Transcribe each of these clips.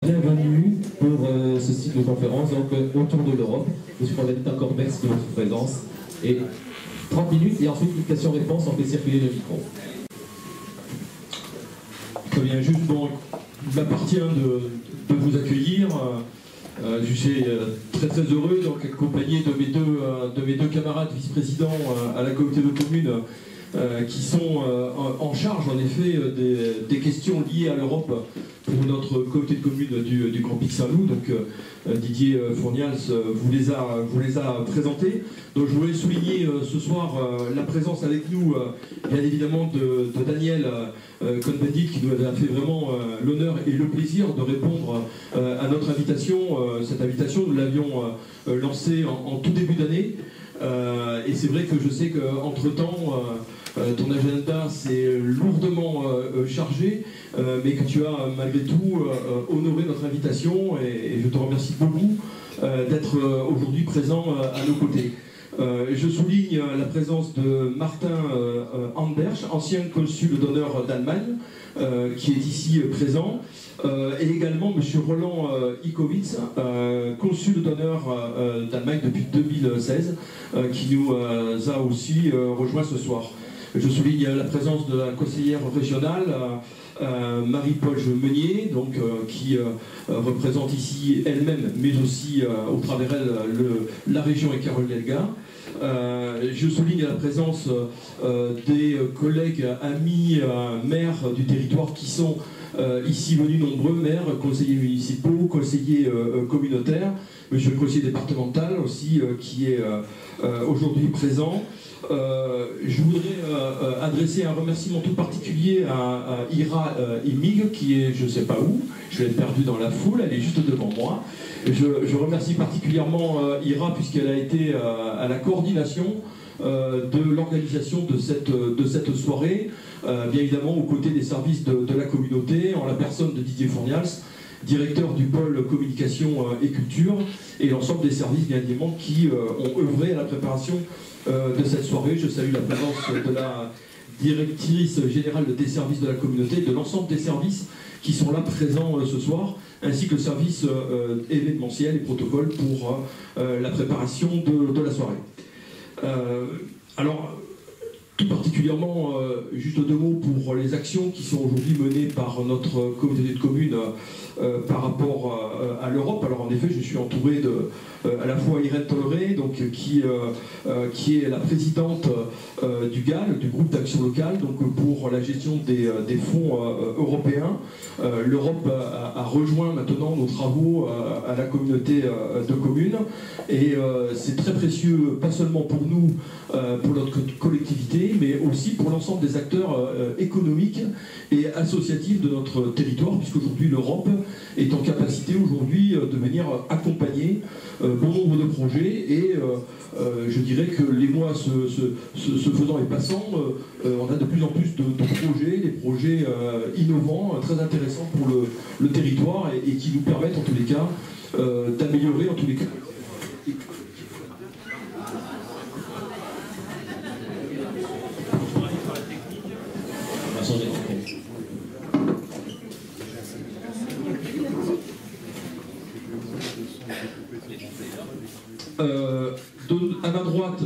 Bienvenue pour ce cycle de conférence donc, autour de l'Europe. Je suis Frédéric, encore merci de votre présence. Et 30 minutes et ensuite une question-réponse, on fait circuler le micro. Très bien, juste bon, il m'appartient de vous accueillir. Je suis très heureux, donc accompagné de mes deux camarades vice-présidents à la communauté de communes qui sont en charge en effet des questions liées à l'Europe pour notre communauté de communes du Grand Pic Saint-Loup. Donc Didier Fournials vous les a présentés. Donc je voulais souligner ce soir la présence avec nous bien évidemment de Daniel Cohn-Bendit qui nous a fait vraiment l'honneur et le plaisir de répondre à notre invitation. Cette invitation, nous l'avions lancée en tout début d'année. Et c'est vrai que je sais qu'entre-temps, ton agenda s'est lourdement chargé, mais que tu as malgré tout honoré notre invitation et je te remercie beaucoup d'être aujourd'hui présent à nos côtés. Je souligne la présence de Martin Andersch, ancien consul d'honneur d'Allemagne, qui est ici présent, et également M. Roland Ikowitz, consul d'honneur d'Allemagne depuis 2016, qui nous a aussi rejoint ce soir. Je souligne la présence de la conseillère régionale, Marie-Paul Meunier, donc, qui représente ici elle-même, mais aussi au travers elle la région et Carole Delga. Je souligne la présence des collègues, amis, maires du territoire qui sont ici venus nombreux, maires, conseillers municipaux, conseillers communautaires, monsieur le conseiller départemental aussi qui est aujourd'hui présent. Je voudrais adresser un remerciement tout particulier à Ira Imig, qui est je ne sais pas où, je l'ai perdue dans la foule, elle est juste devant moi. Je remercie particulièrement Ira puisqu'elle a été à la coordination de l'organisation de cette soirée, bien évidemment aux côtés des services de la communauté, en la personne de Didier Fournials, directeur du pôle communication et culture, et l'ensemble des services bien évidemment qui ont œuvré à la préparation de cette soirée. Je salue la présence de la directrice générale des services de la communauté, de l'ensemble des services qui sont là présents ce soir, ainsi que le service événementiel et protocole pour la préparation de la soirée. Alors, tout particulièrement, juste deux mots pour les actions qui sont aujourd'hui menées par notre communauté de communes par rapport à l'Europe. Alors en effet, je suis entouré à la fois Irène Tolleré, donc, qui est la présidente du GAL, du groupe d'action locale, donc pour la gestion des fonds européens. L'Europe a rejoint maintenant nos travaux à la communauté de communes et c'est très précieux, pas seulement pour nous, pour notre collectivité, mais aussi pour l'ensemble des acteurs économiques et associatifs de notre territoire, puisqu'aujourd'hui l'Europe est en capacité aujourd'hui de venir accompagner bon nombre de projets et je dirais que les mois se faisant et passant, on a de plus en plus de projets, des projets innovants, très intéressants pour le territoire et qui nous permettent en tous les cas d'améliorer en tous les cas. À ma droite,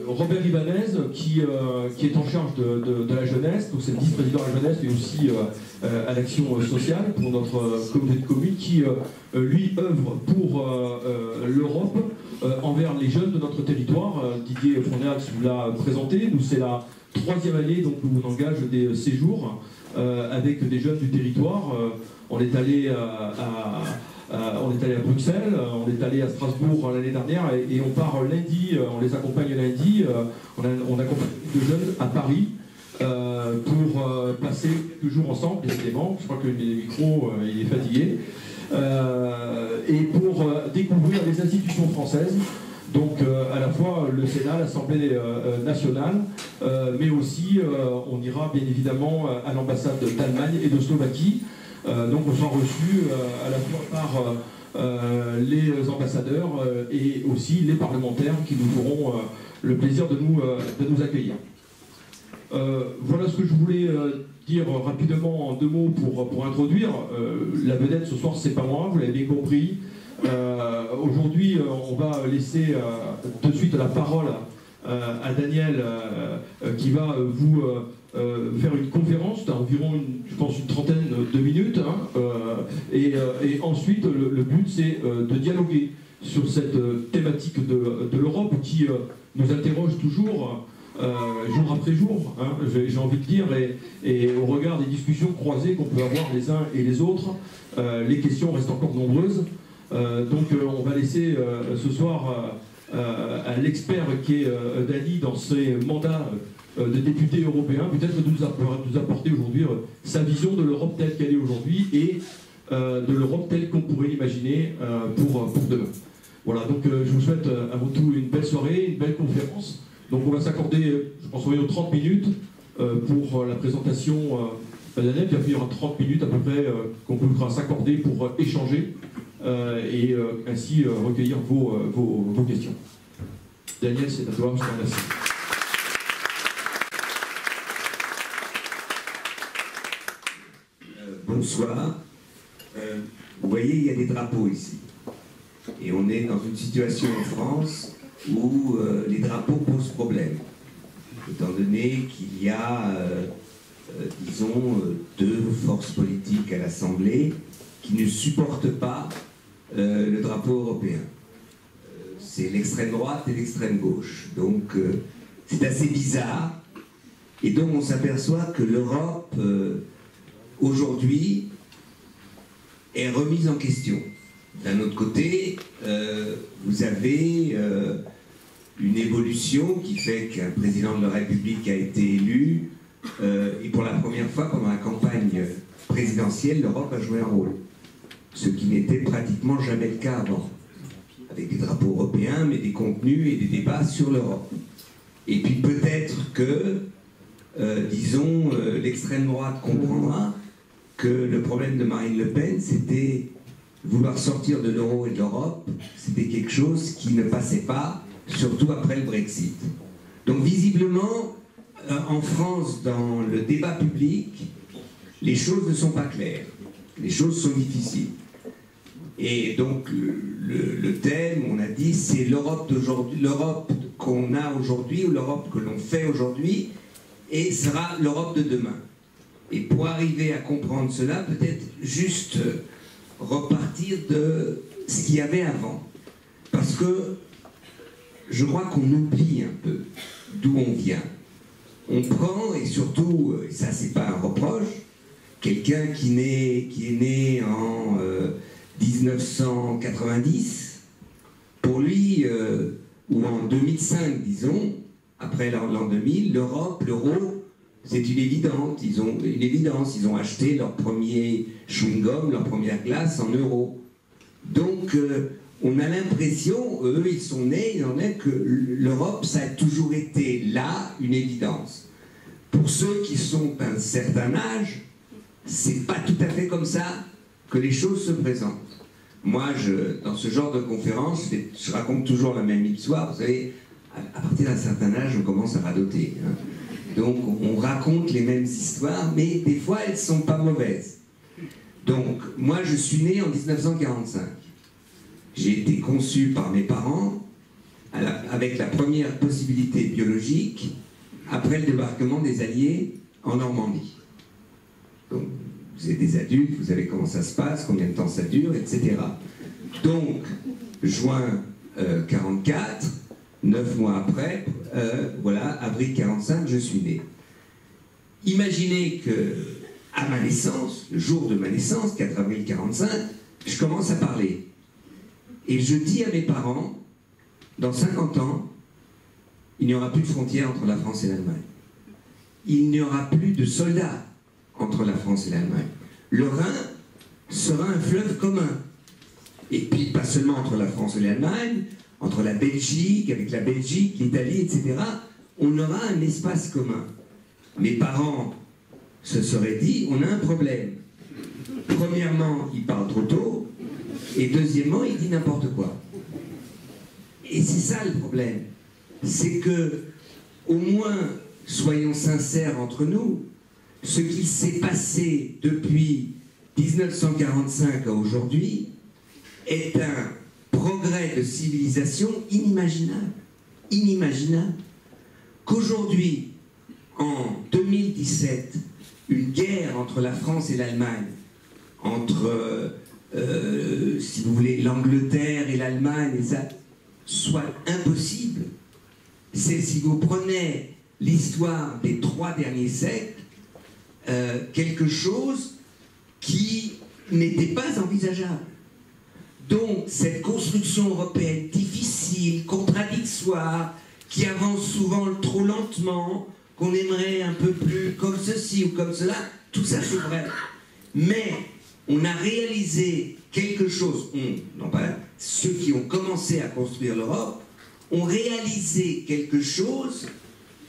Robert Ibanez, qui est en charge de la jeunesse, donc c'est le vice-président de la jeunesse, mais aussi à l'action sociale pour notre communauté de communes, qui lui œuvre pour l'Europe envers les jeunes de notre territoire. Didier Fournials vous l'a présenté, nous c'est la troisième année donc, où on engage des séjours avec des jeunes du territoire. On est allé on est allé à Bruxelles, on est allé à Strasbourg l'année dernière et on part lundi, on les accompagne lundi, on accompagne de jeunes à Paris pour passer quelques jours ensemble, décidément, je crois que le micro il est fatigué, et pour découvrir les institutions françaises, donc à la fois le Sénat, l'Assemblée nationale, mais aussi on ira bien évidemment à l'ambassade d'Allemagne et de Slovaquie. Donc on sera reçus à la fois par les ambassadeurs et aussi les parlementaires qui nous feront le plaisir de nous accueillir. Voilà ce que je voulais dire rapidement en 2 mots pour introduire. La vedette ce soir, c'est pas moi, vous l'avez bien compris. Aujourd'hui, on va laisser tout de suite la parole à Daniel qui va vous faire une conférence d'environ, je pense, une trentaine de minutes. Hein, et ensuite, le but, c'est de dialoguer sur cette thématique de l'Europe qui nous interroge toujours jour après jour, hein, j'ai envie de dire, et au regard des discussions croisées qu'on peut avoir les uns et les autres, les questions restent encore nombreuses. Donc on va laisser ce soir à l'expert qui est Dany dans ses mandats de député européen, peut-être nous apporter aujourd'hui sa vision de l'Europe telle qu'elle est aujourd'hui et de l'Europe telle qu'on pourrait l'imaginer pour demain. Voilà, donc je vous souhaite avant tout une belle soirée, une belle conférence. Donc on va s'accorder, je pense, environ 30 minutes pour la présentation de Daniel, puis il y aura 30 minutes à peu près qu'on pourra s'accorder pour échanger et ainsi recueillir vos questions. Daniel, c'est à toi, je te remercie. Bonsoir. Vous voyez, il y a des drapeaux ici. Et on est dans une situation en France où les drapeaux posent problème. Étant donné qu'il y a, disons, 2 forces politiques à l'Assemblée qui ne supportent pas le drapeau européen. C'est l'extrême droite et l'extrême gauche. Donc c'est assez bizarre. Et donc on s'aperçoit que l'Europe, aujourd'hui, est remise en question. D'un autre côté, vous avez une évolution qui fait qu'un président de la République a été élu et pour la première fois pendant la campagne présidentielle, l'Europe a joué un rôle. Ce qui n'était pratiquement jamais le cas avant. Avec des drapeaux européens, mais des contenus et des débats sur l'Europe. Et puis peut-être que, disons, l'extrême droite comprendra que le problème de Marine Le Pen, c'était vouloir sortir de l'euro et de l'Europe, c'était quelque chose qui ne passait pas, surtout après le Brexit. Donc visiblement, en France, dans le débat public, les choses ne sont pas claires. Les choses sont difficiles. Et donc le thème, on a dit, c'est l'Europe d'aujourd'hui, l'Europe qu'on a aujourd'hui, ou l'Europe que l'on fait aujourd'hui, et sera l'Europe de demain. Et pour arriver à comprendre cela, peut-être juste repartir de ce qu'il y avait avant. Parce que je crois qu'on oublie un peu d'où on vient. On prend, et surtout, et ça c'est pas un reproche, quelqu'un qui est né en 1990, pour lui, ou en 2005, disons, après l'an 2000, l'Europe, l'euro, c'est une évidence. Ils ont acheté leur premier chewing-gum, leur première glace en euros. Donc, on a l'impression, eux, ils sont nés, il en est que l'Europe, ça a toujours été là, une évidence. Pour ceux qui sont d'un certain âge, c'est pas tout à fait comme ça que les choses se présentent. Moi, dans ce genre de conférence, je raconte toujours la même histoire. Vous savez, à partir d'un certain âge, on commence à radoter. Hein. Donc, on raconte les mêmes histoires, mais des fois, elles ne sont pas mauvaises. Donc, moi, je suis né en 1945. J'ai été conçu par mes parents avec la première possibilité biologique après le débarquement des Alliés en Normandie. Donc, vous êtes des adultes, vous savez comment ça se passe, combien de temps ça dure, etc. Donc, juin 44, 9 mois après, voilà, avril 45, je suis né. Imaginez que, à ma naissance, le jour de ma naissance, 4 avril 45, je commence à parler. Et je dis à mes parents, dans 50 ans, il n'y aura plus de frontière entre la France et l'Allemagne. Il n'y aura plus de soldats entre la France et l'Allemagne. Le Rhin sera un fleuve commun. Et puis, pas seulement entre la France et l'Allemagne, entre la Belgique, avec la Belgique, l'Italie, etc., on aura un espace commun. Mes parents se seraient dit, on a un problème. Premièrement, il parle trop tôt, et deuxièmement, il dit n'importe quoi. Et c'est ça le problème. C'est que, au moins, soyons sincères entre nous, ce qui s'est passé depuis 1945 à aujourd'hui est un progrès de civilisation inimaginable. Inimaginable. Qu'aujourd'hui, en 2017, une guerre entre la France et l'Allemagne, entre, si vous voulez, l'Angleterre et l'Allemagne, et ça, soit impossible. C'est, si vous prenez l'histoire des 3 derniers siècles, quelque chose qui n'était pas envisageable. Donc, cette construction européenne difficile, contradictoire, qui avance souvent trop lentement, qu'on aimerait un peu plus comme ceci ou comme cela, tout ça c'est vrai. Mais on a réalisé quelque chose, non pas ceux qui ont commencé à construire l'Europe, ont réalisé quelque chose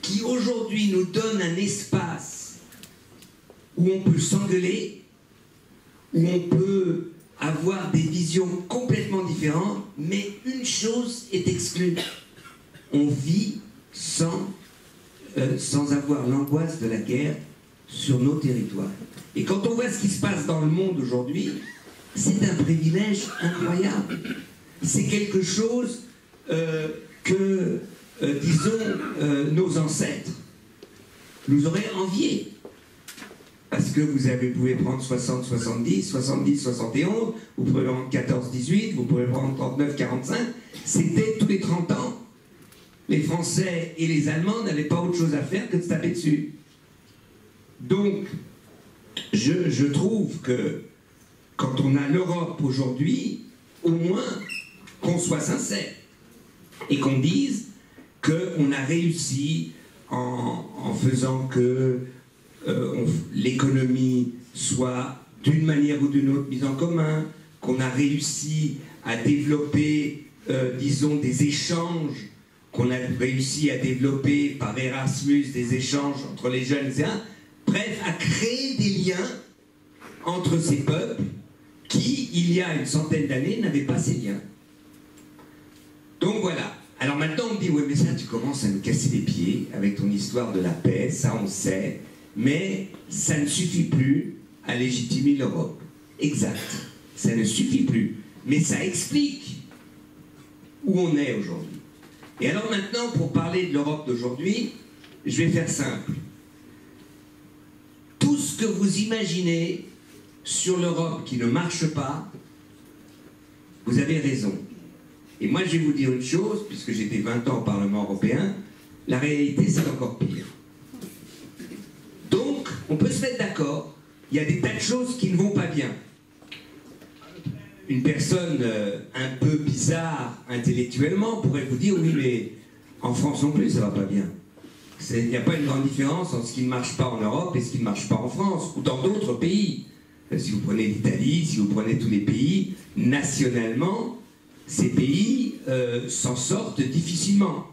qui aujourd'hui nous donne un espace où on peut s'engueuler, où on peut avoir des visions complètement différentes, mais une chose est exclue. On vit sans avoir l'angoisse de la guerre sur nos territoires. Et quand on voit ce qui se passe dans le monde aujourd'hui, c'est un privilège incroyable. C'est quelque chose que, disons, nos ancêtres nous auraient envié. Parce que vous pouvez prendre 60-70, 70-71, vous pouvez prendre 14-18, vous pouvez prendre 39-45, c'était tous les 30 ans. Les Français et les Allemands n'avaient pas autre chose à faire que de se taper dessus. Donc, je trouve que quand on a l'Europe aujourd'hui, au moins qu'on soit sincère et qu'on dise qu'on a réussi en faisant que l'économie soit d'une manière ou d'une autre mise en commun, qu'on a réussi à développer, disons, des échanges, qu'on a réussi à développer par Erasmus, des échanges entre les jeunes, etc. Bref, à créer des liens entre ces peuples qui, il y a une centaine d'années, n'avaient pas ces liens. Donc voilà. Alors maintenant, on me dit, oui, mais ça, tu commences à nous casser les pieds avec ton histoire de la paix, ça on sait, mais ça ne suffit plus à légitimer l'Europe. Exact. Ça ne suffit plus. Mais ça explique où on est aujourd'hui. Et alors maintenant, pour parler de l'Europe d'aujourd'hui, je vais faire simple. Tout ce que vous imaginez sur l'Europe qui ne marche pas, vous avez raison. Et moi, je vais vous dire une chose, puisque j'étais 20 ans au Parlement européen, la réalité, c'est encore pire. Donc, on peut se mettre d'accord, il y a des tas de choses qui ne vont pas bien. Une personne un peu bizarre intellectuellement pourrait vous dire, oui, mais en France non plus, ça ne va pas bien. Il n'y a pas une grande différence entre ce qui ne marche pas en Europe et ce qui ne marche pas en France, ou dans d'autres pays. Si vous prenez l'Italie, si vous prenez tous les pays, nationalement, ces pays s'en sortent difficilement.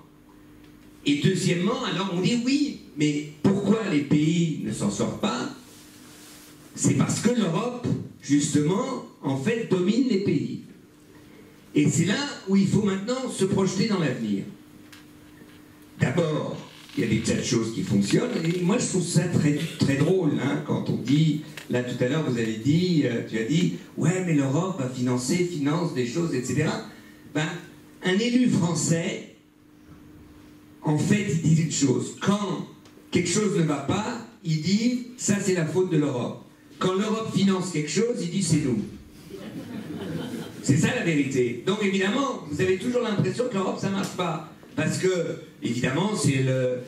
Et deuxièmement, alors on dit oui, mais pourquoi les pays ne s'en sortent pas? C'est parce que l'Europe, justement, en fait, domine les pays. Et c'est là où il faut maintenant se projeter dans l'avenir. D'abord, il y a des tas de choses qui fonctionnent, et moi je trouve ça très, très drôle, hein, quand on dit, là tout à l'heure vous avez dit, tu as dit, ouais mais l'Europe va finance des choses, etc. Ben, un élu français, en fait, il dit une chose, quand quelque chose ne va pas, il dit, ça c'est la faute de l'Europe. Quand l'Europe finance quelque chose, il dit, c'est nous. C'est ça la vérité. Donc évidemment, vous avez toujours l'impression que l'Europe ça marche pas. Parce que, évidemment, c'est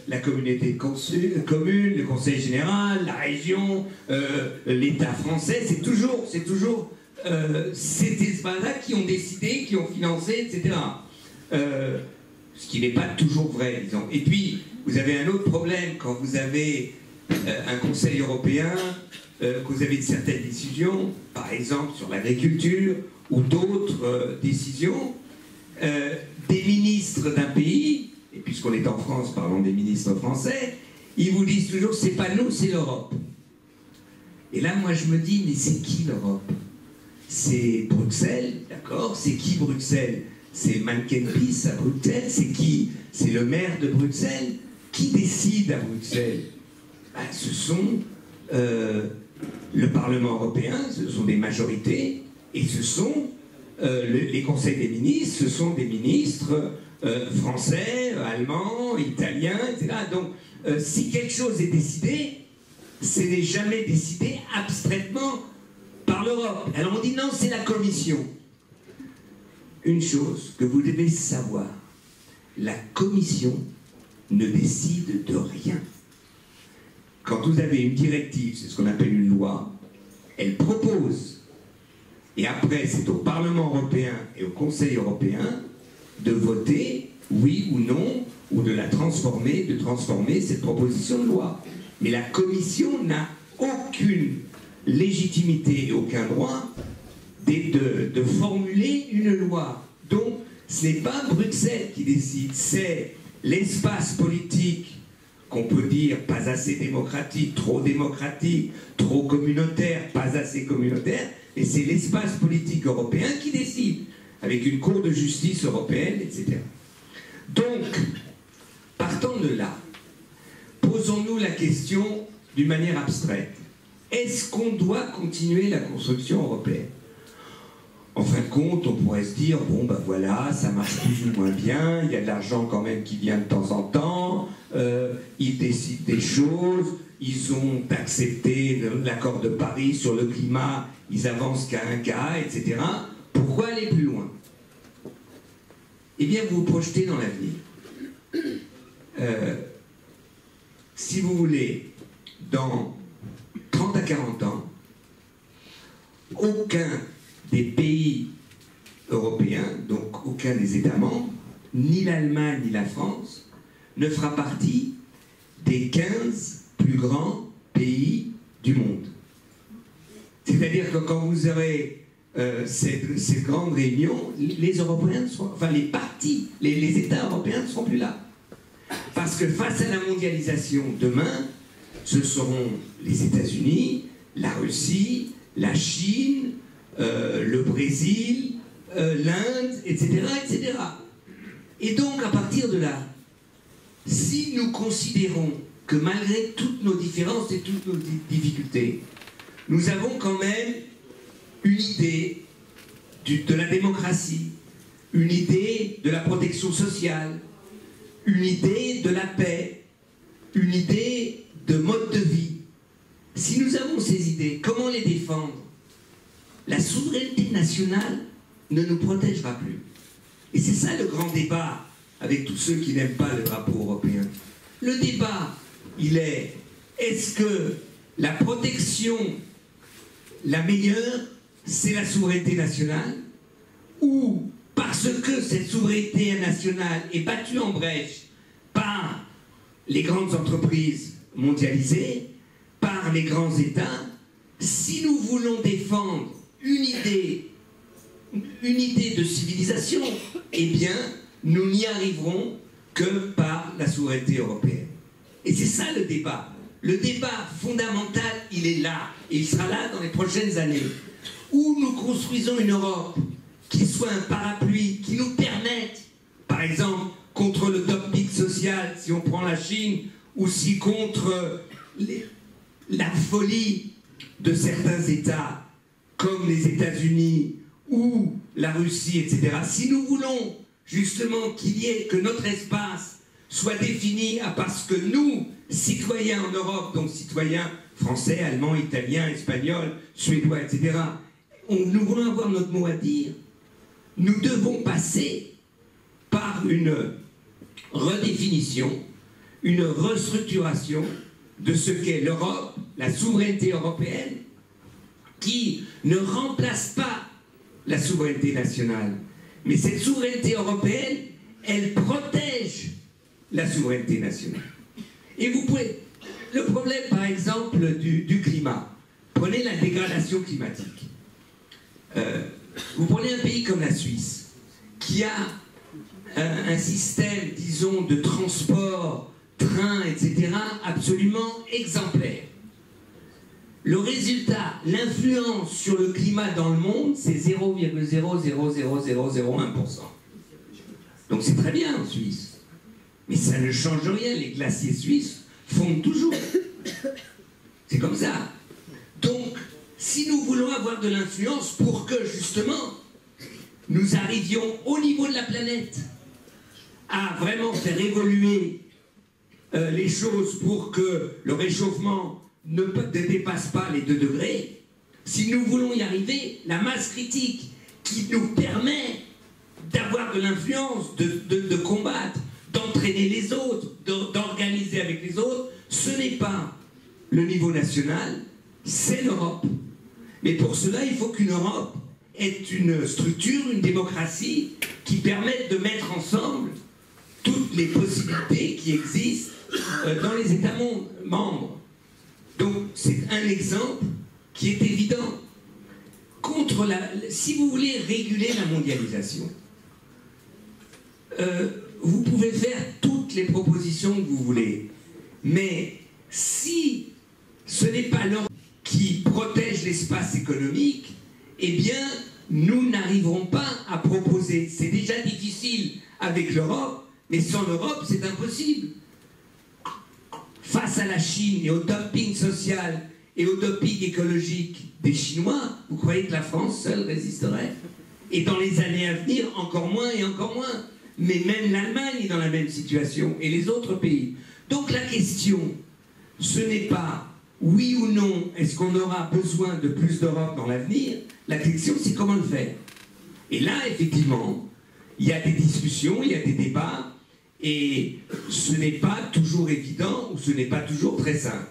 la communauté commune, le conseil général, la région, l'État français, c'est toujours ces espaces-là qui ont décidé, qui ont financé, etc. Ce qui n'est pas toujours vrai, disons. Et puis, vous avez un autre problème quand vous avez un conseil européen, que vous avez certaines décisions, par exemple sur l'agriculture, ou d'autres décisions, des ministres d'un pays, et puisqu'on est en France, parlons des ministres français, ils vous disent toujours, c'est pas nous, c'est l'Europe. Et là, moi, je me dis, mais c'est qui l'Europe? C'est Bruxelles, d'accord? C'est qui Bruxelles? C'est Mankenpies à Bruxelles? C'est qui? C'est le maire de Bruxelles? qui décide à Bruxelles? Ben, ce sont le Parlement européen, ce sont des majorités, et ce sont les conseils des ministres, ce sont des ministres français, allemands, italiens, etc. Donc, si quelque chose est décidé, ce n'est jamais décidé abstraitement par l'Europe. Alors on dit non, c'est la Commission. Une chose que vous devez savoir, la Commission ne décide de rien. Quand vous avez une directive, c'est ce qu'on appelle une loi, elle propose. Et après, c'est au Parlement européen et au Conseil européen de voter oui ou non, ou de la transformer, cette proposition de loi. Mais la Commission n'a aucune légitimité et aucun droit de formuler une loi. Donc, ce n'est pas Bruxelles qui décide, c'est l'espace politique qu'on peut dire pas assez démocratique, trop communautaire, pas assez communautaire, et c'est l'espace politique européen qui décide, avec une cour de justice européenne, etc. Donc, partant de là, posons-nous la question d'une manière abstraite. Est-ce qu'on doit continuer la construction européenne? En fin de compte, on pourrait se dire, bon ben voilà, ça marche plus ou moins bien, il y a de l'argent quand même qui vient de temps en temps, ils décident des choses, ils ont accepté l'accord de Paris sur le climat, ils avancent qu'à un cas, etc. Pourquoi aller plus loin? Eh bien, vous vous projetez dans l'avenir. Si vous voulez, dans 30 à 40 ans, aucun des pays européens, donc aucun des États membres, ni l'Allemagne ni la France, ne fera partie des 15 plus grands pays du monde. C'est-à-dire que quand vous aurez cette grande réunion, les Européens, enfin les partis, les États européens ne seront plus là. Parce que face à la mondialisation, demain, ce seront les États-Unis, la Russie, la Chine, le Brésil, l'Inde, etc., etc. Et donc, à partir de là, si nous considérons que malgré toutes nos différences et toutes nos difficultés, nous avons quand même une idée de la démocratie, une idée de la protection sociale, une idée de la paix, une idée de mode de vie. Si nous avons ces idées, comment les défendre? La souveraineté nationale ne nous protégera plus. Et c'est ça le grand débat avec tous ceux qui n'aiment pas le drapeau européen. Le débat, il est, est-ce que la protection la meilleure, c'est la souveraineté nationale, ou parce que cette souveraineté nationale est battue en brèche par les grandes entreprises mondialisées, par les grands États, si nous voulons défendre une idée de civilisation, eh bien, nous n'y arriverons que par la souveraineté européenne. Et c'est ça le débat. Le débat fondamental, il est là, et il sera là dans les prochaines années, où nous construisons une Europe qui soit un parapluie, qui nous permette, par exemple, contre le dumping social, si on prend la Chine, ou si contre la folie de certains États, comme les États-Unis ou la Russie, etc. Si nous voulons justement que notre espace soit défini à parce que nous, citoyens en Europe, donc citoyens français, allemands, italiens, espagnols, suédois, etc., nous voulons avoir notre mot à dire, nous devons passer par une redéfinition, une restructuration de ce qu'est l'Europe, la souveraineté européenne, qui ne remplace pas la souveraineté nationale. Mais cette souveraineté européenne, elle protège la souveraineté nationale. Et vous pouvez... Le problème, par exemple, du climat. Prenez la dégradation climatique. Vous prenez un pays comme la Suisse, qui a un système, disons, de transport, train, etc., absolument exemplaire. Le résultat, l'influence sur le climat dans le monde, c'est 0,00001%. Donc c'est très bien en Suisse. Mais ça ne change rien, les glaciers suisses fondent toujours. C'est comme ça. Donc, si nous voulons avoir de l'influence pour que, justement, nous arrivions au niveau de la planète à vraiment faire évoluer les choses pour que le réchauffement ne dépasse pas les 2 degrés, si nous voulons y arriver, la masse critique qui nous permet d'avoir de l'influence, de combattre, d'entraîner les autres, d'organiser avec les autres, ce n'est pas le niveau national, c'est l'Europe. Mais pour cela, il faut qu'une Europe ait une structure, une démocratie qui permette de mettre ensemble toutes les possibilités qui existent dans les États membres. Donc, c'est un exemple qui est évident. Si vous voulez réguler la mondialisation, vous pouvez faire toutes les propositions que vous voulez, mais si ce n'est pas l'Europe qui protège l'espace économique, eh bien, nous n'arriverons pas à proposer. C'est déjà difficile avec l'Europe, mais sans l'Europe, c'est impossible. Face à la Chine et au dumping social et au dumping écologique des Chinois, vous croyez que la France seule résisterait? Et dans les années à venir, encore moins et encore moins. Mais même l'Allemagne est dans la même situation, et les autres pays. Donc la question, ce n'est pas oui ou non, est-ce qu'on aura besoin de plus d'Europe dans l'avenir? La question, c'est comment le faire. Et là, effectivement, il y a des discussions, il y a des débats, et ce n'est pas toujours évident, ou ce n'est pas toujours très simple.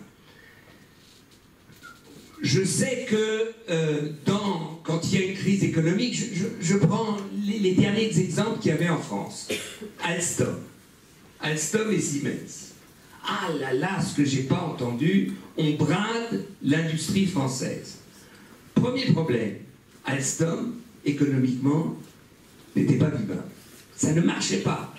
Je sais que quand il y a une crise économique, je prends les derniers exemples qu'il y avait en France. Alstom et Siemens. Ah là là, ce que j'ai pas entendu, on brade l'industrie française. Premier problème, Alstom, économiquement, n'était pas vivant. Ça ne marchait pas.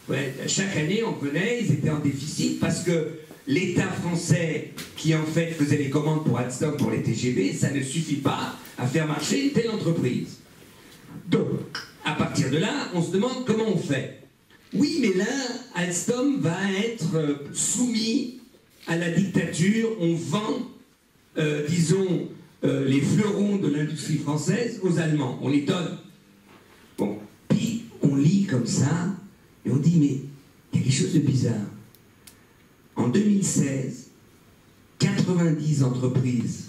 Ouais, chaque année, on venait, ils étaient en déficit parce que l'État français, qui en fait faisait les commandes pour Alstom, pour les TGV, ça ne suffit pas à faire marcher une telle entreprise. Donc, à partir de là, on se demande comment on fait. Oui, mais là, Alstom va être soumis à la dictature. On vend, disons, les fleurons de l'industrie française aux Allemands. On les donne. Bon, puis on lit comme ça, et on dit, mais il y a quelque chose de bizarre. En 2016, 90 entreprises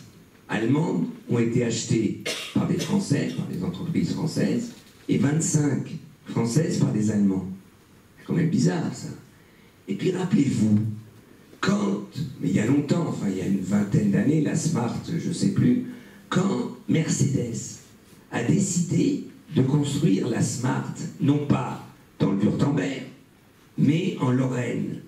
allemandes ont été achetées par des Français, par des entreprises françaises, et 25 françaises par des Allemands. C'est quand même bizarre, ça. Et puis rappelez-vous, mais il y a longtemps, enfin il y a une vingtaine d'années, la Smart, je ne sais plus, quand Mercedes a décidé de construire la Smart, non pas dans le Wurtemberg, mais en Lorraine.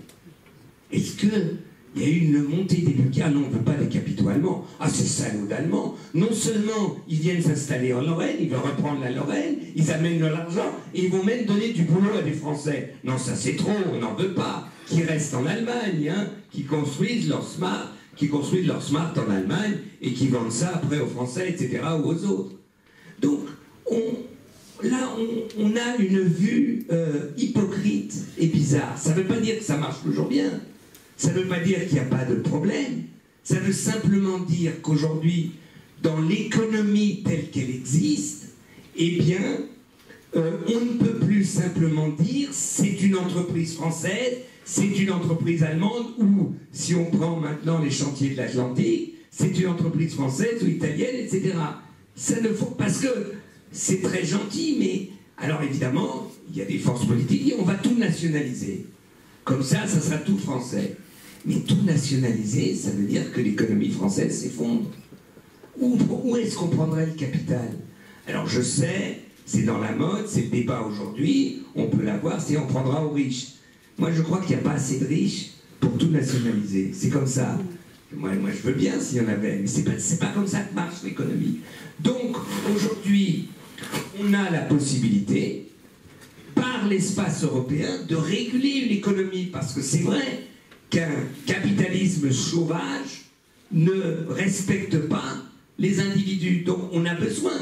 Est-ce qu'il y a eu une montée des prix? Ah non, on ne veut pas des capitaux allemands. Ah, c'est salaud d'Allemands. Non seulement ils viennent s'installer en Lorraine, ils veulent reprendre la Lorraine, ils amènent de l'argent et ils vont même donner du boulot à des Français. Non, ça c'est trop, on n'en veut pas. Qui restent en Allemagne, hein, qui construisent leur Smart en Allemagne et qui vendent ça après aux Français, etc., ou aux autres. Donc, là, on a une vue hypocrite et bizarre. Ça ne veut pas dire que ça marche toujours bien. Ça ne veut pas dire qu'il n'y a pas de problème. Ça veut simplement dire qu'aujourd'hui, dans l'économie telle qu'elle existe, eh bien, on ne peut plus simplement dire c'est une entreprise française, c'est une entreprise allemande, ou, si on prend maintenant les chantiers de l'Atlantique, c'est une entreprise française ou italienne, etc. Ça ne faut, parce que c'est très gentil, mais alors évidemment, il y a des forces politiques qui disent on va tout nationaliser. Comme ça sera tout français. Mais tout nationaliser, ça veut dire que l'économie française s'effondre. Où est-ce qu'on prendrait le capital? Alors je sais, c'est dans la mode, c'est le débat aujourd'hui, on peut l'avoir, c'est on prendra aux riches. Moi je crois qu'il n'y a pas assez de riches pour tout nationaliser. C'est comme ça. Moi je veux bien s'il y en avait, mais c'est pas comme ça que marche l'économie. Donc aujourd'hui, on a la possibilité, par l'espace européen, de réguler une économie, parce que c'est vrai qu'un capitalisme sauvage ne respecte pas les individus. Donc on a besoin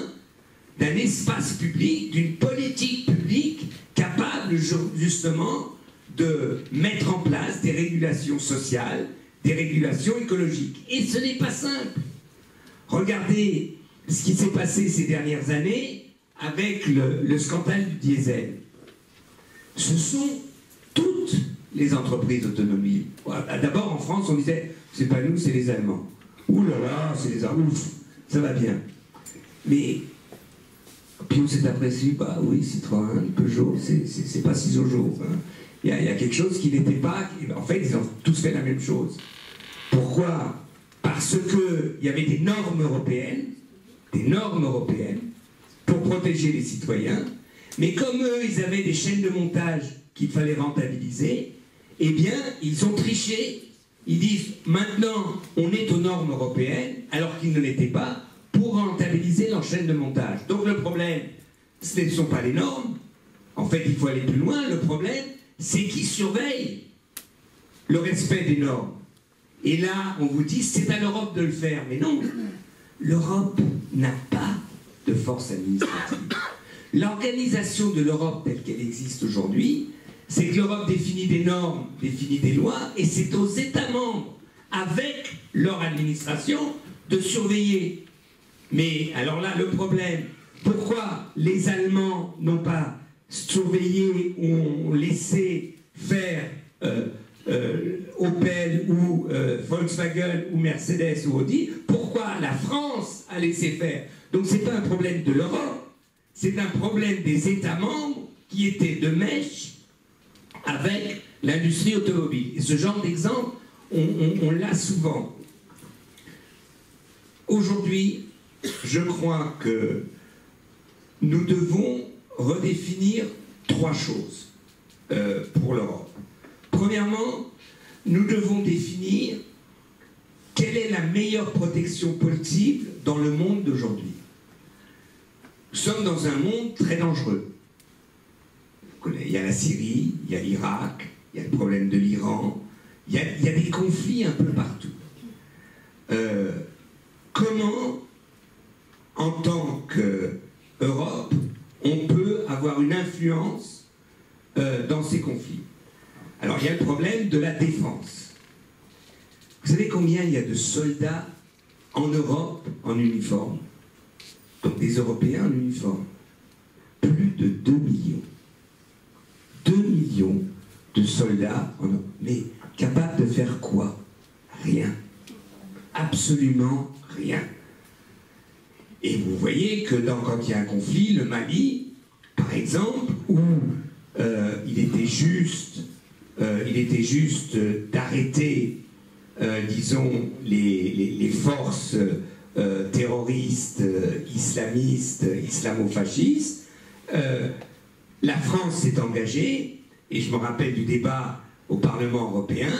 d'un espace public, d'une politique publique capable justement de mettre en place des régulations sociales, des régulations écologiques. Et ce n'est pas simple. Regardez ce qui s'est passé ces dernières années avec le scandale du diesel. Ce sont toutes les entreprises automobiles. D'abord, en France, on disait, c'est pas nous, c'est les Allemands. Ouh là là, c'est les Allemands, ça va bien. Mais, puis on s'est aperçu, bah oui, Citroën, Peugeot, c'est pas si au jour. Hein. Il y a quelque chose qui n'était pas... En fait, ils ont tous fait la même chose. Pourquoi? Parce qu'il y avait des normes européennes pour protéger les citoyens, mais comme eux, ils avaient des chaînes de montage qu'il fallait rentabiliser, eh bien, ils ont triché. Ils disent, maintenant, on est aux normes européennes, alors qu'ils ne l'étaient pas, pour rentabiliser leur chaîne de montage. Donc le problème, ce ne sont pas les normes. En fait, il faut aller plus loin. Le problème, c'est qui surveille le respect des normes. Et là, on vous dit, c'est à l'Europe de le faire. Mais non, l'Europe n'a pas de force administrative. L'organisation de l'Europe telle qu'elle existe aujourd'hui, c'est que l'Europe définit des normes, définit des lois, et c'est aux États membres, avec leur administration, de surveiller. Mais alors là, le problème, pourquoi les Allemands n'ont pas surveillé ou ont laissé faire Opel ou Volkswagen ou Mercedes ou Audi? Pourquoi la France a laissé faire? Donc c'est pas un problème de l'Europe, c'est un problème des États membres qui étaient de mèche avec l'industrie automobile. Et ce genre d'exemple, on l'a souvent. Aujourd'hui, je crois que nous devons redéfinir trois choses pour l'Europe. Premièrement, nous devons définir quelle est la meilleure protection possible dans le monde d'aujourd'hui. Nous sommes dans un monde très dangereux. Il y a la Syrie, il y a l'Irak, il y a le problème de l'Iran, il y a des conflits un peu partout. Comment, en tant qu'Europe, on peut avoir une influence dans ces conflits? Alors, il y a le problème de la défense. Vous savez combien il y a de soldats en Europe en uniforme? Donc des Européens en uniforme. Plus de 2 millions. 2 millions de soldats en Europe. Mais capables de faire quoi? Rien. Absolument rien. Et vous voyez que quand il y a un conflit, le Mali, par exemple, où il était juste d'arrêter, disons, les forces terroristes, islamistes, islamo-fascistes, la France s'est engagée, et je me rappelle du débat au Parlement européen,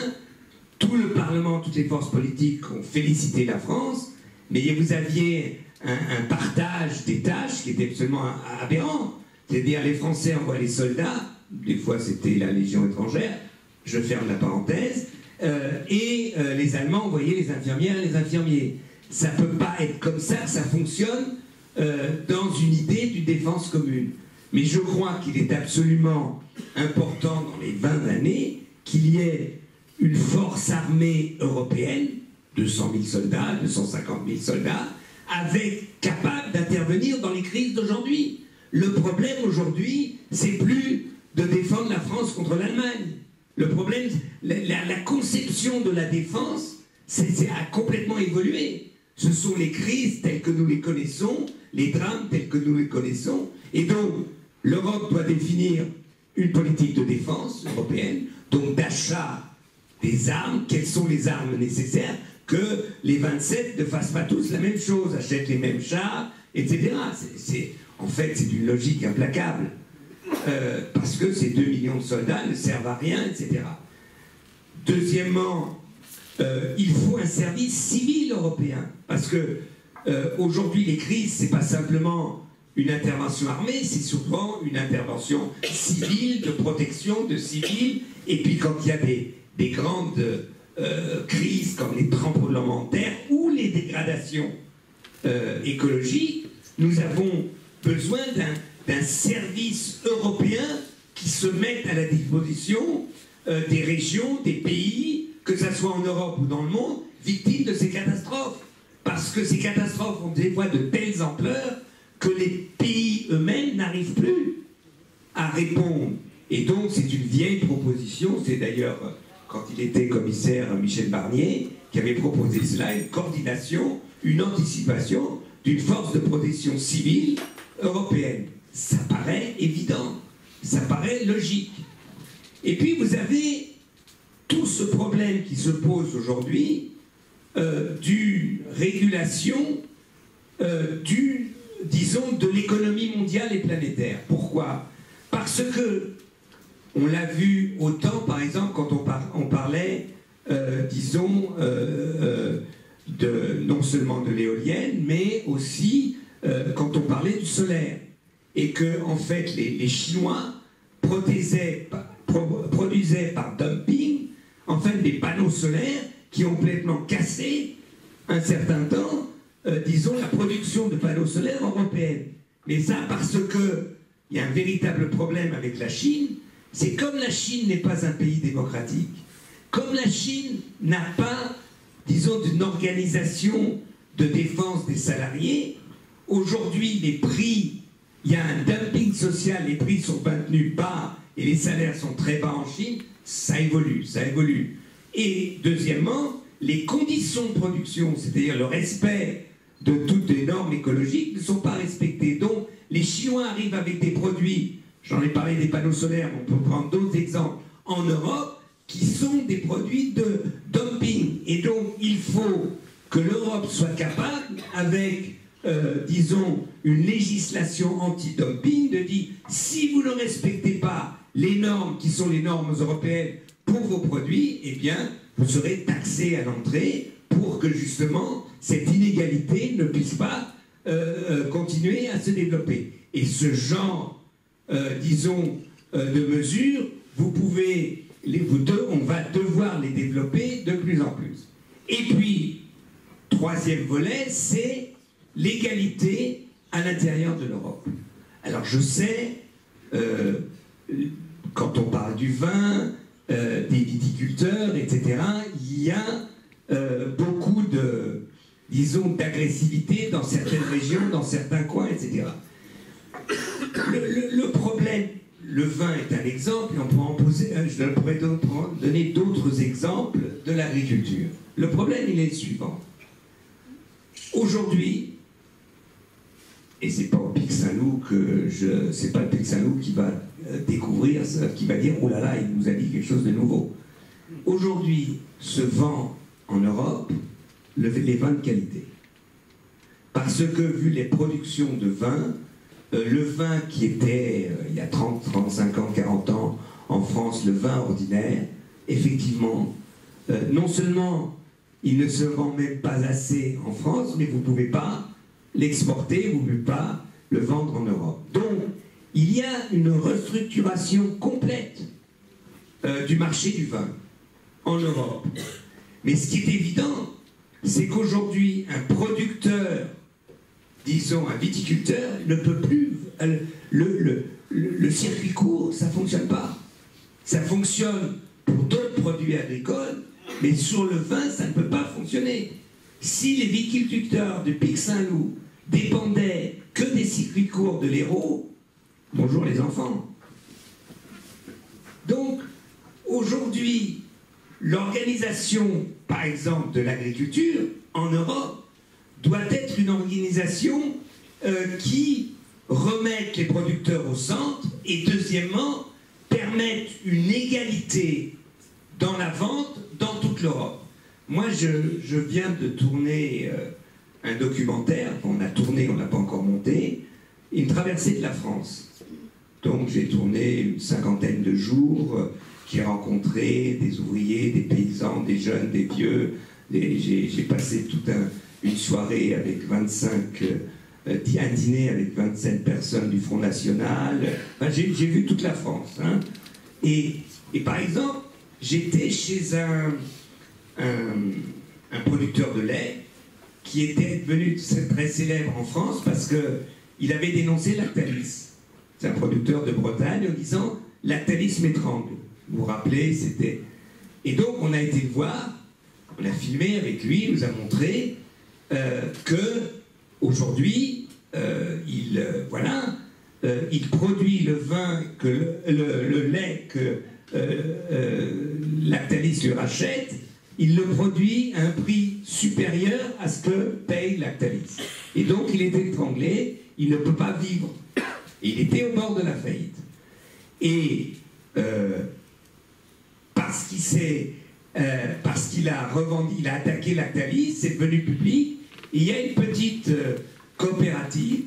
tout le Parlement, toutes les forces politiques ont félicité la France, mais vous aviez un partage des tâches qui était absolument aberrant. C'est-à-dire les Français envoient les soldats, des fois c'était la Légion étrangère, je ferme la parenthèse, et les Allemands envoyaient les infirmières et les infirmiers. Ça ne peut pas être comme ça que ça fonctionne dans une idée d'une défense commune. Mais je crois qu'il est absolument important dans les 20 années qu'il y ait une force armée européenne, 200 000 soldats, 250 000 soldats, capable d'intervenir dans les crises d'aujourd'hui. Le problème aujourd'hui, c'est plus de défendre la France contre l'Allemagne. Le problème, la conception de la défense, a complètement évolué. Ce sont les crises telles que nous les connaissons, les drames tels que nous les connaissons, et donc l'Europe doit définir une politique de défense européenne, donc d'achat des armes. Quelles sont les armes nécessaires? Que les 27 ne fassent pas tous la même chose, achètent les mêmes chars, etc. En fait, c'est d'une logique implacable, parce que ces 2 millions de soldats ne servent à rien, etc. Deuxièmement, il faut un service civil européen, parce que aujourd'hui, les crises, c'est pas simplement une intervention armée, c'est souvent une intervention civile, de protection de civils, et puis quand il y a des grandes crises comme les tremblements de terre ou les dégradations écologiques, nous avons besoin d'un service européen qui se mettent à la disposition des régions, des pays, que ce soit en Europe ou dans le monde, victimes de ces catastrophes. Parce que ces catastrophes ont des fois de telles ampleurs que les pays eux-mêmes n'arrivent plus à répondre. Et donc c'est une vieille proposition, c'est d'ailleurs quand il était commissaire Michel Barnier qui avait proposé cela, une coordination, une anticipation d'une force de protection civile européenne. Ça paraît évident, ça paraît logique. Et puis vous avez tout ce problème qui se pose aujourd'hui d'une régulation disons, de l'économie mondiale et planétaire. Pourquoi? Parce que on l'a vu autant, par exemple, quand on parlait, disons, non seulement de l'éolienne, mais aussi quand on parlait du solaire. Et que, en fait, les Chinois produisaient par dumping, en fait, des panneaux solaires qui ont complètement cassé, un certain temps, disons, la production de panneaux solaires européenne. Mais ça, parce que il y a un véritable problème avec la Chine, c'est comme la Chine n'est pas un pays démocratique, comme la Chine n'a pas, disons, d'une organisation de défense des salariés, aujourd'hui, les prix, il y a un dumping social, les prix sont maintenus bas et les salaires sont très bas en Chine, ça évolue, ça évolue. Et deuxièmement, les conditions de production, c'est-à-dire le respect de toutes les normes écologiques, ne sont pas respectées. Donc, les Chinois arrivent avec des produits, j'en ai parlé des panneaux solaires, on peut prendre d'autres exemples, en Europe, qui sont des produits de dumping. Et donc, il faut que l'Europe soit capable, avec, disons, une législation anti-dumping, de dire, si vous ne respectez pas les normes qui sont les normes européennes pour vos produits, eh bien, vous serez taxé à l'entrée pour que, justement, cette inégalité ne puisse pas continuer à se développer. Et ce genre, disons, de mesures, vous pouvez, on va devoir les développer de plus en plus. Et puis, troisième volet, c'est l'égalité à l'intérieur de l'Europe. Alors je sais, quand on parle du vin, des viticulteurs, etc., il y a beaucoup de, disons, d'agressivité dans certaines régions, dans certains coins, etc. Le problème, le vin est un exemple, et on pourra en poser, je pourrais donner d'autres exemples de l'agriculture. Le problème, il est le suivant. Aujourd'hui, et c'est pas au Pic Saint-Loup c'est pas le Pic Saint-Loup qui va découvrir, qui va dire oh là là, il nous a dit quelque chose de nouveau. Aujourd'hui, se vend en Europe les vins de qualité. Parce que, vu les productions de vin, le vin qui était, il y a 30, 35 ans, 40 ans, en France, le vin ordinaire, effectivement, non seulement il ne se vend même pas assez en France, mais vous ne pouvez pas l'exporter, vous ne pouvez pas le vendre en Europe. Donc, il y a une restructuration complète du marché du vin en Europe. Mais ce qui est évident, c'est qu'aujourd'hui, un producteur, disons un viticulteur, ne peut plus... Le circuit court, ça ne fonctionne pas. Ça fonctionne pour d'autres produits agricoles, mais sur le vin, ça ne peut pas fonctionner. Si les viticulteurs de Pic Saint-Loup dépendaient que des circuits courts de l'Hérault, bonjour les enfants. Donc, aujourd'hui, l'organisation, par exemple, de l'agriculture en Europe doit être une organisation qui remette les producteurs au centre et, deuxièmement, permette une égalité dans la vente dans toute l'Europe. Moi, je viens de tourner un documentaire, on a tourné, on n'a pas encore monté, une traversée de la France. Donc j'ai tourné une 50aine de jours, j'ai rencontré des ouvriers, des paysans, des jeunes, des vieux, j'ai passé toute une soirée avec 25, un dîner avec 27 personnes du Front National, enfin, j'ai vu toute la France. Hein. Et par exemple, j'étais chez un producteur de lait qui était devenu très célèbre en France parce qu'il avait dénoncé Lactalis. C'est un producteur de Bretagne en disant Lactalis m'étrangle. Vous vous rappelez, c'était... Et donc on a été le voir, on a filmé avec lui, il nous a montré que aujourd'hui, il produit le vin, le lait que Lactalis lui rachète, il le produit à un prix supérieur à ce que paye Lactalis. Et donc il est étranglé, il ne peut pas vivre. Et il était au bord de la faillite. Et parce qu'il a attaqué Lactalis, c'est devenu public. Et il y a une petite coopérative,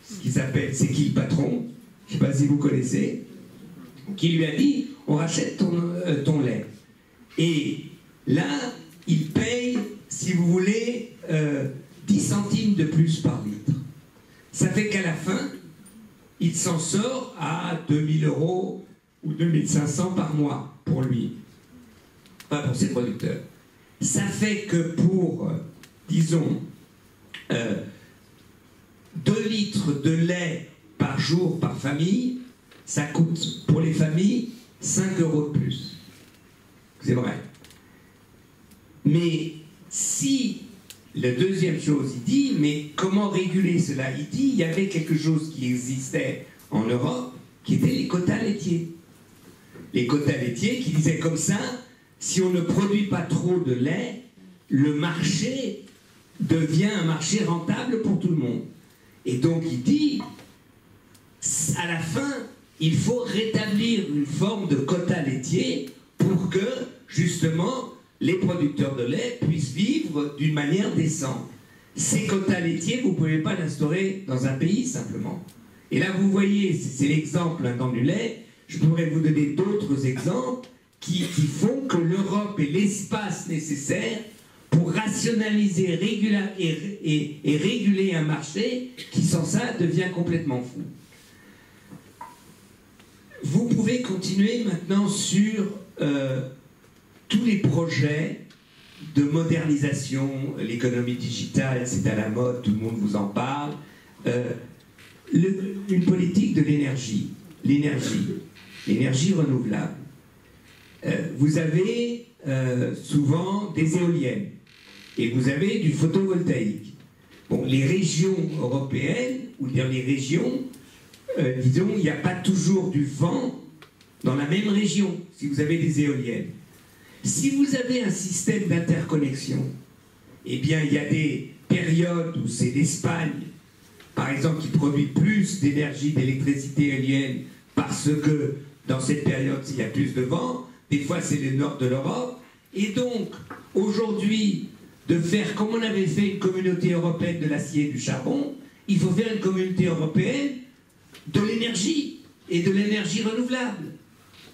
ce qui s'appelle C'est qui le patron, je ne sais pas si vous connaissez, qui lui a dit on rachète ton lait. Et là, il paye, si vous voulez, 10 centimes de plus par litre. Ça fait qu'à la fin, il s'en sort à 2000 € ou 2500 par mois pour lui, pas pour ses producteurs. Ça fait que pour, disons, 2 litres de lait par jour par famille, ça coûte pour les familles 5 € de plus. C'est vrai. Mais si, la deuxième chose, il dit, mais comment réguler cela? Il dit, il y avait quelque chose qui existait en Europe, qui étaient les quotas laitiers. Les quotas laitiers qui disaient comme ça, si on ne produit pas trop de lait, le marché devient un marché rentable pour tout le monde. Et donc il dit, à la fin, il faut rétablir une forme de quota laitier pour que, justement, les producteurs de lait puissent vivre d'une manière décente. Ces quotas laitiers, vous ne pouvez pas l'instaurer dans un pays, simplement. Et là, vous voyez, c'est l'exemple dans du lait. Je pourrais vous donner d'autres exemples qui font que l'Europe est l'espace nécessaire pour rationaliser et réguler un marché qui, sans ça, devient complètement fou. Vous pouvez continuer maintenant sur tous les projets de modernisation, l'économie digitale, c'est à la mode, tout le monde vous en parle. Une politique de l'énergie, l'énergie renouvelable. Vous avez souvent des éoliennes et vous avez du photovoltaïque. Bon, les régions européennes, ou bien les régions, disons, il n'y a pas toujours du vent dans la même région, si vous avez des éoliennes. Si vous avez un système d'interconnexion, eh bien, il y a des périodes où c'est l'Espagne, par exemple, qui produit plus d'énergie, d'électricité éolienne, parce que dans cette période, il y a plus de vent. Des fois, c'est le nord de l'Europe. Et donc, aujourd'hui, de faire comme on avait fait une communauté européenne de l'acier et du charbon, il faut faire une communauté européenne de l'énergie et de l'énergie renouvelable.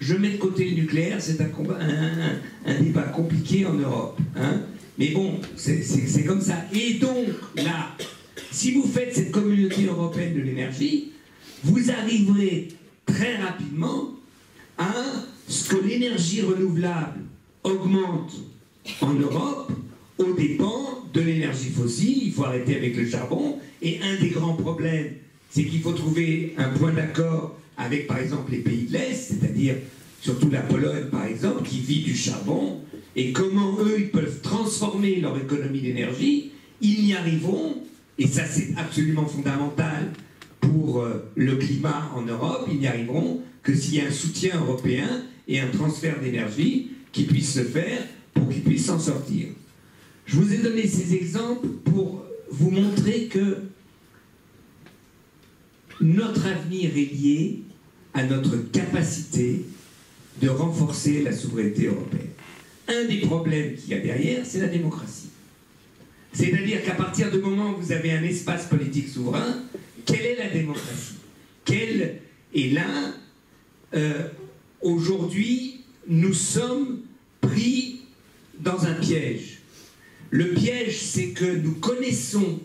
Je mets de côté le nucléaire, c'est un débat compliqué en Europe. Hein. Mais bon, c'est comme ça. Et donc, là, si vous faites cette communauté européenne de l'énergie, vous arriverez très rapidement à ce que l'énergie renouvelable augmente en Europe aux dépens de l'énergie fossile. Il faut arrêter avec le charbon. Et un des grands problèmes, c'est qu'il faut trouver un point d'accord avec, par exemple, les pays de l'Est, c'est-à-dire surtout la Pologne, par exemple, qui vit du charbon, et comment eux, ils peuvent transformer leur économie d'énergie. Ils y arriveront, et ça c'est absolument fondamental pour le climat en Europe, ils n'y arriveront que s'il y a un soutien européen et un transfert d'énergie qui puisse se faire pour qu'ils puissent s'en sortir. Je vous ai donné ces exemples pour vous montrer que notre avenir est lié à notre capacité de renforcer la souveraineté européenne. Un des problèmes qu'il y a derrière, c'est la démocratie. C'est-à-dire qu'à partir du moment où vous avez un espace politique souverain, quelle est la démocratie? Et là, aujourd'hui, nous sommes pris dans un piège. Le piège, c'est que nous connaissons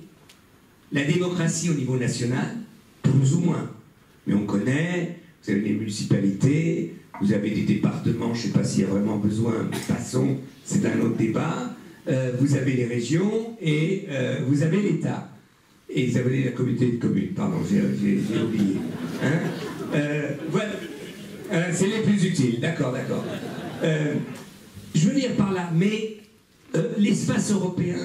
la démocratie au niveau national, plus ou moins. Mais on connaît, vous avez les municipalités, vous avez des départements, je ne sais pas s'il y a vraiment besoin, mais passons, c'est un autre débat. Vous avez les régions et vous avez l'État. Et vous avez la communauté de communes, pardon, j'ai oublié. Hein voilà. C'est les plus utiles, d'accord, d'accord. Je veux dire par là, mais l'espace européen,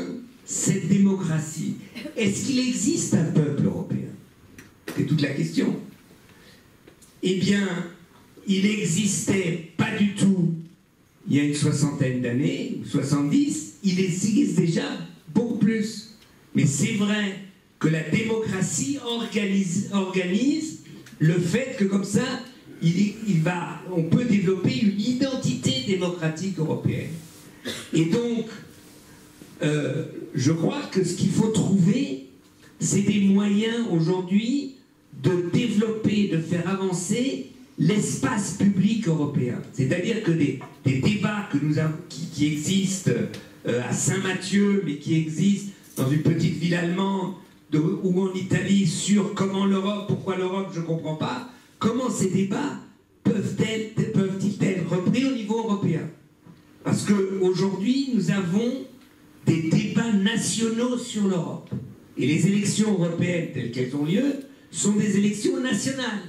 cette démocratie, est-ce qu'il existe un peuple européen? C'est toute la question. Eh bien, il n'existait pas du tout il y a une soixantaine d'années, ou 70, il existe déjà beaucoup plus. Mais c'est vrai que la démocratie organise le fait que comme ça, on peut développer une identité démocratique européenne. Et donc, je crois que ce qu'il faut trouver, c'est des moyens aujourd'hui de développer, de faire avancer l'espace public européen. C'est-à-dire que des débats que nous avons, qui existent à Saint-Mathieu, mais qui existent dans une petite ville allemande ou en Italie sur comment l'Europe, pourquoi l'Europe, je ne comprends pas, comment ces débats peuvent-ils être repris au niveau européen? Parce qu'aujourd'hui, nous avons des débats nationaux sur l'Europe. Et les élections européennes telles qu'elles ont lieu sont des élections nationales.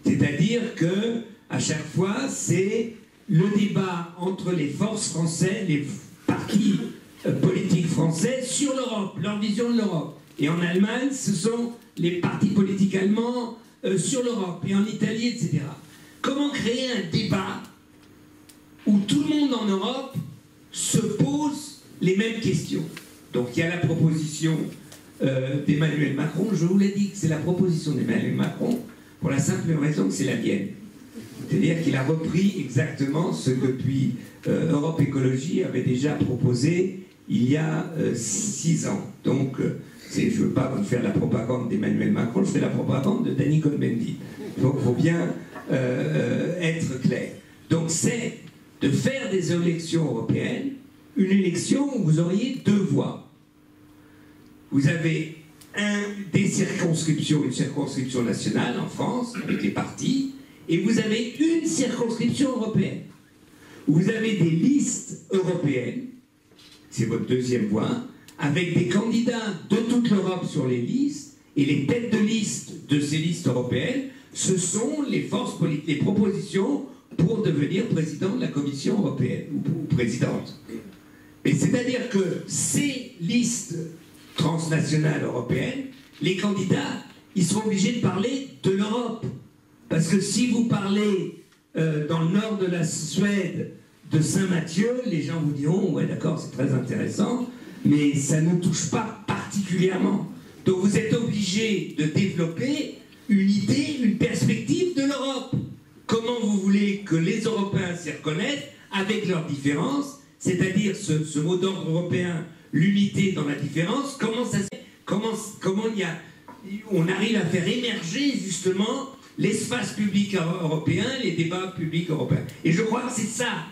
C'est-à-dire que à chaque fois, c'est le débat entre les forces françaises, les partis politiques français sur l'Europe, leur vision de l'Europe. Et en Allemagne, ce sont les partis politiques allemands sur l'Europe, et en Italie, etc. Comment créer un débat où tout le monde en Europe se pose les mêmes questions? Donc il y a la proposition d'Emmanuel Macron. Je vous l'ai dit que c'est la proposition d'Emmanuel Macron pour la simple raison que c'est la mienne. C'est-à-dire qu'il a repris exactement ce que depuis Europe Écologie avait déjà proposé il y a 6 ans. Donc, je ne veux pas vous faire la propagande d'Emmanuel Macron, je fais la propagande de Danny Cohn-Bendit. Donc, il faut bien être clair. Donc, c'est de faire des élections européennes une élection où vous auriez 2 voix. Vous avez des circonscriptions, une circonscription nationale en France, avec les partis, et vous avez une circonscription européenne. Vous avez des listes européennes, c'est votre 2e voie, avec des candidats de toute l'Europe sur les listes, et les têtes de liste de ces listes européennes, ce sont les forces politiques, les propositions pour devenir président de la Commission européenne, ou présidente. Et c'est-à-dire que ces listes transnationales européennes, les candidats, ils seront obligés de parler de l'Europe. Parce que si vous parlez dans le nord de la Suède de Saint-Mathieu, les gens vous diront « ouais d'accord, c'est très intéressant, mais ça ne nous touche pas particulièrement ». Donc vous êtes obligés de développer une idée, une perspective de l'Europe. Comment vous voulez que les Européens s'y reconnaissent avec leurs différences, c'est-à-dire ce mot d'ordre européen, l'unité dans la différence, comment on arrive à faire émerger justement l'espace public européen, les débats publics européens. Et je crois que c'est ça,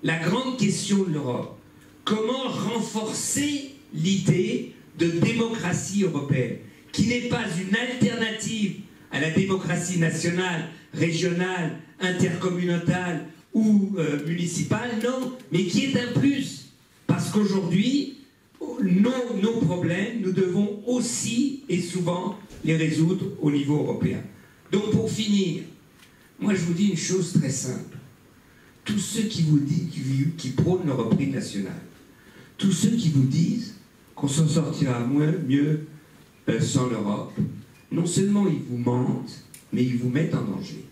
la grande question de l'Europe. Comment renforcer l'idée de démocratie européenne, qui n'est pas une alternative à la démocratie nationale, régionale, intercommunautale ou municipale, non, mais qui est un plus. Parce qu'aujourd'hui, nos problèmes, nous devons aussi et souvent les résoudre au niveau européen. Donc pour finir, moi je vous dis une chose très simple. Tous ceux qui vous disent, qui prônent le repris national, tous ceux qui vous disent qu'on s'en sortira mieux sans l'Europe, non seulement ils vous mentent, mais ils vous mettent en danger.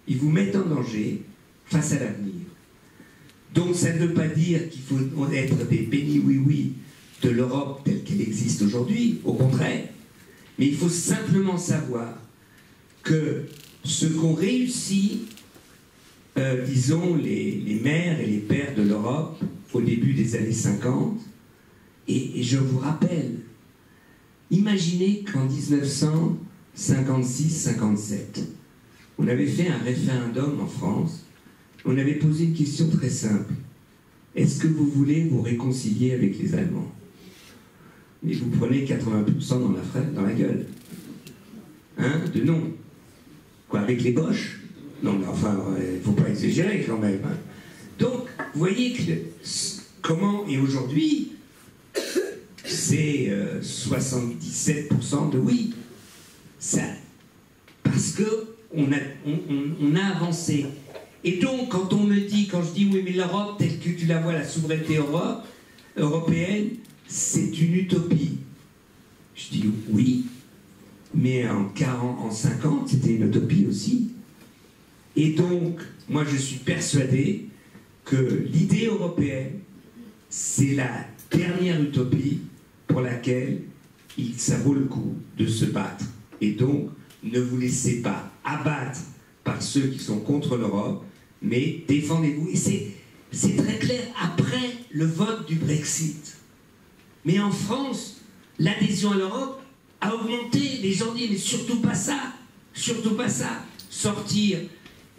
Ils vous mettent en danger face à l'avenir. Donc ça ne veut pas dire qu'il faut être des bénis-oui-oui de l'Europe telle qu'elle existe aujourd'hui, au contraire. Mais il faut simplement savoir que ce qu'ont réussi, disons, les mères et les pères de l'Europe au début des années 50, et je vous rappelle, imaginez qu'en 1956-57, on avait fait un référendum en France, on avait posé une question très simple. Est-ce que vous voulez vous réconcilier avec les Allemands? Et vous prenez 80% dans la gueule. Hein? De non. Quoi, avec les Boches? Non, mais enfin, il ne faut pas exagérer quand même. Hein. Donc, vous voyez que comment, et aujourd'hui, c'est 77% de oui. Ça, parce que on a avancé. Et donc, quand je dis oui, mais l'Europe, telle que tu la vois, la souveraineté européenne, c'est une utopie. Je dis oui, mais en 50, c'était une utopie aussi. Et donc, moi je suis persuadé que l'idée européenne, c'est la dernière utopie pour laquelle ça vaut le coup de se battre. Et donc, ne vous laissez pas abattre par ceux qui sont contre l'Europe, mais défendez-vous. Et c'est très clair après le vote du Brexit. Mais en France, l'adhésion à l'Europe a augmenté. Les gens disent, mais surtout pas ça, sortir.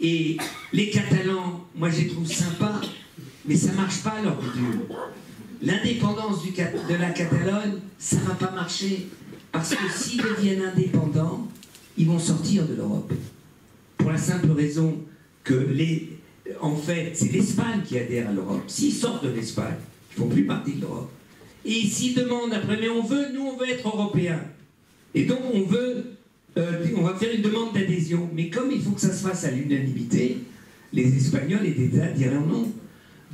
Et les Catalans, moi je les trouve sympas, mais ça marche pas leur dur. L'indépendance de la Catalogne, ça va pas marcher. Parce que s'ils deviennent indépendants, ils vont sortir de l'Europe. Pour la simple raison que en fait, c'est l'Espagne qui adhère à l'Europe. S'ils sortent de l'Espagne, ils ne font plus partie de l'Europe. Et s'ils demandent après, mais nous on veut être européens. Et donc on va faire une demande d'adhésion. Mais comme il faut que ça se fasse à l'unanimité, les Espagnols et l'État diront non.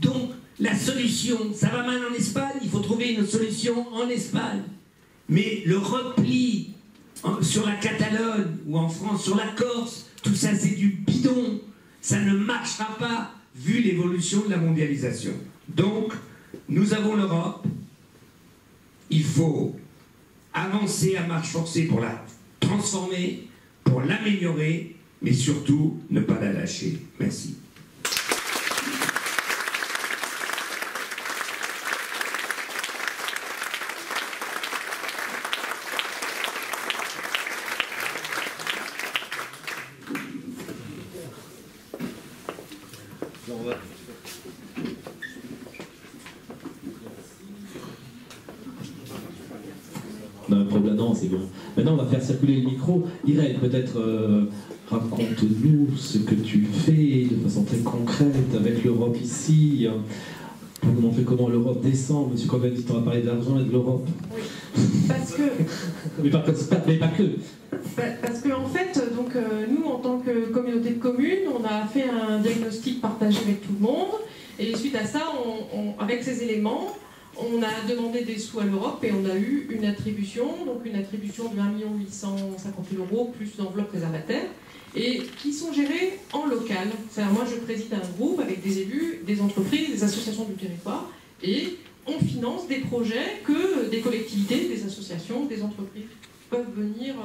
Donc la solution, ça va mal en Espagne, il faut trouver une solution en Espagne. Mais le repli sur la Catalogne ou en France, sur la Corse, tout ça c'est du bidon. Ça ne marchera pas vu l'évolution de la mondialisation. Donc, nous avons l'Europe. Il faut avancer à marche forcée pour la transformer, pour l'améliorer, mais surtout ne pas la lâcher. Merci. Non, c'est bon. Maintenant, on va faire circuler le micro. Irène, peut-être raconte-nous ce que tu fais de façon très concrète avec l'Europe ici, pour nous montrer comment l'Europe descend. Monsieur Corbett, on va parler de l'argent et de l'Europe. Oui, parce que... mais pas que. Parce qu'en fait, donc, nous, en tant que communauté de communes, on a fait un diagnostic partagé avec tout le monde, et suite à ça, avec ces éléments, on a demandé des sous à l'Europe et on a eu une attribution, donc une attribution de 1 850 000 € plus l'enveloppe réservataire, et qui sont gérés en local. C'est-à-dire, moi, je préside un groupe avec des élus, des entreprises, des associations du territoire, et on finance des projets que des collectivités, des associations, des entreprises peuvent venir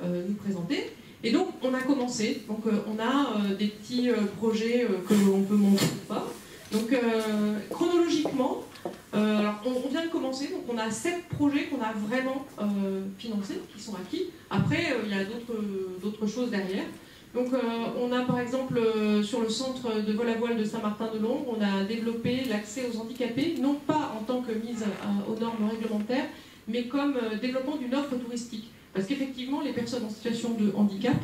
nous présenter. Et donc, on a commencé. Donc, on a des petits projets que l'on peut montrer ou pas. Donc, chronologiquement, alors on vient de commencer, donc on a 7 projets qu'on a vraiment financés, qui sont acquis. Après, il y a d'autres choses derrière. Donc on a par exemple sur le centre de vol à voile de Saint-Martin-de-Londres, on a développé l'accès aux handicapés, non pas en tant que mise aux normes réglementaires, mais comme développement d'une offre touristique. Parce qu'effectivement, les personnes en situation de handicap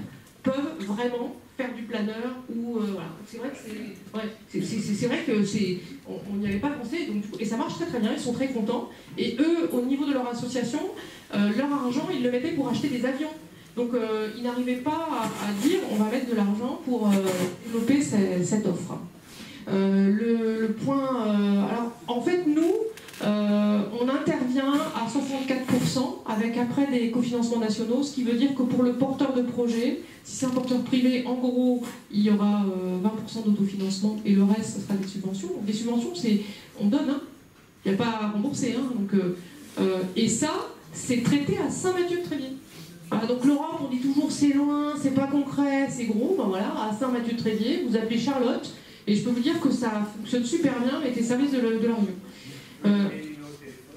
peuvent vraiment faire du planeur ou voilà. C'est vrai que on n'y avait pas pensé, donc, et ça marche très très bien, ils sont très contents. Et eux, au niveau de leur association, leur argent, ils le mettaient pour acheter des avions. Donc ils n'arrivaient pas à dire on va mettre de l'argent pour développer cette offre. Le point, alors en fait nous, on intervient à 64% avec après des cofinancements nationaux, ce qui veut dire que pour le porteur de projet, si c'est un porteur privé, en gros, il y aura 20% d'autofinancement et le reste, ce sera des subventions. Donc, des subventions, c'est on donne, hein. Il n'y a pas à rembourser. Hein. Donc, et ça, c'est traité à Saint-Mathieu-de-Tréviers. Voilà, donc l'Europe, on dit toujours c'est loin, c'est pas concret, c'est gros. Ben voilà, à Saint-Mathieu-de-Tréviers, vous appelez Charlotte, et je peux vous dire que ça fonctionne super bien avec les services de la région.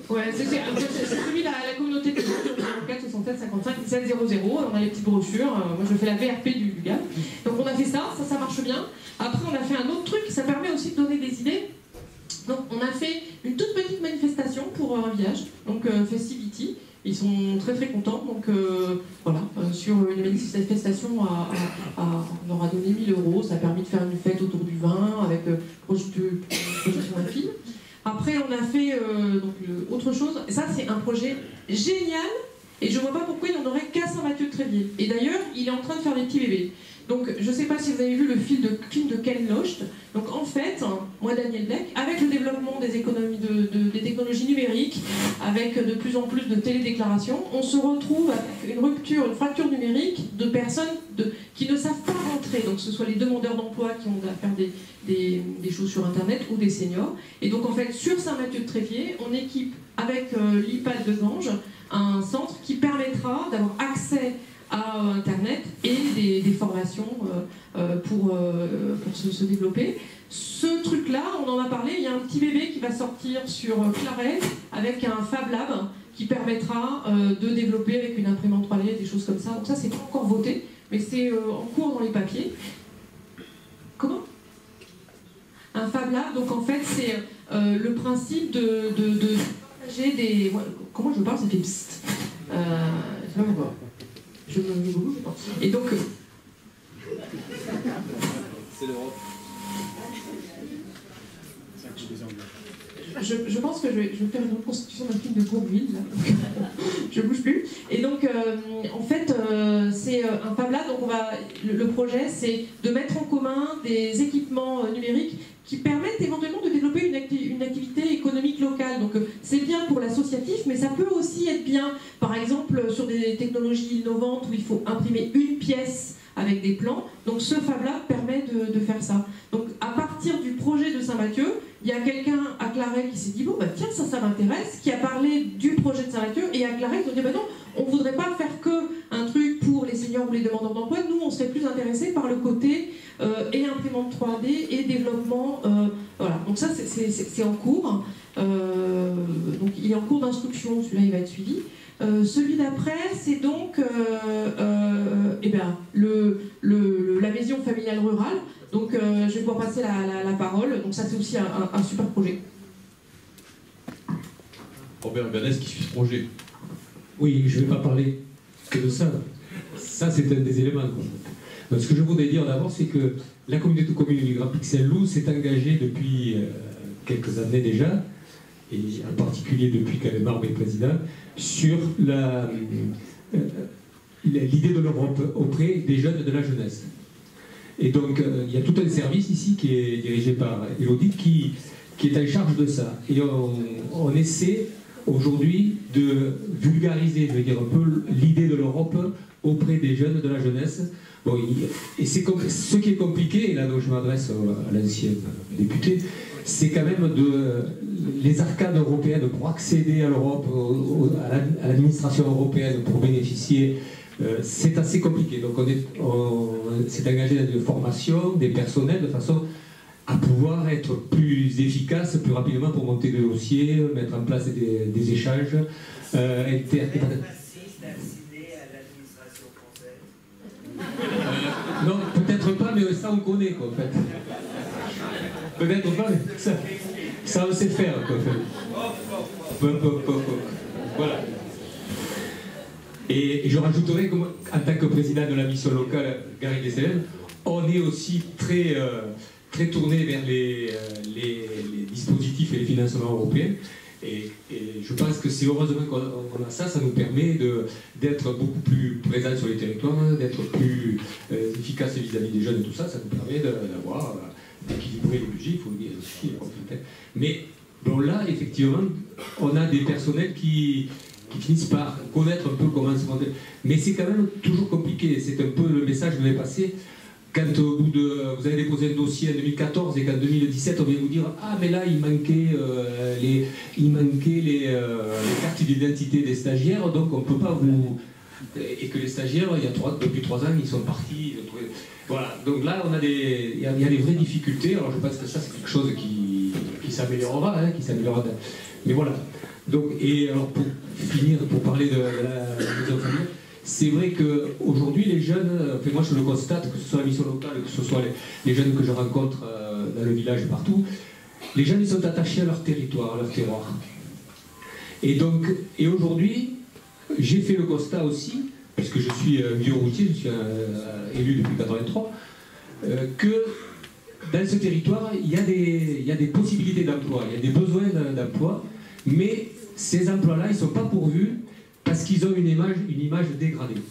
Ouais, c'est celui de la communauté de 04 67 55 17 00. On a les petites brochures. Moi, je fais la VRP du gars. Donc, on a fait ça marche bien. Après, on a fait un autre truc. Ça permet aussi de donner des idées. Donc, on a fait une toute petite manifestation pour un village. Donc, Festivity. Ils sont très très contents. Donc, voilà. Sur une manifestation, on leur a donné 1 000 €. Ça a permis de faire une fête autour du vin avec projection d'un film. Après, on a fait autre chose. Ça, c'est un projet génial. Et je ne vois pas pourquoi il n'en aurait qu'à Saint-Mathieu-de-Tréviers. Et d'ailleurs, il est en train de de faire des petits bébés. Donc, je ne sais pas si vous avez vu le film de Ken Loach. Donc, en fait, moi, Daniel Blake, avec le développement des technologies numériques, avec de plus en plus de télédéclarations, on se retrouve avec une fracture numérique de personnes qui ne savent pas rentrer. Donc, que ce soit les demandeurs d'emploi qui ont à faire des choses sur Internet ou des seniors. Et donc, en fait, sur Saint-Mathieu-de-Tréviers, on équipe avec l'IPAD de Ganges un centre qui permettra d'avoir accès à Internet et des formations pour se développer. Ce truc-là, on en a parlé, il y a un petit bébé qui va sortir sur Claret avec un Fab Lab qui permettra de développer avec une imprimante 3D, des choses comme ça. Donc ça, c'est pas encore voté, mais c'est en cours dans les papiers. Comment ? Un Fab Lab, donc en fait, c'est le principe de partager des... Comment je parle, ça fait psst. Je vais voir. Et donc, c'est l'Europe. Je pense que je vais faire une reconstitution d'un film de Bourvil, là. Je bouge plus. Et donc, en fait, c'est un Fab Lab. Donc, le projet, c'est de mettre en commun des équipements numériques qui permettent éventuellement de développer une activité économique locale. Donc, c'est bien pour l'associatif, mais ça peut aussi être bien, par exemple, sur des technologies innovantes où il faut imprimer une pièce avec des plans. Donc, ce Fab Lab permet de faire ça. Donc, à partir du projet de Saint-Mathieu, il y a quelqu'un à Claret qui s'est dit, bon, bah, tiens, ça m'intéresse, qui a parlé du projet de Saint-Mathieu, et à Claret, ils ont dit, bah non, on ne voudrait pas faire qu'un truc pour les seniors ou les demandeurs d'emploi, nous, on serait plus intéressés par le côté et imprimante 3D et développement. Voilà, donc ça, c'est en cours. Donc, il est en cours d'instruction, celui-là, il va être suivi. Celui d'après, c'est donc la maison familiale rurale. Donc, je vais pouvoir passer la parole. Donc, ça, c'est aussi un super projet. Robert Bernès qui suit ce projet. Oui, je ne vais pas parler que de ça. Ça, c'est un des éléments. Donc, ce que je voudrais dire d'abord, c'est que la communauté de communes du Grand Pixel-Loup s'est engagée depuis quelques années déjà, et en particulier depuis qu'Alemar est président, sur l'idée de l'Europe auprès des jeunes de la jeunesse. Et donc, il y a tout un service ici qui est dirigé par Elodie qui est en charge de ça. Et on essaie aujourd'hui de vulgariser, je veux dire, un peu l'idée de l'Europe auprès des jeunes de la jeunesse. Bon, et c'est ce qui est compliqué, et là donc je m'adresse à l'ancienne députée, c'est quand même les arcades européennes pour accéder à l'Europe, à l'administration européenne pour bénéficier. C'est assez compliqué. Donc on s'est engagé dans des formations, des personnels, de façon à pouvoir être plus efficace, plus rapidement pour monter des dossiers, mettre en place des échanges. Non, peut-être pas, mais ça on connaît quoi en fait. Peut-être pas, mais ça on sait faire quoi. Voilà. Et je rajouterais qu'en tant que président de la mission locale Gary Desselènes, on est aussi très tourné vers les dispositifs et les financements européens. Et je pense que c'est heureusement qu'on a ça, ça nous permet d'être beaucoup plus présents sur les territoires, d'être plus efficaces vis-à-vis des jeunes et tout ça, ça nous permet d'avoir d'équilibrer les budgets, il faut le dire aussi. Mais bon, là, effectivement, on a des personnels qui finissent par connaître un peu comment se monter. Mais c'est quand même toujours compliqué, c'est un peu le message que je vais passer. Quand au bout de, vous avez déposé un dossier en 2014 et qu'en 2017 on vient vous dire ah mais là il manquait les cartes d'identité des stagiaires donc on ne peut pas vous... Et que les stagiaires depuis 3 ans ils sont partis. Voilà, donc là on a il y a des vraies difficultés. Alors je pense que ça c'est quelque chose qui s'améliorera, qui s'améliorera. Mais voilà. Donc, et alors pour finir, pour parler de la maison familiale, c'est vrai qu'aujourd'hui, les jeunes, enfin moi je le constate, que ce soit la mission locale, que ce soit les jeunes que je rencontre dans le village et partout, les jeunes ils sont attachés à leur territoire, à leur terroir. Et donc, et aujourd'hui, j'ai fait le constat aussi, puisque je suis vieux routier, je suis élu depuis 1983, que dans ce territoire, il y a des possibilités d'emploi, il y a des besoins d'emploi, mais ces emplois-là, ils ne sont pas pourvus parce qu'ils ont une image dégradée.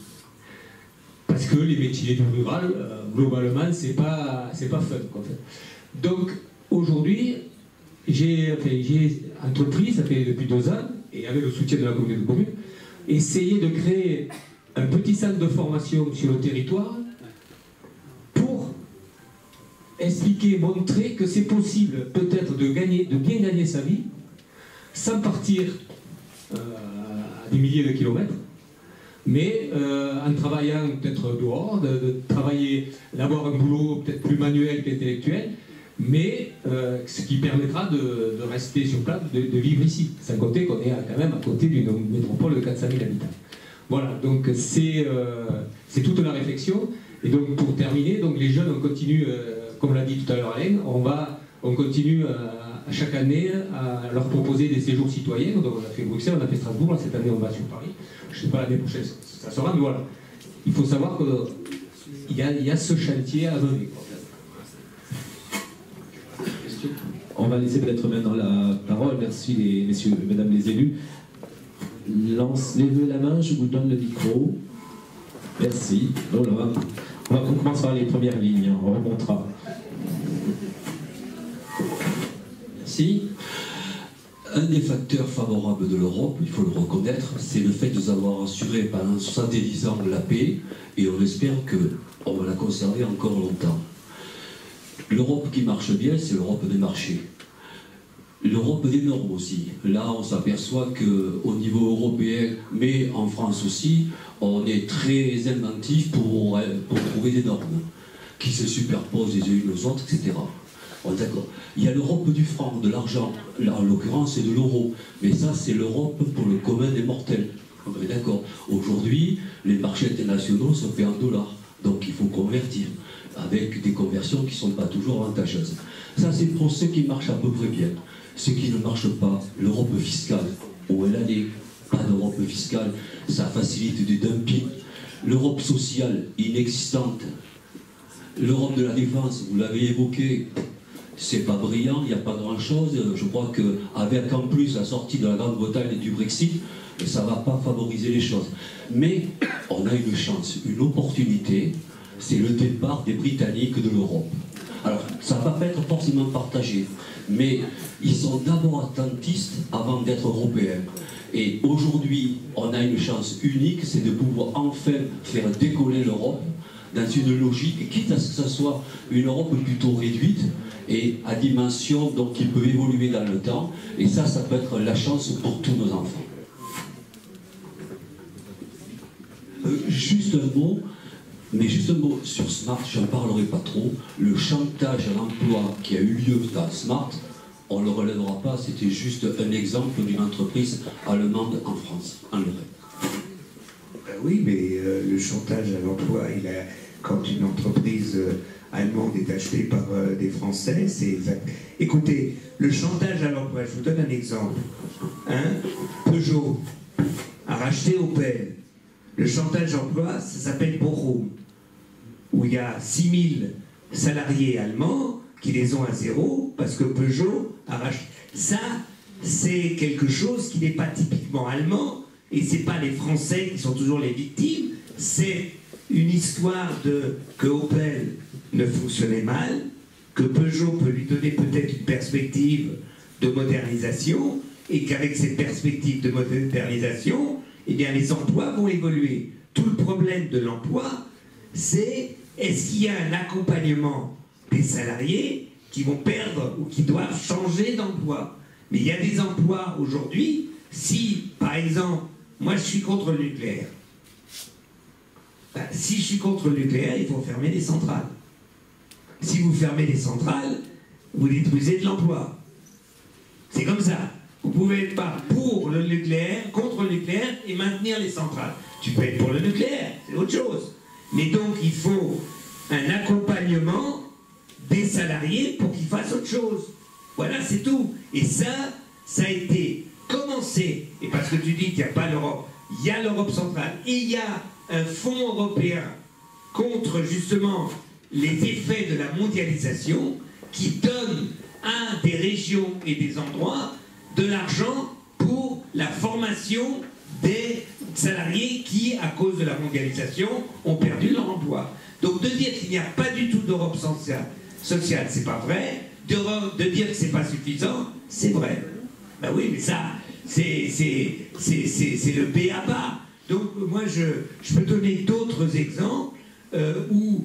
Parce que les métiers du rural, globalement, c'est pas fun, quoi, en fait. Donc, aujourd'hui, j'ai entrepris, ça fait depuis 2 ans, et avec le soutien de la communauté de communes, essayer de créer un petit centre de formation sur le territoire pour expliquer, montrer que c'est possible peut-être de bien gagner sa vie sans partir à des milliers de kilomètres, mais en travaillant peut-être dehors, de travailler, d'avoir un boulot peut-être plus manuel qu'intellectuel, mais ce qui permettra de rester sur place, de vivre ici, sans compter qu'on est quand même à côté d'une métropole de 400 000 habitants. Voilà, donc c'est toute la réflexion. Et donc pour terminer, donc les jeunes, on continue, comme l'a dit tout à l'heure Alain, on continue à chaque année à leur proposer des séjours citoyens. Donc on a fait Bruxelles, on a fait Strasbourg, là, cette année on va sur Paris. Je ne sais pas l'année prochaine ça sera, mais voilà. Il faut savoir qu'il y a ce chantier à mener. On va laisser peut-être maintenant la parole. Merci les messieurs et mesdames les élus. Levez la main, je vous donne le micro. Merci. Voilà. On va commencer par les premières lignes, on remontera. Merci. Un des facteurs favorables de l'Europe, il faut le reconnaître, c'est le fait de nous avoir assuré pendant 70 ans la paix, et on espère qu'on va la conserver encore longtemps. L'Europe qui marche bien, c'est l'Europe des marchés. L'Europe des normes aussi. Là, on s'aperçoit qu'au niveau européen, mais en France aussi, on est très inventif pour trouver des normes qui se superposent les unes aux autres, etc. Bon, d'accord. Il y a l'Europe du franc, de l'argent. Là, en l'occurrence, c'est de l'euro. Mais ça, c'est l'Europe pour le commun des mortels. On est d'accord. Aujourd'hui, les marchés internationaux sont faits en dollars. Donc, il faut convertir avec des conversions qui ne sont pas toujours avantageuses. Ça, c'est pour ceux qui marchent à peu près bien. Ceux qui ne marchent pas, l'Europe fiscale, où elle n'est pas d'Europe fiscale, ça facilite du dumping. L'Europe sociale, inexistante. L'Europe de la défense, vous l'avez évoqué, c'est pas brillant, il n'y a pas grand-chose. Je crois qu'avec en plus la sortie de la Grande-Bretagne et du Brexit, ça ne va pas favoriser les choses. Mais on a une chance, une opportunité, c'est le départ des Britanniques de l'Europe. Alors, ça ne va pas être forcément partagé, mais ils sont d'abord atlantistes avant d'être européens. Et aujourd'hui, on a une chance unique, c'est de pouvoir enfin faire décoller l'Europe dans une logique, quitte à ce que ce soit une Europe plutôt réduite et à dimension donc qui peut évoluer dans le temps. Et ça peut être la chance pour tous nos enfants. Juste un mot. Mais justement, sur Smart, je n'en parlerai pas trop. Le chantage à l'emploi qui a eu lieu dans Smart, on ne le relèvera pas. C'était juste un exemple d'une entreprise allemande en France, en Lorraine. Oui, mais le chantage à l'emploi, quand une entreprise allemande est achetée par des Français, c'est exact. Écoutez, le chantage à l'emploi, je vous donne un exemple. Peugeot a racheté Opel. Le chantage d'emploi, ça s'appelle Bochum, où il y a 6000 salariés allemands qui les ont à zéro parce que Peugeot a racheté. Ça, c'est quelque chose qui n'est pas typiquement allemand, et c'est pas les Français qui sont toujours les victimes, c'est une histoire que Opel ne fonctionnait mal, que Peugeot peut lui donner peut-être une perspective de modernisation, et qu'avec cette perspective de modernisation, eh bien, les emplois vont évoluer. Tout le problème de l'emploi, c'est est-ce qu'il y a un accompagnement des salariés qui vont perdre ou qui doivent changer d'emploi. Mais il y a des emplois aujourd'hui, si, par exemple, moi je suis contre le nucléaire. Si je suis contre le nucléaire, il faut fermer les centrales. Si vous fermez les centrales, vous détruisez de l'emploi. C'est comme ça. Vous pouvez être pas pour le nucléaire, contre le nucléaire et maintenir les centrales. Tu peux être pour le nucléaire, c'est autre chose. Mais donc il faut un accompagnement des salariés pour qu'ils fassent autre chose. Voilà, c'est tout. Et ça a été commencé. Et parce que tu dis qu'il n'y a pas l'Europe, il y a l'Europe centrale. Et il y a un fonds européen contre justement les effets de la mondialisation qui donne à des régions et des endroits de l'argent pour la formation des salariés qui, à cause de la mondialisation, ont perdu leur emploi. Donc de dire qu'il n'y a pas du tout d'Europe sociale, c'est pas vrai. De dire que c'est pas suffisant, c'est vrai. Ben oui, mais ça, c'est le b.a.-ba. Donc moi, je peux donner d'autres exemples où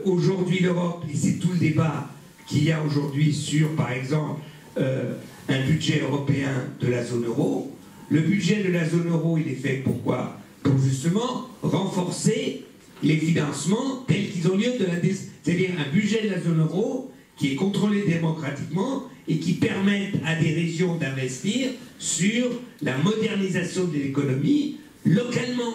aujourd'hui l'Europe, et c'est tout le débat qu'il y a aujourd'hui sur, par exemple, un budget européen de la zone euro. Le budget de la zone euro, il est fait pour quoi? Pour justement renforcer les financements tels qu'ils ont lieu c'est-à-dire un budget de la zone euro qui est contrôlé démocratiquement et qui permet à des régions d'investir sur la modernisation de l'économie localement.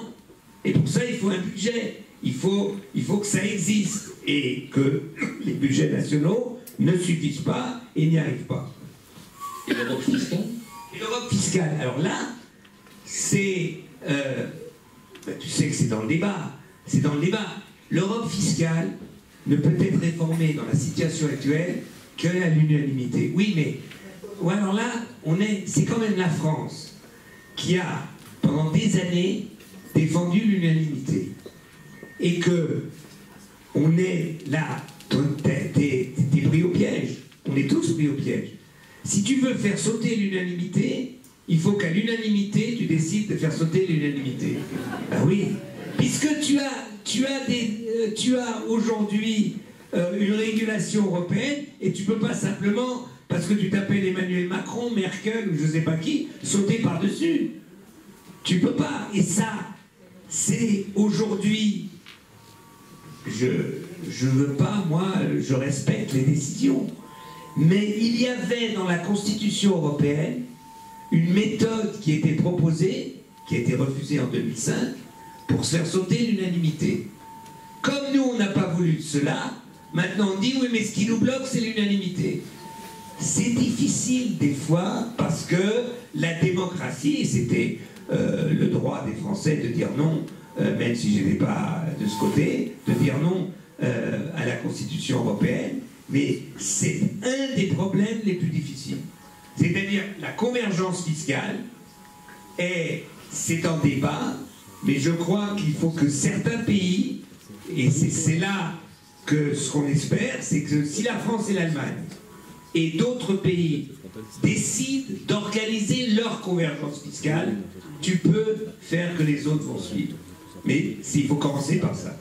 Et pour ça, il faut un budget. Il faut que ça existe et que les budgets nationaux ne suffisent pas et n'y arrivent pas. Et l'Europe fiscale? Et l'Europe fiscale, alors là, c'est... tu sais que c'est dans le débat. C'est dans le débat. L'Europe fiscale ne peut être réformée dans la situation actuelle qu'à l'unanimité. Oui, mais... Ouais, alors là, c'est quand même la France qui a, pendant des années, défendu l'unanimité. Et que on est là, t'es pris au piège. On est tous pris au piège. Si tu veux faire sauter l'unanimité, il faut qu'à l'unanimité, tu décides de faire sauter l'unanimité. Ben oui, puisque tu as aujourd'hui une régulation européenne et tu peux pas simplement, parce que tu t'appelles Emmanuel Macron, Merkel ou je sais pas qui, sauter par-dessus. Tu peux pas. Et ça, c'est aujourd'hui... Je veux pas, moi, je respecte les décisions. Mais il y avait dans la Constitution européenne une méthode qui était proposée, qui a été refusée en 2005, pour se faire sauter l'unanimité. Comme nous, on n'a pas voulu de cela, maintenant on dit, oui, mais ce qui nous bloque, c'est l'unanimité. C'est difficile des fois, parce que la démocratie, et c'était le droit des Français de dire non, même si je n'étais pas de ce côté, de dire non à la Constitution européenne, mais c'est un des problèmes les plus difficiles. C'est-à-dire la convergence fiscale, c'est en débat, mais je crois qu'il faut que certains pays, et c'est là que ce qu'on espère, c'est que si la France et l'Allemagne et d'autres pays décident d'organiser leur convergence fiscale, tu peux faire que les autres vont suivre. Mais il faut commencer par ça.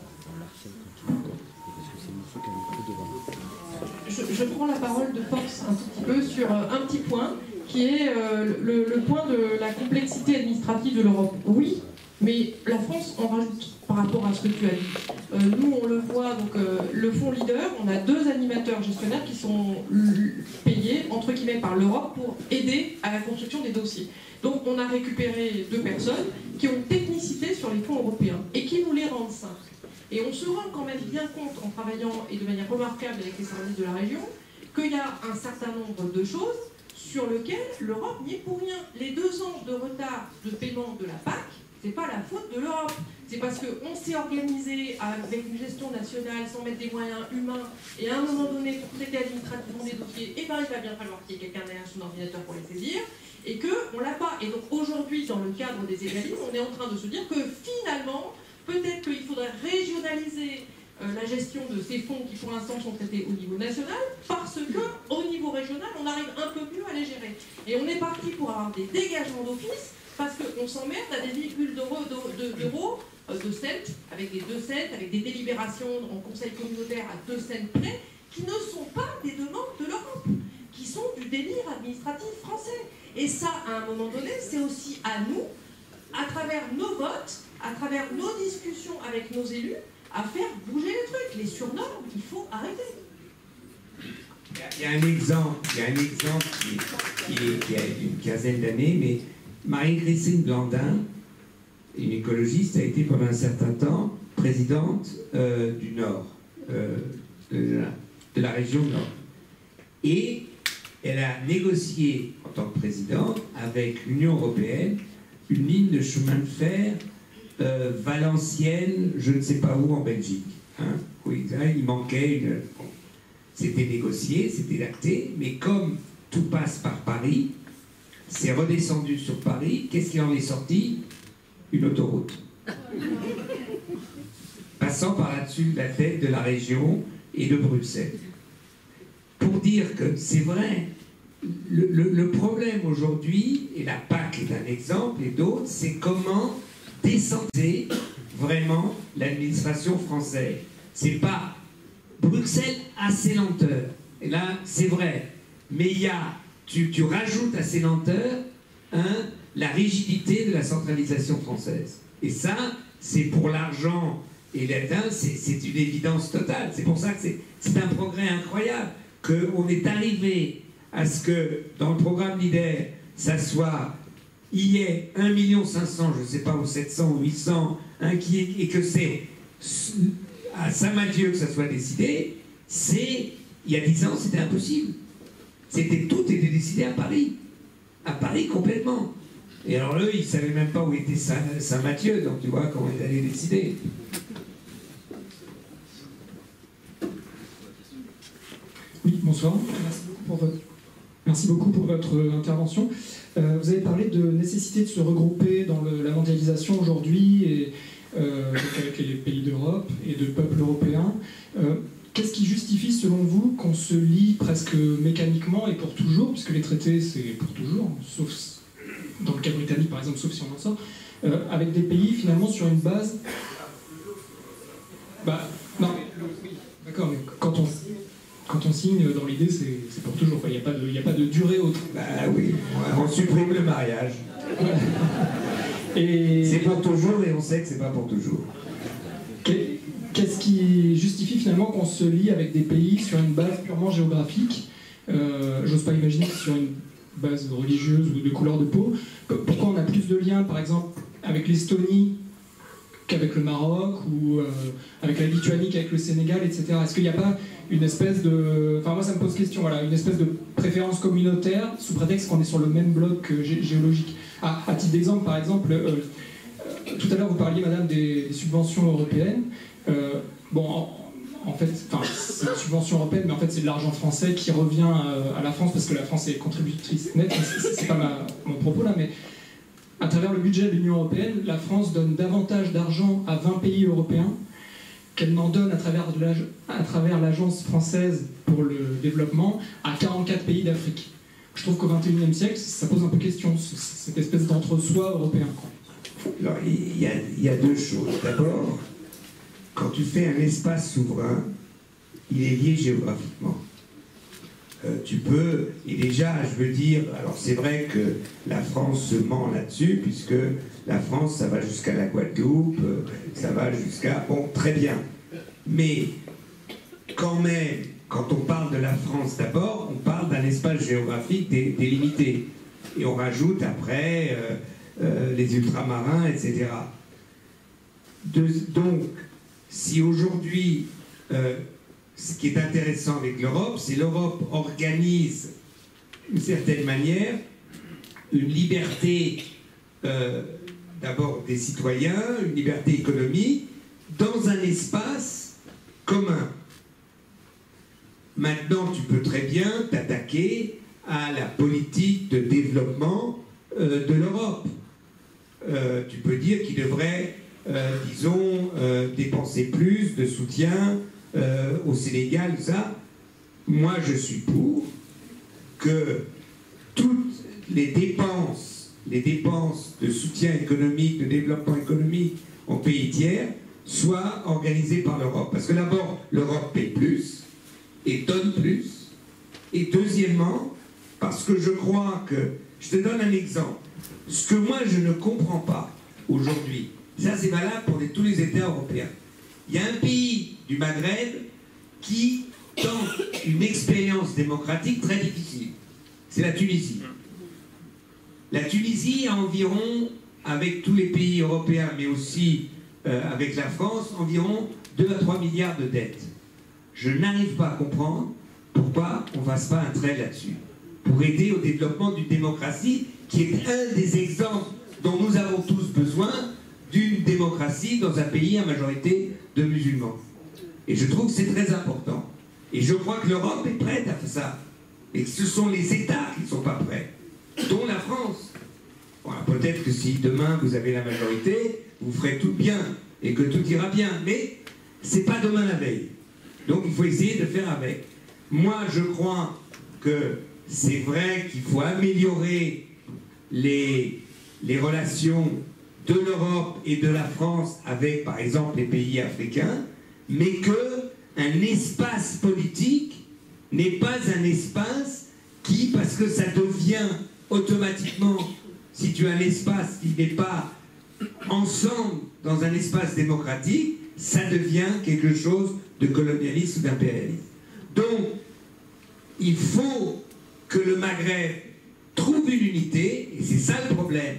Je prends la parole de force un tout petit peu sur un petit point, qui est le point de la complexité administrative de l'Europe. Oui, mais la France en rajoute par rapport à ce que tu as dit. Nous, on le voit, donc le fonds Leader, on a 2 animateurs gestionnaires qui sont payés, entre guillemets, par l'Europe pour aider à la construction des dossiers. Donc on a récupéré 2 personnes qui ont une technicité sur les fonds européens et qui nous les rendent simples. Et on se rend quand même bien compte, en travaillant et de manière remarquable avec les services de la région, qu'il y a un certain nombre de choses sur lesquelles l'Europe n'y est pour rien. Les 2 ans de retard de paiement de la PAC, c'est pas la faute de l'Europe. C'est parce qu'on s'est organisé avec une gestion nationale sans mettre des moyens humains et à un moment donné, pour traiter administrativement des dossiers, il va bien falloir qu'il y ait quelqu'un derrière son ordinateur pour les saisir, et qu'on ne l'a pas. Et donc aujourd'hui, dans le cadre des égalismes, on est en train de se dire que finalement, peut-être qu'il faudrait régionaliser la gestion de ces fonds qui pour l'instant sont traités au niveau national, parce qu'au niveau régional, on arrive un peu mieux à les gérer. Et on est parti pour avoir des dégagements d'office, parce qu'on s'emmerde à des véhicules d'euros, de cents, avec des 2 cents, avec des délibérations en conseil communautaire à 2 cents près, qui ne sont pas des demandes de l'Europe, qui sont du délire administratif français. Et ça, à un moment donné, c'est aussi à nous, à travers nos votes, à travers nos discussions avec nos élus, à faire bouger les trucs. Les surnormes, il faut arrêter. Il y a un exemple qui a une quinzaine d'années, mais Marie-Christine Blandin, une écologiste, a été pendant un certain temps présidente du Nord, de la région Nord. Et elle a négocié en tant que présidente avec l'Union européenne une ligne de chemin de fer Valenciennes, je ne sais pas où, en Belgique. Hein, oui, il manquait une... C'était négocié, c'était acté, mais comme tout passe par Paris, c'est redescendu sur Paris. Qu'est-ce qui en est sorti? une autoroute. Passant par là-dessus la tête de la région et de Bruxelles. Pour dire que c'est vrai, le problème aujourd'hui, et la PAC est un exemple, et d'autres, c'est comment décentraliser vraiment l'administration française. C'est pas Bruxelles a ses lenteurs, et là c'est vrai, mais il y a, tu rajoutes à ces lenteurs la rigidité de la centralisation française. Et ça, c'est pour l'argent et l'État, c'est une évidence totale. C'est pour ça que c'est un progrès incroyable, qu'on est arrivé à ce que dans le programme LEADER, ça soit, il y ait 1 500 000, je ne sais pas, ou 700 ou 800, et que c'est à Saint-Mathieu que ça soit décidé, il y a 10 ans, c'était impossible. Tout était décidé à Paris complètement. Et alors eux, ils ne savaient même pas où était Saint-Mathieu, donc tu vois comment ils allaient décider. Oui, bonsoir. Merci beaucoup pour votre intervention. Vous avez parlé de nécessité de se regrouper dans la mondialisation aujourd'hui, et avec les pays d'Europe et de peuples européens. Qu'est-ce qui justifie, selon vous, qu'on se lie presque mécaniquement et pour toujours, puisque les traités, c'est pour toujours, sauf dans le cas britannique, par exemple, sauf si on en sort, avec des pays, finalement, sur une base... non, mais... Oui, d'accord, mais quand on signe, dans l'idée, c'est pour toujours. Il n'y a pas de durée autre. Oui, on supprime le mariage. C'est pour toujours et on sait que c'est pas pour toujours. Qu'est-ce qui justifie finalement qu'on se lie avec des pays sur une base purement géographique? J'ose pas imaginer que sur une base religieuse ou de couleur de peau. Pourquoi on a plus de liens, par exemple, avec l'Estonie qu'avec le Maroc, ou avec la Lituanie qu'avec le Sénégal, etc. Est-ce qu'il n'y a pas une espèce de... Enfin, moi, ça me pose question, voilà, une espèce de préférence communautaire, sous prétexte qu'on est sur le même bloc géologique. À titre d'exemple, par exemple, tout à l'heure, vous parliez, madame, des subventions européennes. En fait, c'est une subvention européenne, mais en fait, c'est de l'argent français qui revient à la France, parce que la France est contributrice nette. C'est pas mon propos, là, mais... À travers le budget de l'Union européenne, la France donne davantage d'argent à 20 pays européens qu'elle n'en donne à travers l'Agence française pour le développement à 44 pays d'Afrique. Je trouve qu'au XXIe siècle, ça pose un peu question, cette espèce d'entre-soi européen. Alors, il y a deux choses. D'abord, quand tu fais un espace souverain, il est lié géographiquement. Tu peux, et déjà, je veux dire, alors c'est vrai que la France se ment là-dessus, puisque la France, ça va jusqu'à la Guadeloupe, ça va jusqu'à... Bon, très bien. Mais, quand même, quand on parle de la France d'abord, on parle d'un espace géographique délimité. Et on rajoute après les ultramarins, etc. Donc, si aujourd'hui... ce qui est intéressant avec l'Europe, c'est l'Europe organise d'une certaine manière une liberté d'abord des citoyens, une liberté économique dans un espace commun. Maintenant, tu peux très bien t'attaquer à la politique de développement de l'Europe. Tu peux dire qu'il devrait, disons, dépenser plus de soutien au Sénégal, ça. Moi, je suis pour que toutes les dépenses de soutien économique, de développement économique en pays tiers soient organisées par l'Europe. Parce que d'abord, l'Europe paie plus et donne plus. Et deuxièmement, parce que je crois que... Je te donne un exemple. Ce que moi, je ne comprends pas aujourd'hui, ça c'est valable pour tous les États européens. Il y a un pays du Maghreb qui tente une expérience démocratique très difficile. C'est la Tunisie. La Tunisie a environ, avec tous les pays européens, mais aussi avec la France, environ 2 à 3 milliards de dettes. Je n'arrive pas à comprendre pourquoi on ne fasse pas un trait là-dessus, pour aider au développement d'une démocratie qui est un des exemples dont nous avons tous besoin, d'une démocratie dans un pays à majorité de musulmans. Et je trouve que c'est très important. Et je crois que l'Europe est prête à faire ça. Et ce sont les États qui ne sont pas prêts, dont la France. Bon, peut-être que si demain vous avez la majorité, vous ferez tout bien et que tout ira bien, mais c'est pas demain la veille. Donc il faut essayer de faire avec. Moi, je crois que c'est vrai qu'il faut améliorer les relations de l'Europe et de la France avec, par exemple, les pays africains, mais qu'un espace politique n'est pas un espace qui, parce que ça devient automatiquement, si tu as un espace qui n'est pas ensemble dans un espace démocratique, ça devient quelque chose de colonialiste ou d'impérialiste. Donc, il faut que le Maghreb trouve une unité, et c'est ça le problème.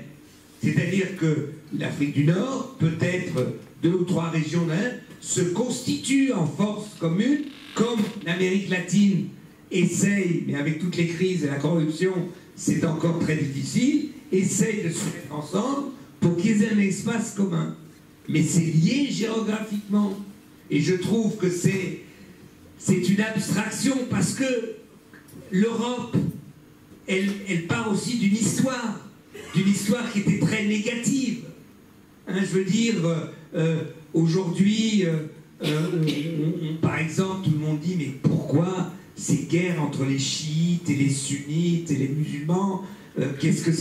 C'est-à-dire que l'Afrique du Nord, peut-être 2 ou 3 régions d'Inde, se constituent en force commune, comme l'Amérique latine essaye, mais avec toutes les crises et la corruption, c'est encore très difficile, essaye de se mettre ensemble pour qu'ils aient un espace commun. Mais c'est lié géographiquement. Et je trouve que c'est une abstraction parce que l'Europe, elle part aussi d'une histoire qui était très négative. Hein, je veux dire, aujourd'hui, par exemple, tout le monde dit, mais pourquoi ces guerres entre les chiites et les sunnites et les musulmans,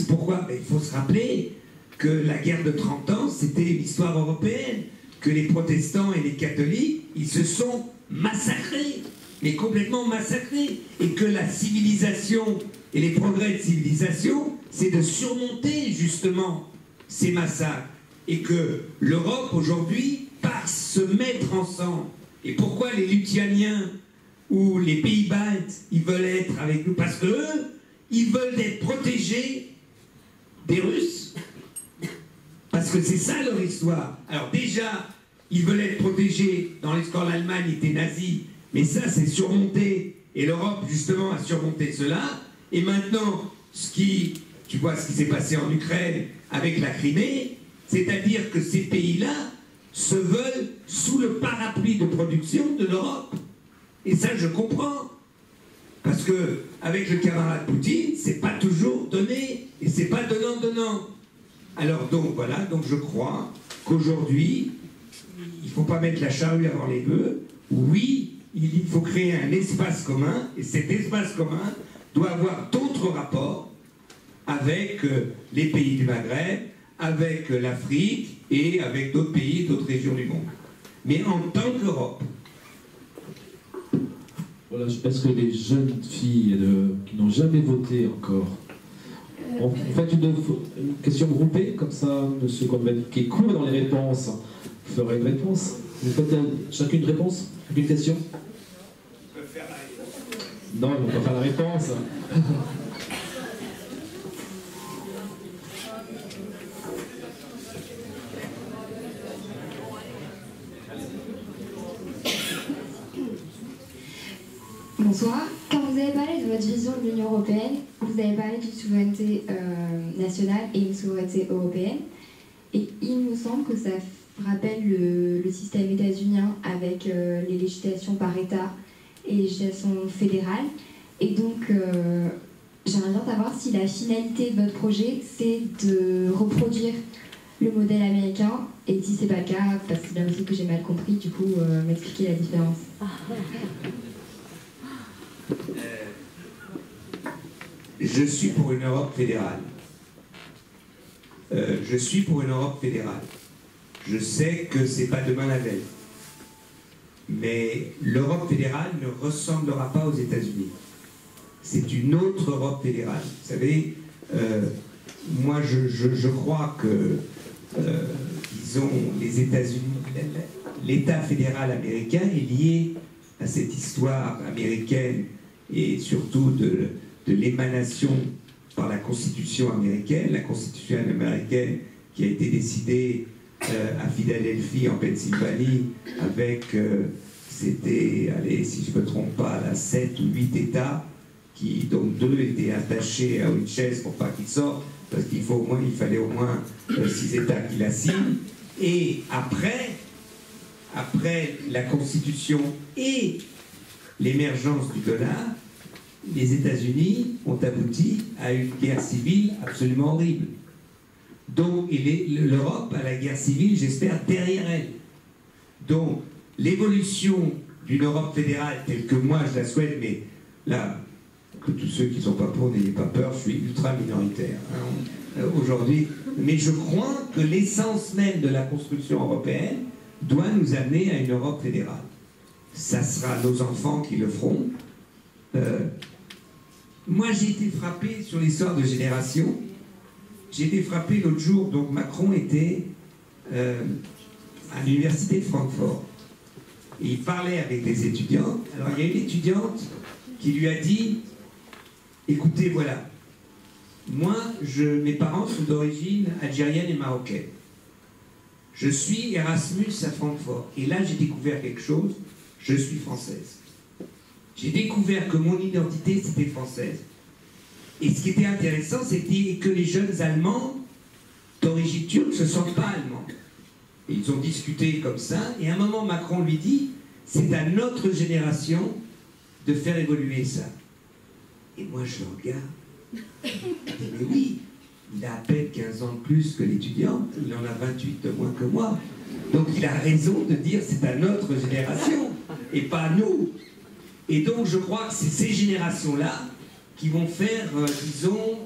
pourquoi? Il faut se rappeler que la guerre de 30 ans, c'était l'histoire européenne, que les protestants et les catholiques, ils se sont massacrés, mais complètement massacrés, et que la civilisation et les progrès de civilisation, c'est de surmonter justement ces massacres, et que l'Europe aujourd'hui, par se mettre ensemble, et pourquoi les Lituaniens ou les pays baltes, ils veulent être avec nous, parce que eux, ils veulent être protégés des Russes. Parce que c'est ça leur histoire. Alors déjà, ils veulent être protégés. Dans l'histoire, l'Allemagne était nazie, mais ça, c'est surmonté. Et l'Europe, justement, a surmonté cela. Et maintenant, tu vois ce qui s'est passé en Ukraine avec la Crimée, c'est-à-dire que ces pays-là se veulent sous le parapluie de production de l'Europe. Et ça, je comprends. Parce que avec le camarade Poutine, c'est pas toujours donné, et c'est pas donnant-donnant. Alors donc voilà, donc je crois qu'aujourd'hui, il ne faut pas mettre la charrue avant les bœufs. Oui, il faut créer un espace commun, et cet espace commun doit avoir d'autres rapports avec les pays du Maghreb, avec l'Afrique et avec d'autres pays, d'autres régions du monde. Mais en tant qu'Europe. Voilà, est-ce que les jeunes filles qui n'ont jamais voté encore, on fait une question groupée, comme ça, monsieur Combet, qui est court dans les réponses, ferait une réponse. Vous faites chacune une réponse? Une question? Non, on va faire la réponse. Bonsoir. Quand vous avez parlé de votre vision de l'Union européenne, vous avez parlé d'une souveraineté nationale et une souveraineté européenne. Et il me semble que ça rappelle le système états-unien avec les législations par État et les législations fédérales. Et donc, j'aimerais bien savoir si la finalité de votre projet, c'est de reproduire le modèle américain, et si c'est pas le cas, parce que c'est là aussi que j'ai mal compris, du coup, m'expliquer la différence. Je suis pour une Europe fédérale. Je suis pour une Europe fédérale. Je sais que c'est pas demain la veille. Mais l'Europe fédérale ne ressemblera pas aux États-Unis. C'est une autre Europe fédérale. Vous savez, moi je crois que disons, les États-Unis, l'État fédéral américain est lié à cette histoire américaine et surtout de l'émanation par la Constitution américaine, la Constitution américaine qui a été décidée à Philadelphie en Pennsylvanie avec, c'était, allez, si je ne me trompe pas, 7 ou 8 États, dont 2 étaient attachés à une chaise pour pas qu'ils sortent, parce il fallait au moins 6 États qui la signent. Et après la Constitution et l'émergence du dollar, les États-Unis ont abouti à une guerre civile absolument horrible. Donc, et l'Europe a la guerre civile, j'espère, derrière elle. Donc, l'évolution d'une Europe fédérale telle que moi je la souhaite, mais là, que tous ceux qui ne sont pas pour n'ayez pas peur, je suis ultra minoritaire aujourd'hui, mais je crois que l'essence même de la construction européenne doit nous amener à une Europe fédérale. Ça sera nos enfants qui le feront. Moi, j'ai été frappé sur l'histoire de génération. J'ai été frappé l'autre jour, donc Macron était à l'université de Francfort. Et il parlait avec des étudiants. Alors, il y a une étudiante qui lui a dit « Écoutez, voilà, moi, mes parents sont d'origine algérienne et marocaine. Je suis Erasmus à Francfort. Et là, j'ai découvert quelque chose. Je suis française. J'ai découvert que mon identité, c'était française. Et ce qui était intéressant, c'était que les jeunes Allemands d'origine turque ne se sentent pas allemands. Et ils ont discuté comme ça. Et à un moment, Macron lui dit, c'est à notre génération de faire évoluer ça. Et moi, je le regarde. Mais oui, il a à peine 15 ans de plus que l'étudiant, il en a 28 de moins que moi. Donc il a raison de dire c'est à notre génération et pas à nous. Et donc je crois que c'est ces générations-là qui vont faire, disons,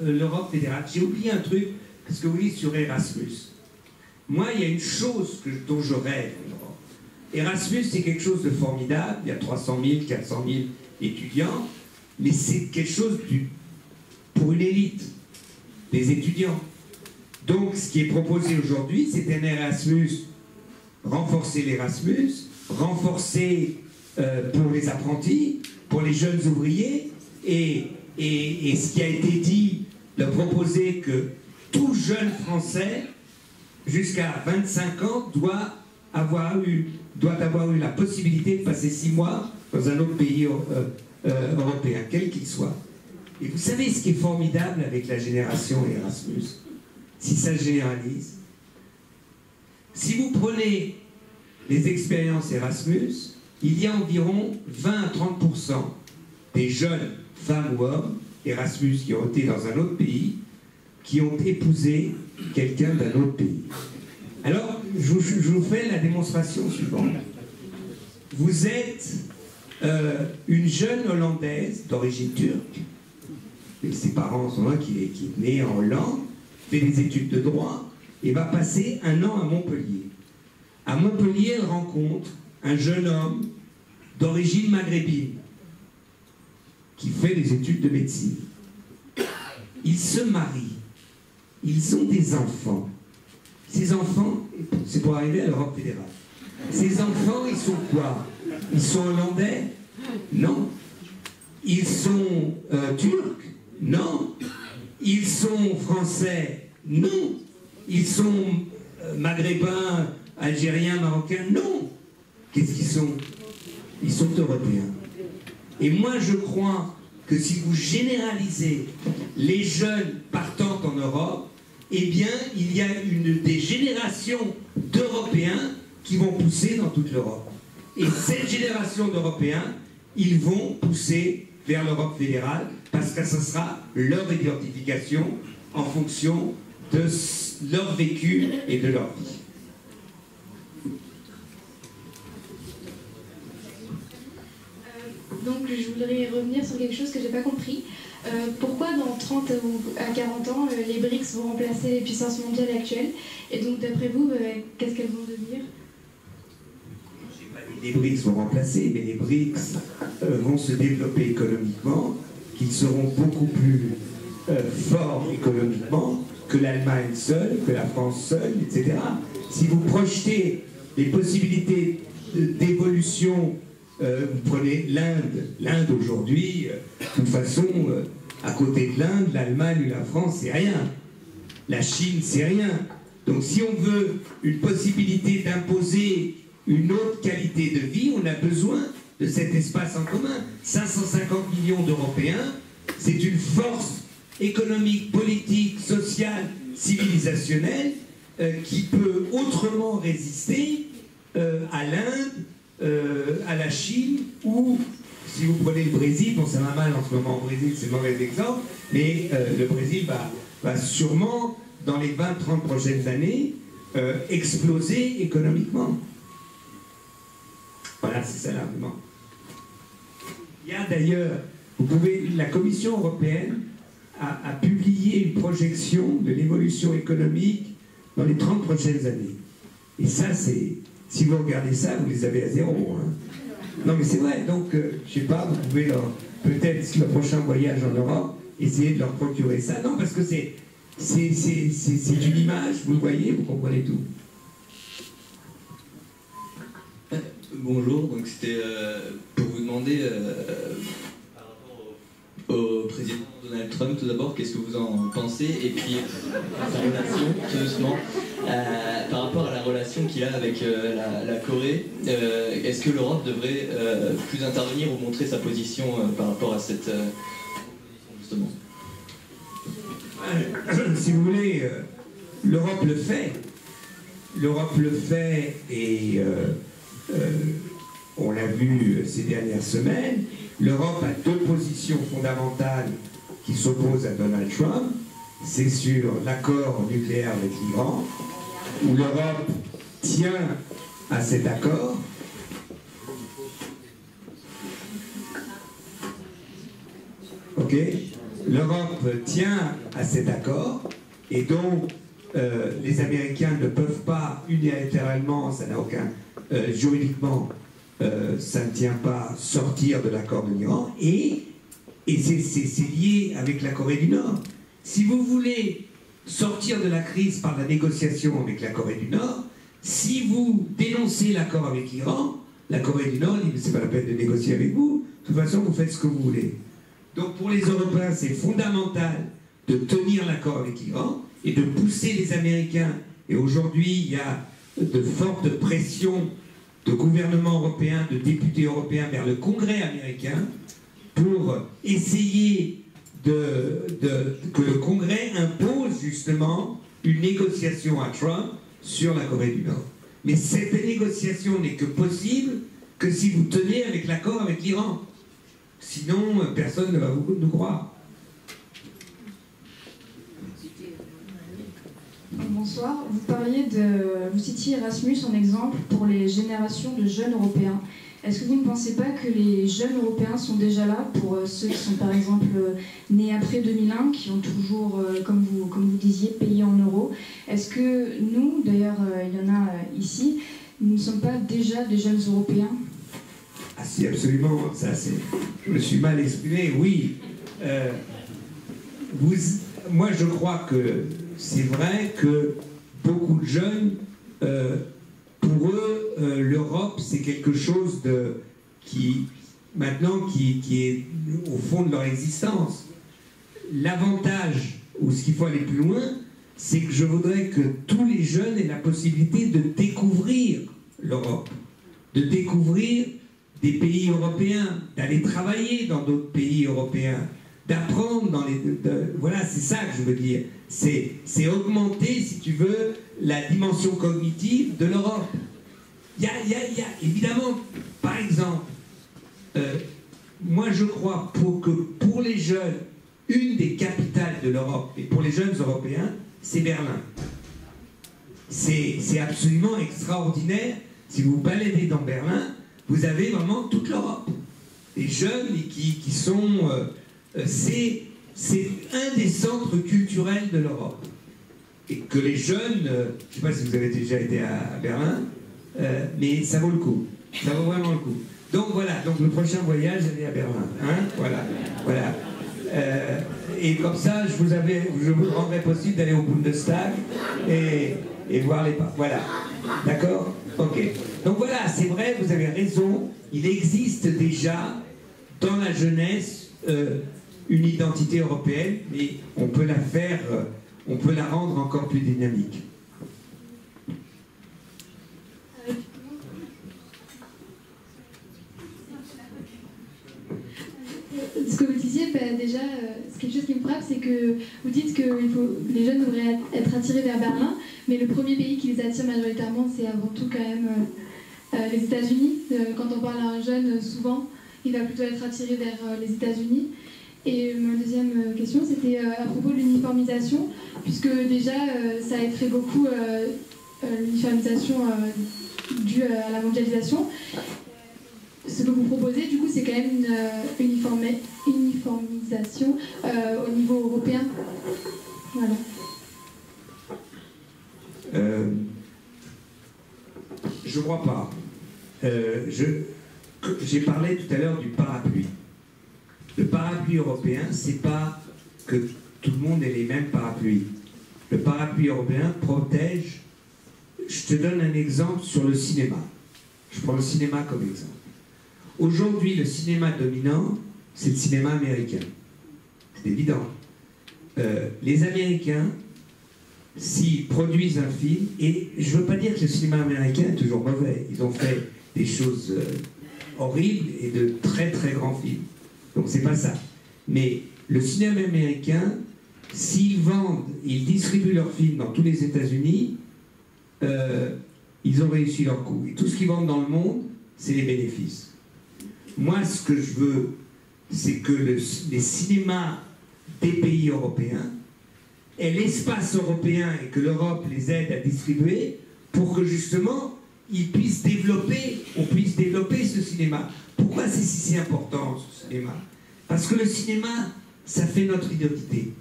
l'Europe fédérale. J'ai oublié un truc, parce que oui, sur Erasmus. Moi, il y a une chose dont je rêve en Europe. Erasmus, c'est quelque chose de formidable. Il y a 300 000, 400 000 étudiants, mais c'est quelque chose pour une élite des étudiants. Donc, ce qui est proposé aujourd'hui, c'est un Erasmus, renforcer l'Erasmus, renforcer pour les apprentis, pour les jeunes ouvriers, et ce qui a été dit, de proposer que tout jeune Français, jusqu'à 25 ans, doit avoir eu la possibilité de passer 6 mois dans un autre pays européen, quel qu'il soit. Et vous savez ce qui est formidable avec la génération Erasmus, si ça se généralise, si vous prenez les expériences Erasmus, il y a environ 20 à 30% des jeunes femmes ou hommes Erasmus qui ont été dans un autre pays, qui ont épousé quelqu'un d'un autre pays. Alors, je vous fais la démonstration suivante. Vous êtes une jeune Hollandaise d'origine turque, et ses parents sont là, qui est né en Hollande, fait des études de droit, et va passer 1 an à Montpellier. À Montpellier, elle rencontre un jeune homme d'origine maghrébine, qui fait des études de médecine. Ils se marient, ils ont des enfants. Ces enfants, c'est pour arriver à l'Europe fédérale. Ces enfants, ils sont quoi? Ils sont hollandais? Non. Ils sont turcs? Non. Ils sont français? Non. Ils sont maghrébins, algériens, marocains? Non. Qu'est-ce qu'ils sont? Ils sont européens. Et moi, je crois que si vous généralisez les jeunes partant en Europe, eh bien, il y a des générations d'Européens qui vont pousser dans toute l'Europe. Et cette génération d'Européens, ils vont pousser vers l'Europe fédérale parce que ce sera leur identification en fonction de leur vécu et de leur vie. Donc je voudrais revenir sur quelque chose que je n'ai pas compris. Pourquoi dans 30 ou à 40 ans, les BRICS vont remplacer les puissances mondiales actuelles? Et donc d'après vous, qu'est-ce qu'elles vont devenir? Je n'ai pas dit les BRICS vont remplacer, mais les BRICS vont se développer économiquement, qu'ils seront beaucoup plus forts économiquement que l'Allemagne seule, que la France seule, etc. Si vous projetez les possibilités d'évolution, vous prenez l'Inde aujourd'hui, de toute façon, à côté de l'Inde, l'Allemagne ou la France, c'est rien. La Chine, c'est rien. Donc si on veut une possibilité d'imposer une autre qualité de vie, on a besoin de cet espace en commun. 550 millions d'Européens, c'est une force économique, politique, sociale, civilisationnelle qui peut autrement résister à l'Inde, à la Chine, ou si vous prenez le Brésil, bon ça va mal en ce moment au Brésil, c'est le mauvais exemple, mais le Brésil va sûrement dans les 20-30 prochaines années, exploser économiquement. Voilà, c'est ça l'argument. Il y a d'ailleurs, la Commission européenne a publié une projection de l'évolution économique dans les 30 prochaines années. Et ça, c'est... Si vous regardez ça, vous les avez à zéro. Hein. Non, mais c'est vrai. Donc, je sais pas, vous pouvez peut-être, le prochain voyage en Europe, essayer de leur procurer ça. Non, parce que c'est une image, vous le voyez, vous comprenez tout. Bonjour, donc c'était pour vous demander par rapport au président Donald Trump, tout d'abord, qu'est-ce que vous en pensez, et puis sa relation, tout doucement, par rapport à la relation qu'il a avec la Corée, est-ce que l'Europe devrait plus intervenir ou montrer sa position par rapport à cette justement? Si vous voulez, l'Europe le fait. L'Europe le fait et on l'a vu ces dernières semaines. L'Europe a deux positions fondamentales qui s'opposent à Donald Trump. C'est sur l'accord nucléaire avec l'Iran, où l'Europe tient à cet accord. Ok ? L'Europe tient à cet accord, et donc les Américains ne peuvent pas unilatéralement, ça n'a aucun... juridiquement, ça ne tient pas sortir de l'accord de l'Iran, et c'est lié avec la Corée du Nord. Si vous voulez sortir de la crise par la négociation avec la Corée du Nord, si vous dénoncez l'accord avec l'Iran, la Corée du Nord dit « c'est pas la peine de négocier avec vous, de toute façon vous faites ce que vous voulez ». Donc pour les Européens, c'est fondamental de tenir l'accord avec l'Iran et de pousser les Américains. Et aujourd'hui, il y a de fortes pressions de gouvernements européens, de députés européens vers le Congrès américain pour essayer que le Congrès impose justement une négociation à Trump sur la Corée du Nord. Mais cette négociation n'est que possible que si vous tenez avec l'accord avec l'Iran. Sinon, personne ne va nous croire. Bonsoir. Vous citiez Erasmus en exemple pour les générations de jeunes Européens. Est-ce que vous ne pensez pas que les jeunes Européens sont déjà là pour ceux qui sont par exemple nés après 2001, qui ont toujours, comme vous disiez, payé en euros? Est-ce que nous, d'ailleurs il y en a ici, nous ne sommes pas déjà des jeunes Européens? Ah si, absolument, ça c'est... Je me suis mal exprimé, oui. Moi je crois que c'est vrai que beaucoup de jeunes, pour eux, l'Europe c'est quelque chose qui est au fond de leur existence. L'avantage, ou ce qu'il faut aller plus loin, c'est que je voudrais que tous les jeunes aient la possibilité de découvrir l'Europe, de découvrir des pays européens, d'aller travailler dans d'autres pays européens, d'apprendre dans les... voilà, c'est ça que je veux dire. C'est augmenter, si tu veux, la dimension cognitive de l'Europe. Il y a évidemment, par exemple, moi je crois que pour les jeunes, une des capitales de l'Europe, et pour les jeunes européens, c'est Berlin. C'est absolument extraordinaire. Si vous vous baladez dans Berlin, vous avez vraiment toute l'Europe. Les jeunes qui sont... c'est un des centres culturels de l'Europe. Et que les jeunes... je ne sais pas si vous avez déjà été à Berlin, mais ça vaut le coup. Ça vaut vraiment le coup. Donc voilà, donc le prochain voyage, allez à Berlin. Hein, voilà. Et comme ça, je vous rendrai possible d'aller au Bundestag et voir les pas. Voilà. D'accord? Ok. Donc voilà, c'est vrai, vous avez raison. Il existe déjà dans la jeunesse une identité européenne, mais on peut la faire, on peut la rendre encore plus dynamique. Ce que vous disiez, déjà, quelque chose qui me frappe, c'est que vous dites que les jeunes devraient être attirés vers Berlin, mais le premier pays qui les attire majoritairement, c'est avant tout quand même les États-Unis. Quand on parle à un jeune, souvent, il va plutôt être attiré vers les États-Unis. Et ma deuxième question, c'était à propos de l'uniformisation, puisque déjà ça effraie beaucoup l'uniformisation due à la mondialisation. Ce que vous proposez, du coup, c'est quand même une uniformisation au niveau européen. Voilà. Je crois pas. J'ai parlé tout à l'heure du parapluie. Le parapluie européen, c'est pas que tout le monde ait les mêmes parapluies. Le parapluie européen protège. Je te donne un exemple sur le cinéma. Je prends le cinéma comme exemple. Aujourd'hui, le cinéma dominant, c'est le cinéma américain. C'est évident. Les Américains, s'ils produisent un film, et je ne veux pas dire que le cinéma américain est toujours mauvais, ils ont fait des choses horribles et de très très grands films. Donc c'est pas ça. Mais le cinéma américain, s'ils vendent, ils distribuent leurs films dans tous les États-Unis, ils ont réussi leur coup. Et tout ce qu'ils vendent dans le monde, c'est les bénéfices. Moi, ce que je veux, c'est que les cinémas des pays européens aient l'espace européen et que l'Europe les aide à distribuer pour que justement ils puissent développer, on puisse développer ce cinéma. Pourquoi c'est si important ce cinéma? Parce que le cinéma, ça fait notre identité,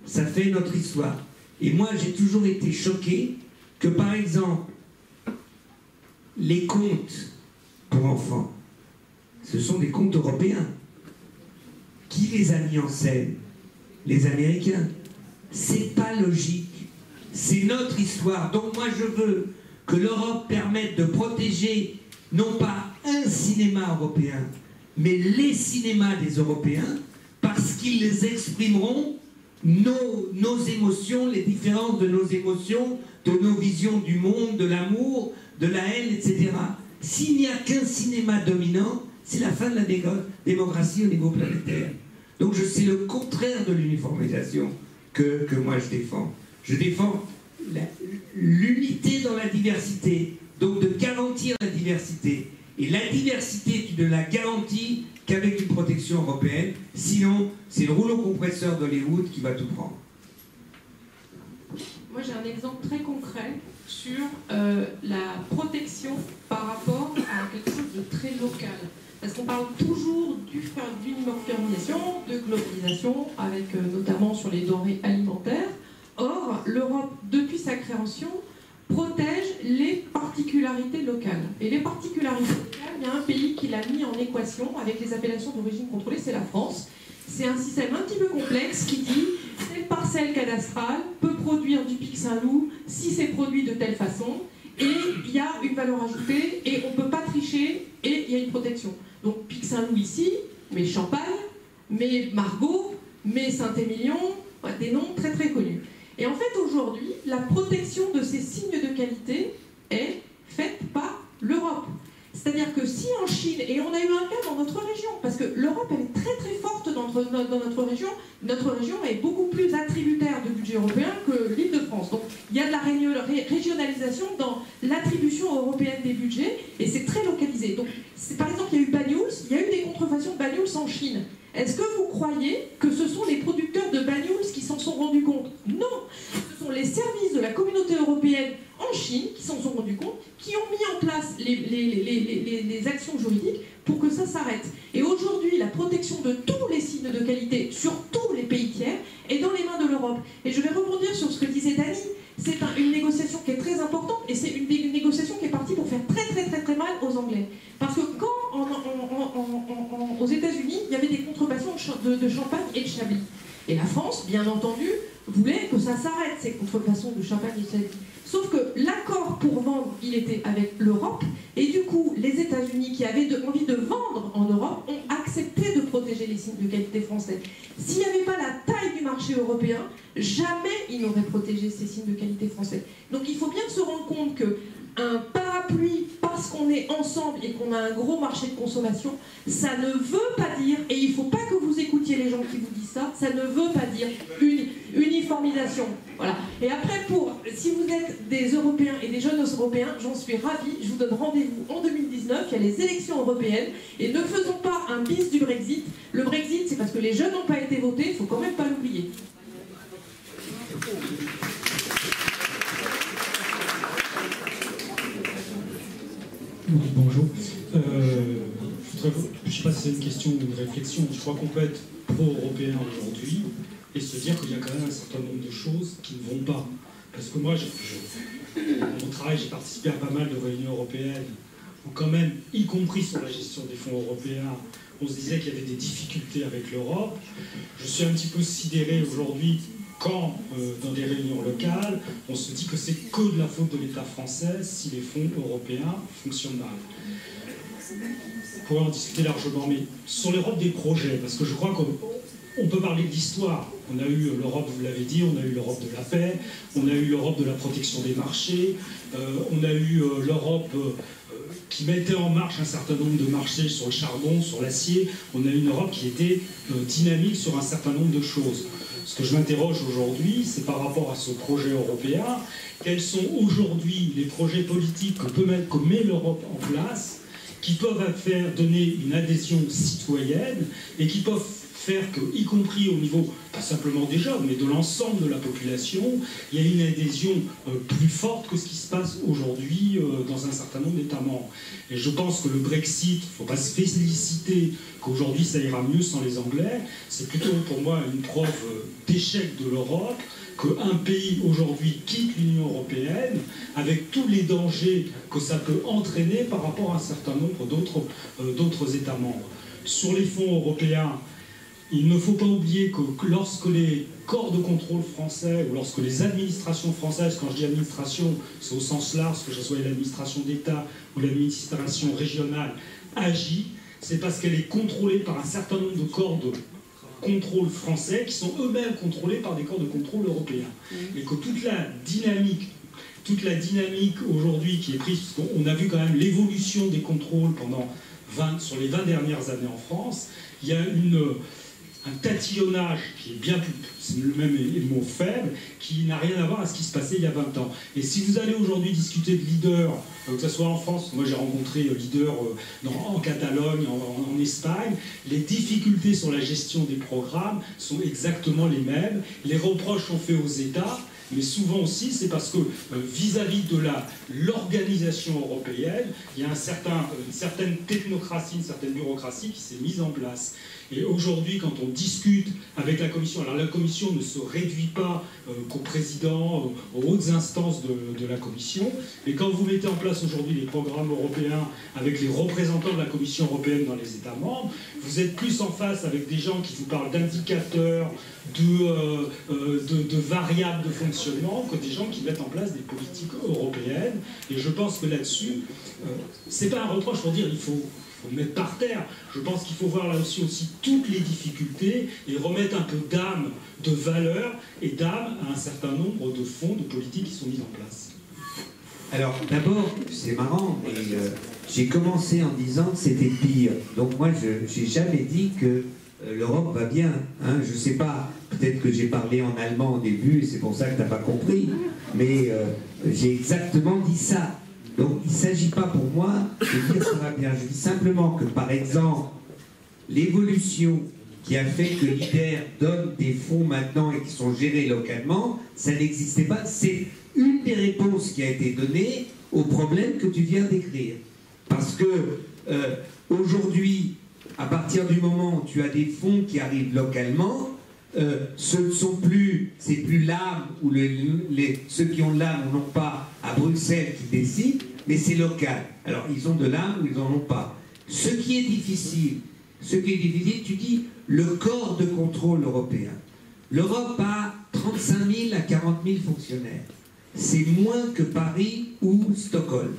ça fait notre histoire. Et moi, j'ai toujours été choqué que, par exemple, les contes pour enfants, ce sont des contes européens. Qui les a mis en scène? Les Américains. C'est pas logique. C'est notre histoire. Donc moi, je veux que l'Europe permette de protéger non pas un cinéma européen, mais les cinémas des Européens, parce qu'ils exprimeront nos émotions, les différences de nos émotions, de nos visions du monde, de l'amour, de la haine, etc. S'il n'y a qu'un cinéma dominant, c'est la fin de la démocratie au niveau planétaire. Donc c'est le contraire de l'uniformisation que moi je défends. Je défends l'unité dans la diversité, donc de garantir la diversité. Et la diversité, tu ne la garantis qu'avec une protection européenne, sinon c'est le rouleau compresseur d'Hollywood qui va tout prendre. Moi j'ai un exemple très concret sur la protection par rapport à quelque chose de très local. Parce qu'on parle toujours d'uniformisation, de globalisation, avec notamment sur les denrées alimentaires. Or, l'Europe, depuis sa création, protège les particularités locales. Et les particularités locales, il y a un pays qui l'a mis en équation avec les appellations d'origine contrôlée, c'est la France. C'est un système un petit peu complexe qui dit telle parcelle cadastrale peut produire du pic Saint-Loup si c'est produit de telle façon, et il y a une valeur ajoutée, et on ne peut pas tricher, et il y a une protection. Donc pic Saint-Loup ici, mais Champagne, mais Margaux, mais Saint-Émilion, des noms très très connus. Et en fait aujourd'hui, la protection de ces signes de qualité est faite par l'Europe. C'est-à-dire que si en Chine, et on a eu un cas dans notre région, parce que l'Europe elle est très très forte dans notre région est beaucoup plus attributaire de budget européen que l'Île-de-France. Donc il y a de la régionalisation dans l'attribution européenne des budgets, et c'est très localisé. Donc par exemple, il y a eu Banyuls, il y a eu des contrefaçons de Banyuls en Chine. Est-ce que vous croyez que ce sont les producteurs de Banyuls qui s'en sont rendus compte? Non, ce sont les services de la communauté européenne en Chine qui s'en sont rendus compte, qui ont mis en place les actions juridiques pour que ça s'arrête. Et aujourd'hui, la protection de tous les signes de qualité sur tous les pays tiers est dans les mains de l'Europe. Et je vais rebondir sur ce que disait Dani. C'est une négociation qui est très importante, et c'est une négociation qui est partie pour faire très mal aux Anglais. Parce que quand aux États-Unis, il y avait des contrefaçons de champagne et de chablis. Et la France, bien entendu, voulait que ça s'arrête, ces contrefaçons de champagne et de chablis. Sauf que l'accord pour vendre, il était avec l'Europe, et du coup, les États-Unis qui avaient envie de vendre en Europe ont accepté de protéger les signes de qualité français. S'il n'y avait pas la taille du marché européen, jamais ils n'auraient protégé ces signes de qualité français. Donc il faut bien se rendre compte qu'un parapluie, parce qu'on est ensemble et qu'on a un gros marché de consommation, ça ne veut pas dire, et il ne faut pas que vous écoutiez les gens qui vous disent ça, ça ne veut pas dire une uniformisation. Voilà. Et après, si vous êtes des Européens et des jeunes Européens, j'en suis ravie. Je vous donne rendez-vous en 2019, il y a les élections européennes. Et ne faisons pas un bis du Brexit. Le Brexit, c'est parce que les jeunes n'ont pas été votés, il ne faut quand même pas l'oublier. Oui, bonjour. Je ne sais pas si c'est une question ou une réflexion. Je crois qu'on peut être pro-européen aujourd'hui et se dire qu'il y a quand même un certain nombre de choses qui ne vont pas. Parce que moi, dans mon travail, j'ai participé à pas mal de réunions européennes où quand même, y compris sur la gestion des fonds européens, on se disait qu'il y avait des difficultés avec l'Europe. Je suis un petit peu sidéré aujourd'hui quand, dans des réunions locales, on se dit que c'est que de la faute de l'État français si les fonds européens fonctionnent mal. On pourrait en discuter largement, mais sur l'Europe des projets, parce que je crois qu'on peut parler de l'histoire. On a eu l'Europe, vous l'avez dit, on a eu l'Europe de la paix, on a eu l'Europe de la protection des marchés, on a eu l'Europe qui mettait en marche un certain nombre de marchés sur le charbon, sur l'acier. On a eu une Europe qui était dynamique sur un certain nombre de choses. Ce que je m'interroge aujourd'hui, c'est par rapport à ce projet européen, quels sont aujourd'hui les projets politiques que met l'Europe en place, qui peuvent donner une adhésion citoyenne et qui peuvent faire que, y compris au niveau, pas simplement des jeunes, mais de l'ensemble de la population, il y a une adhésion plus forte que ce qui se passe aujourd'hui dans un certain nombre d'États membres. Et je pense que le Brexit, il ne faut pas se féliciter qu'aujourd'hui ça ira mieux sans les Anglais, c'est plutôt pour moi une preuve d'échec de l'Europe, qu'un pays aujourd'hui quitte l'Union européenne avec tous les dangers que ça peut entraîner par rapport à un certain nombre d'autres États membres. Sur les fonds européens, il ne faut pas oublier que lorsque les corps de contrôle français ou lorsque les administrations françaises, quand je dis administration, c'est au sens large, que ce soit l'administration d'État ou l'administration régionale, agit, c'est parce qu'elle est contrôlée par un certain nombre de corps de contrôle français qui sont eux-mêmes contrôlés par des corps de contrôle européens. Et que toute la dynamique aujourd'hui qui est prise, parce qu'on a vu quand même l'évolution des contrôles sur les 20 dernières années en France, il y a un tatillonnage qui est bien plus, c'est le même mot faible, qui n'a rien à voir à ce qui se passait il y a 20 ans. Et si vous allez aujourd'hui discuter de leaders, que ce soit en France, moi j'ai rencontré leaders en Catalogne, en Espagne, les difficultés sur la gestion des programmes sont exactement les mêmes. Les reproches sont faits aux États, mais souvent aussi c'est parce que vis-à-vis de l'organisation européenne, il y a une certaine technocratie, une certaine bureaucratie qui s'est mise en place. Et aujourd'hui, quand on discute avec la Commission, alors la Commission ne se réduit pas qu'au président, aux hautes instances de la Commission, mais quand vous mettez en place aujourd'hui les programmes européens avec les représentants de la Commission européenne dans les États membres, vous êtes plus en face avec des gens qui vous parlent d'indicateurs, de variables de fonctionnement, que des gens qui mettent en place des politiques européennes. Et je pense que là-dessus, c'est pas un reproche pour dire il faut mettre par terre. Je pense qu'il faut voir là aussi toutes les difficultés et remettre un peu d'âme, de valeur et d'âme à un certain nombre de fonds, de politiques qui sont mises en place. Alors d'abord, c'est marrant, mais j'ai commencé en disant que c'était pire. Donc moi, je n'ai jamais dit que l'Europe va bien. Hein. Je ne sais pas, peut-être que j'ai parlé en allemand au début et c'est pour ça que tu n'as pas compris, mais j'ai exactement dit ça. Donc il ne s'agit pas pour moi de dire ça va bien. Je dis simplement que, par exemple, l'évolution qui a fait que l'IDER donne des fonds maintenant et qui sont gérés localement, ça n'existait pas. C'est une des réponses qui a été donnée au problème que tu viens d'écrire. Parce que aujourd'hui, à partir du moment où tu as des fonds qui arrivent localement, ce ne sont plus, c'est plus l'âme ou ceux qui ont de l'âme ou n'ont pas à Bruxelles qui décident, mais c'est local. Alors ils ont de l'âme ou ils n'en ont pas. Ce qui est difficile, tu dis le corps de contrôle européen. L'Europe a 35 000 à 40 000 fonctionnaires. C'est moins que Paris ou Stockholm.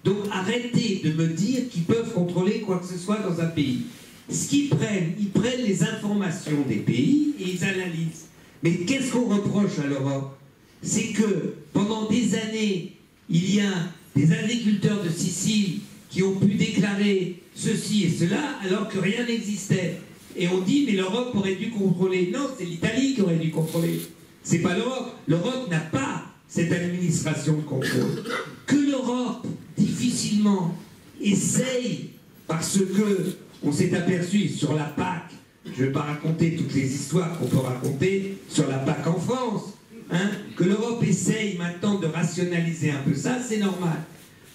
Donc arrêtez de me dire qu'ils peuvent contrôler quoi que ce soit dans un pays. Ce qu'ils prennent, ils prennent les informations des pays et ils analysent. Mais qu'est-ce qu'on reproche à l'Europe? C'est que pendant des années, il y a des agriculteurs de Sicile qui ont pu déclarer ceci et cela alors que rien n'existait. Et on dit, mais l'Europe aurait dû contrôler. Non, c'est l'Italie qui aurait dû contrôler. C'est pas l'Europe. L'Europe n'a pas cette administration de contrôle, que l'Europe, difficilement, essaye, parce que on s'est aperçu sur la PAC, je ne vais pas raconter toutes les histoires qu'on peut raconter sur la PAC en France, hein, que l'Europe essaye maintenant de rationaliser un peu ça, c'est normal.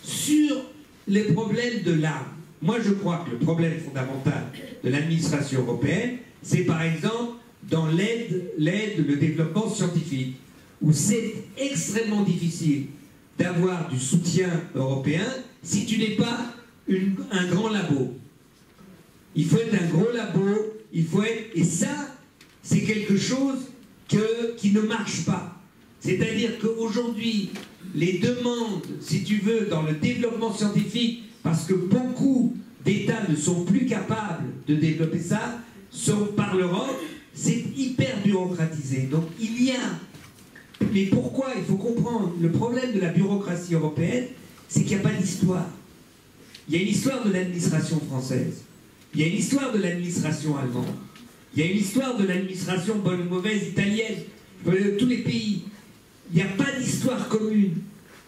Sur les problèmes de l'arme, moi je crois que le problème fondamental de l'administration européenne, c'est par exemple dans l'aide, le développement scientifique, où c'est extrêmement difficile d'avoir du soutien européen si tu n'es pas un grand labo. Il faut être un gros labo, il faut être... Et ça, c'est quelque chose qui ne marche pas. C'est-à-dire qu'aujourd'hui, les demandes, si tu veux, dans le développement scientifique, parce que beaucoup d'États ne sont plus capables de développer ça, sont par l'Europe, c'est hyper bureaucratisé. Donc il y a... Mais pourquoi? Il faut comprendre, le problème de la bureaucratie européenne, c'est qu'il n'y a pas d'histoire. Il y a une histoire de l'administration française. Il y a une histoire de l'administration allemande. Il y a une histoire de l'administration, bonne ou mauvaise, italienne. Tous les pays. Il n'y a pas d'histoire commune.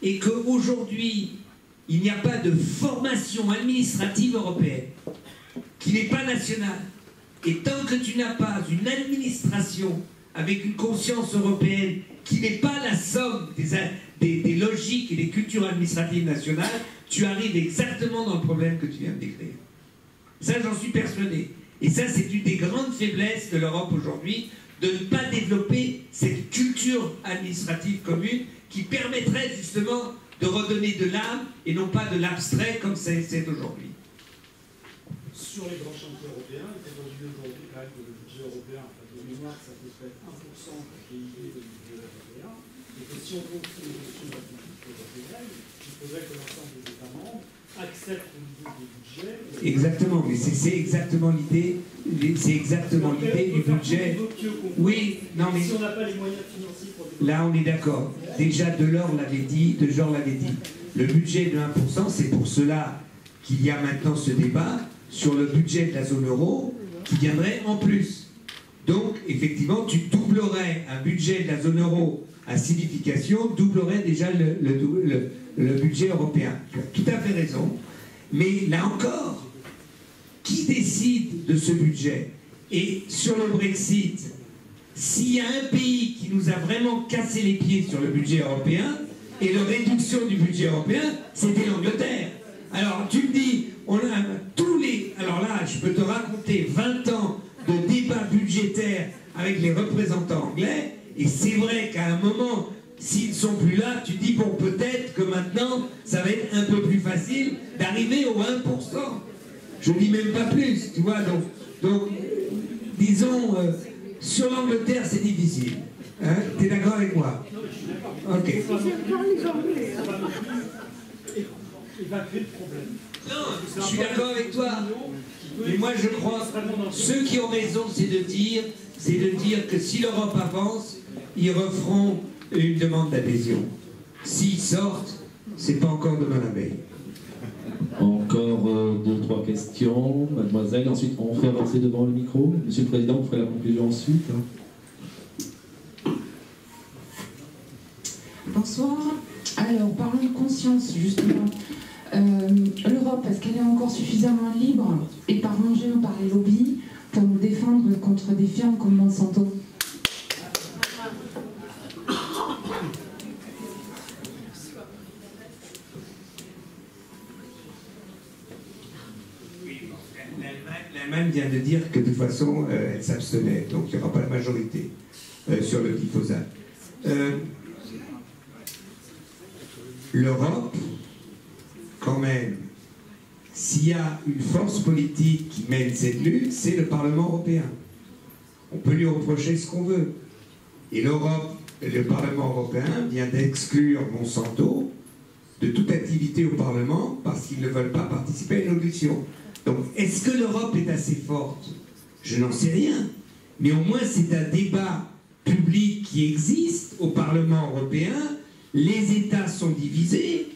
Et qu'aujourd'hui, il n'y a pas de formation administrative européenne qui n'est pas nationale. Et tant que tu n'as pas une administration avec une conscience européenne qui n'est pas la somme des logiques et des cultures administratives nationales, tu arrives exactement dans le problème que tu viens de décrire. Ça, j'en suis persuadé. Et ça, c'est une des grandes faiblesses de l'Europe aujourd'hui, de ne pas développer cette culture administrative commune qui permettrait justement de redonner de l'âme et non pas de l'abstrait comme c'est aujourd'hui. Sur les grands chantiers européens, il faut imaginer aujourd'hui quand même que le budget européen, de mémoire, ça peut faire 1% du PIB du budget européen, et que si on continue les questions de la politique européenne, il faudrait que l'ensemble des États membres acceptent le niveau des budgets. Exactement, mais c'est exactement l'idée. C'est exactement l'idée du budget. Oui, non mais... Si on n'a pas les moyens financiers pour... Là, on est d'accord. Déjà, Delors l'avait dit, le budget de 1%, c'est pour cela qu'il y a maintenant ce débat sur le budget de la zone euro qui viendrait en plus. Donc, effectivement, tu doublerais un budget de la zone euro à signification, doublerait déjà le budget européen. Tu as tout à fait raison. Mais là encore, qui décide de ce budget? Et sur le Brexit, s'il y a un pays qui nous a vraiment cassé les pieds sur le budget européen et la réduction du budget européen, c'était l'Angleterre. Alors tu me dis, on a tous les... Alors là, je peux te raconter 20 ans de débat budgétaire avec les représentants anglais, et c'est vrai qu'à un moment, s'ils ne sont plus là, tu dis, bon, peut-être que maintenant, ça va être un peu plus facile d'arriver au 1%. Je ne dis même pas plus, tu vois, donc disons... sur l'Angleterre, c'est difficile. Hein? Tu es d'accord avec moi? Ok. Évacuer le problème. Non, je suis d'accord avec toi. Mais moi, je crois, ceux qui ont raison, c'est de dire que si l'Europe avance, ils referont une demande d'adhésion. S'ils sortent, c'est pas encore demain la veille. Encore 2-3 questions, mademoiselle. Ensuite, on fait avancer devant le micro. Monsieur le Président, vous ferez la conclusion ensuite. Bonsoir. Alors, parlons de conscience, justement. L'Europe, est-ce qu'elle est encore suffisamment libre et pas rongée par les lobbies pour nous défendre contre des firmes comme Monsanto? L'Allemagne vient de dire que de toute façon, elle s'abstenait, donc il n'y aura pas la majorité sur le glyphosate. L'Europe, quand même, s'il y a une force politique qui mène cette lutte, c'est le Parlement européen. On peut lui reprocher ce qu'on veut. Et l'Europe, le Parlement européen vient d'exclure Monsanto de toute activité au Parlement parce qu'ils ne veulent pas participer à une audition. Donc, est-ce que l'Europe est assez forte? Je n'en sais rien. Mais au moins, c'est un débat public qui existe au Parlement européen. Les États sont divisés.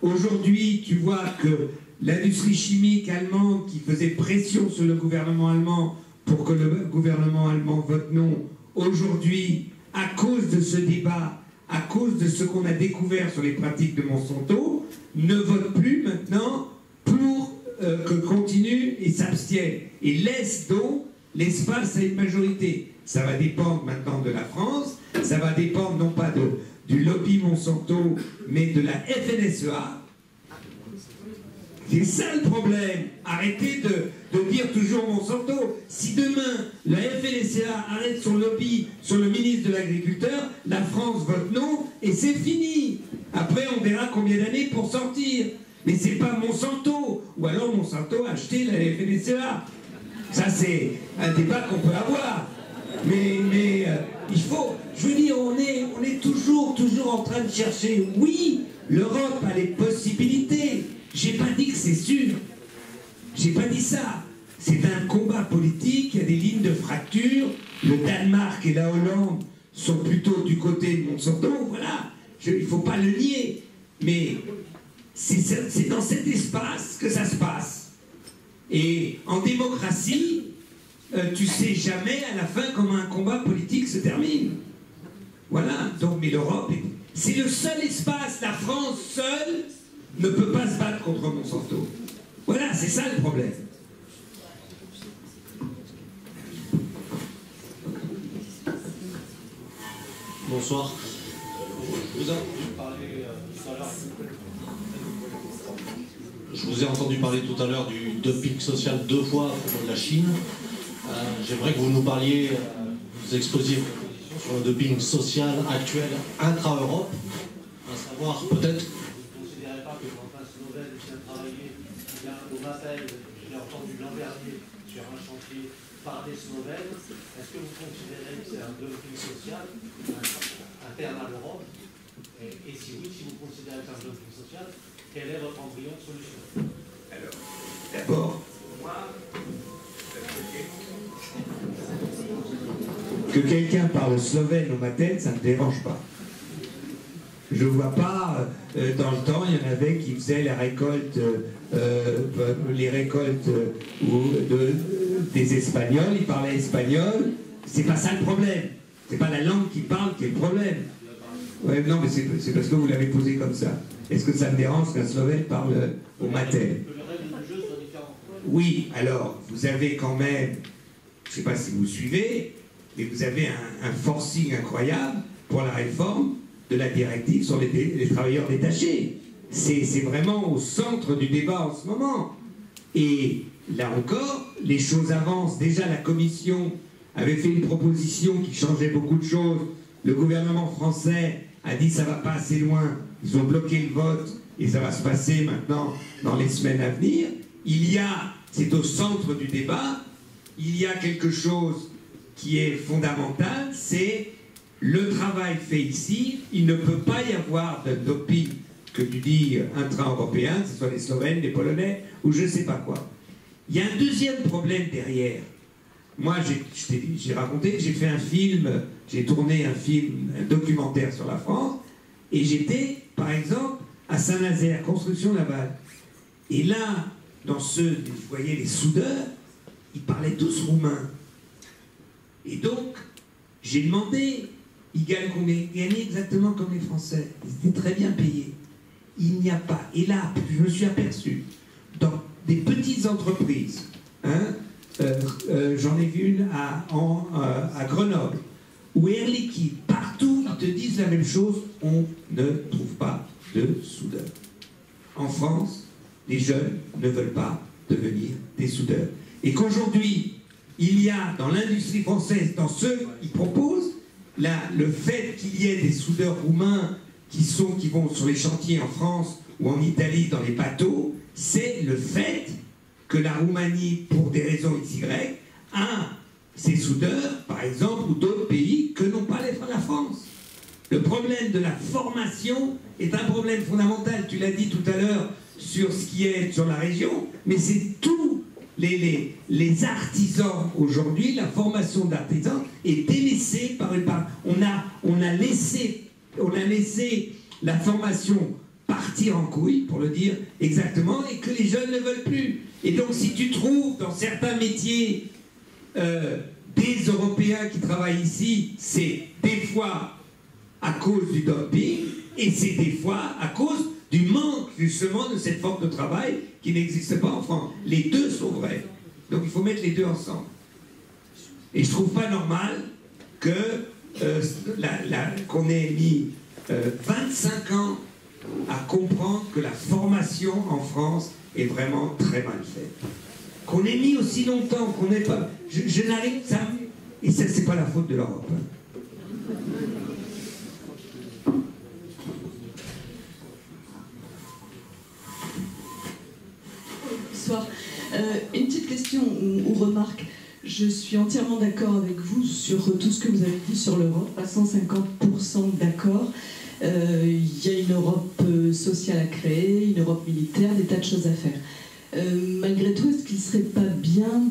Aujourd'hui, tu vois que l'industrie chimique allemande qui faisait pression sur le gouvernement allemand pour que le gouvernement allemand vote non, aujourd'hui, à cause de ce débat, à cause de ce qu'on a découvert sur les pratiques de Monsanto, ne votent plus maintenant pour que continue et s'abstiennent. Et laissent donc l'espace à une majorité. Ça va dépendre maintenant de la France, ça va dépendre non pas du lobby Monsanto, mais de la FNSEA. C'est ça le problème. Arrêtez de dire toujours Monsanto. Si demain, la FNSEA arrête son lobby sur le ministre de l'Agriculteur, la France vote non et c'est fini. Après, on verra combien d'années pour sortir. Mais c'est pas Monsanto. Ou alors Monsanto a acheté la FNSEA. Ça, c'est un débat qu'on peut avoir. Mais il faut... Je veux dire, on est toujours en train de chercher. Oui, l'Europe a les possibilités. J'ai pas dit que c'est sûr. J'ai pas dit ça. C'est un combat politique, il y a des lignes de fracture. Le Danemark et la Hollande sont plutôt du côté de Monsanto, voilà. Il faut pas le nier. Mais c'est dans cet espace que ça se passe. Et en démocratie, tu sais jamais à la fin comment un combat politique se termine. Voilà. Donc, mais l'Europe, c'est le seul espace. La France seule ne peut pas se battre contre Monsanto. Voilà, c'est ça le problème. Bonsoir. Je vous ai entendu parler tout à l'heure du dumping social 2 fois pour la Chine. J'aimerais que vous nous parliez, vous exposiez vos positions sur le dumping social actuel intra-Europe, à savoir peut-être... Au Mapel, j'ai entendu l'an dernier sur un chantier par des Slovènes. Est-ce que vous considérez que c'est un dumping social interne à l'Europe? Et si oui, si vous considérez que c'est un dumping social, quel est votre embryon de solution? Alors, d'abord, moi, que quelqu'un parle slovène au Mapel, ça ne me dérange pas. Je ne vois pas, dans le temps, il y en avait qui faisaient la récolte, les récoltes des Espagnols, ils parlaient espagnol, c'est pas ça le problème. C'est pas la langue qu'ils parlent qui est le problème. Ouais, non, mais c'est parce que vous l'avez posé comme ça. Est-ce que ça me dérange qu'un Slovène parle au Matel? Oui, alors, vous avez quand même, je ne sais pas si vous suivez, mais vous avez un forcing incroyable pour la réforme de la directive sur les travailleurs détachés. C'est vraiment au centre du débat en ce moment. Et là encore, les choses avancent. Déjà, la Commission avait fait une proposition qui changeait beaucoup de choses. Le gouvernement français a dit ça va pas assez loin. Ils ont bloqué le vote et ça va se passer maintenant dans les semaines à venir. C'est au centre du débat, il y a quelque chose qui est fondamental, c'est le travail fait ici, il ne peut pas y avoir de dumping, que tu dis intra-européen, que ce soit les Slovènes, les Polonais, ou je ne sais pas quoi. Il y a un deuxième problème derrière. Moi, j'ai raconté que j'ai fait un film, j'ai tourné un documentaire sur la France, et j'étais, par exemple, à Saint-Nazaire, construction navale. Et là, vous voyez les soudeurs, ils parlaient tous roumain. Et donc, j'ai demandé, ils gagnaient exactement comme les Français. Ils étaient très bien payés. Il n'y a pas. Et là, je me suis aperçu, dans des petites entreprises, j'en ai vu une à Grenoble, ou Air Liquide, partout, ils te disent la même chose, on ne trouve pas de soudeurs. En France, les jeunes ne veulent pas devenir des soudeurs. Et qu'aujourd'hui, il y a dans l'industrie française, dans ceux qui proposent, le fait qu'il y ait des soudeurs roumains qui vont sur les chantiers en France ou en Italie dans les bateaux, c'est le fait que la Roumanie, pour des raisons XY, a ses soudeurs, par exemple, ou d'autres pays que n'ont pas la France. Le problème de la formation est un problème fondamental. Tu l'as dit tout à l'heure sur ce qui est sur la région, mais c'est tous les artisans aujourd'hui, la formation d'artisans est délaissée par une part. On a laissé la formation partir en couille, pour le dire exactement, et que les jeunes ne veulent plus. Et donc si tu trouves dans certains métiers des Européens qui travaillent ici, c'est des fois à cause du dumping, et c'est des fois à cause du manque justement de cette forme de travail qui n'existe pas en France. Les deux sont vrais. Donc il faut mettre les deux ensemble. Et je trouve pas normal que qu'on ait mis 25 ans à comprendre que la formation en France est vraiment très mal faite. Qu'on ait mis aussi longtemps, qu'on n'ait pas... Je n'arrive ça... Et ça, c'est pas la faute de l'Europe. Bonsoir. Une petite question ou remarque. Je suis entièrement d'accord avec vous sur tout ce que vous avez dit sur l'Europe, à 150% d'accord. Il y a une Europe sociale à créer, une Europe militaire, des tas de choses à faire. Malgré tout, est-ce qu'il ne serait pas bien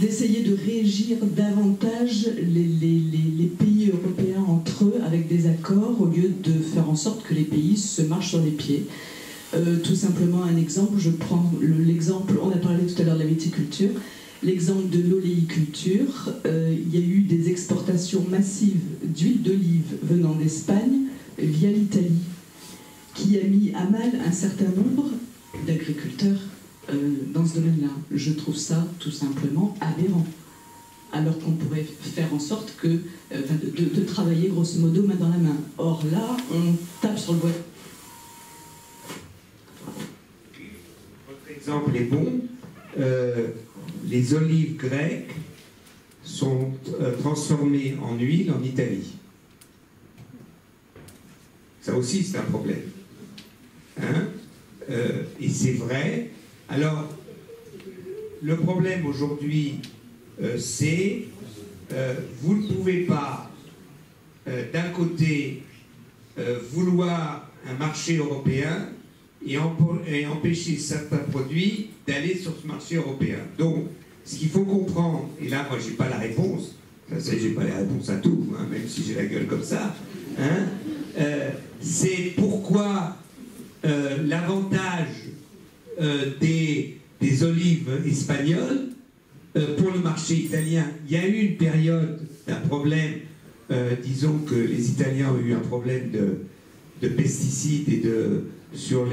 d'essayer de régir davantage les pays européens entre eux avec des accords au lieu de faire en sorte que les pays se marchent sur les pieds? Tout simplement un exemple, je prends l'exemple, on a parlé tout à l'heure de la viticulture, l'exemple de l'oléiculture. Il y a eu des exportations massives d'huile d'olive venant d'Espagne via l'Italie, qui a mis à mal un certain nombre d'agriculteurs dans ce domaine-là. Je trouve ça tout simplement aberrant. Alors qu'on pourrait faire en sorte que, de travailler grosso modo main dans la main. Or là, on tape sur le bois. Votre exemple est bon. Les olives grecques sont transformées en huile en Italie. Ça aussi, c'est un problème. Hein? Et c'est vrai. Alors, le problème aujourd'hui, c'est vous ne pouvez pas, d'un côté, vouloir un marché européen et empêcher certains produits d'aller sur ce marché européen. Donc, ce qu'il faut comprendre, et là, moi, je n'ai pas la réponse, je n'ai pas la réponse à tout, hein, même si j'ai la gueule comme ça, hein, c'est pourquoi l'avantage des olives espagnoles pour le marché italien. Il y a eu une période d'un problème, disons que les Italiens ont eu un problème de pesticides et sur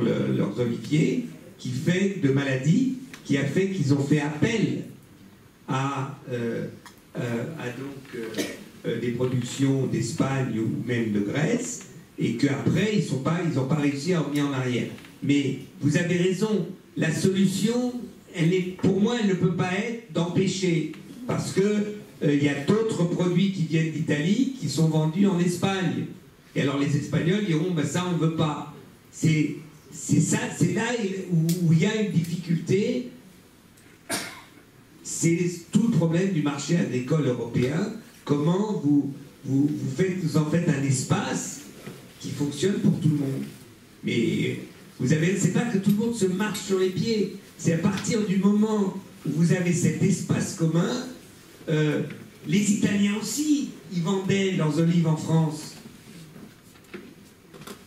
leurs oliviers, qui fait de maladies, qui a fait qu'ils ont fait appel à des productions d'Espagne ou même de Grèce, et qu'après ils n'ont pas réussi à revenir en arrière. Mais vous avez raison, la solution, pour moi, elle ne peut pas être d'empêcher, parce que il y a d'autres produits qui viennent d'Italie qui sont vendus en Espagne. Et alors les Espagnols diront, ben ça on ne veut pas. C'est là où il y a une difficulté. C'est tout le problème du marché agricole européen. Comment vous en faites un espace qui fonctionne pour tout le monde. Mais c'est pas que tout le monde se marche sur les pieds. C'est à partir du moment où vous avez cet espace commun. Les Italiens aussi, ils vendaient leurs olives en France.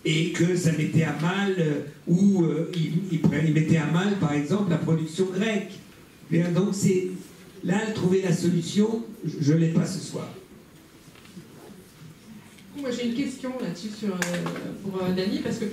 Et que ça mettait à mal, ils mettaient à mal, par exemple, la production grecque. Et donc, là, trouver la solution, je ne l'ai pas ce soir. Moi, j'ai une question là-dessus pour Dany, parce que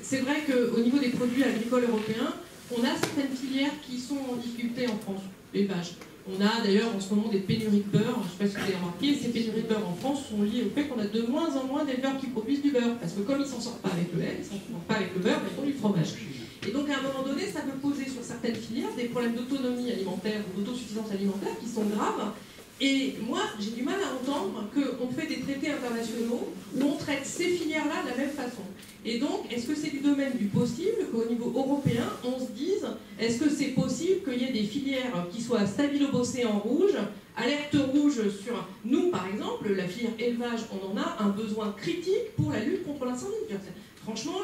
c'est vrai qu'au niveau des produits agricoles européens, on a certaines filières qui sont en difficulté en France, l'élevage. On a d'ailleurs en ce moment des pénuries de beurre, je ne sais pas si vous avez remarqué, ces pénuries de beurre en France sont liées au fait qu'on a de moins en moins d'éleveurs qui produisent du beurre, parce que comme ils ne s'en sortent pas avec le lait, ils ne s'en sortent pas avec le beurre, ils font du fromage. Et donc à un moment donné, ça peut poser sur certaines filières des problèmes d'autonomie alimentaire ou d'autosuffisance alimentaire qui sont graves. Et moi, j'ai du mal à entendre qu'on fait des traités internationaux où on traite ces filières-là de la même façon. Et donc, est-ce que c'est du domaine du possible qu'au niveau européen, on se dise, est-ce que c'est possible qu'il y ait des filières qui soient stabilo-bossées en rouge, alerte rouge sur... Nous, par exemple, la filière élevage, on en a un besoin critique pour la lutte contre l'incendie. Franchement,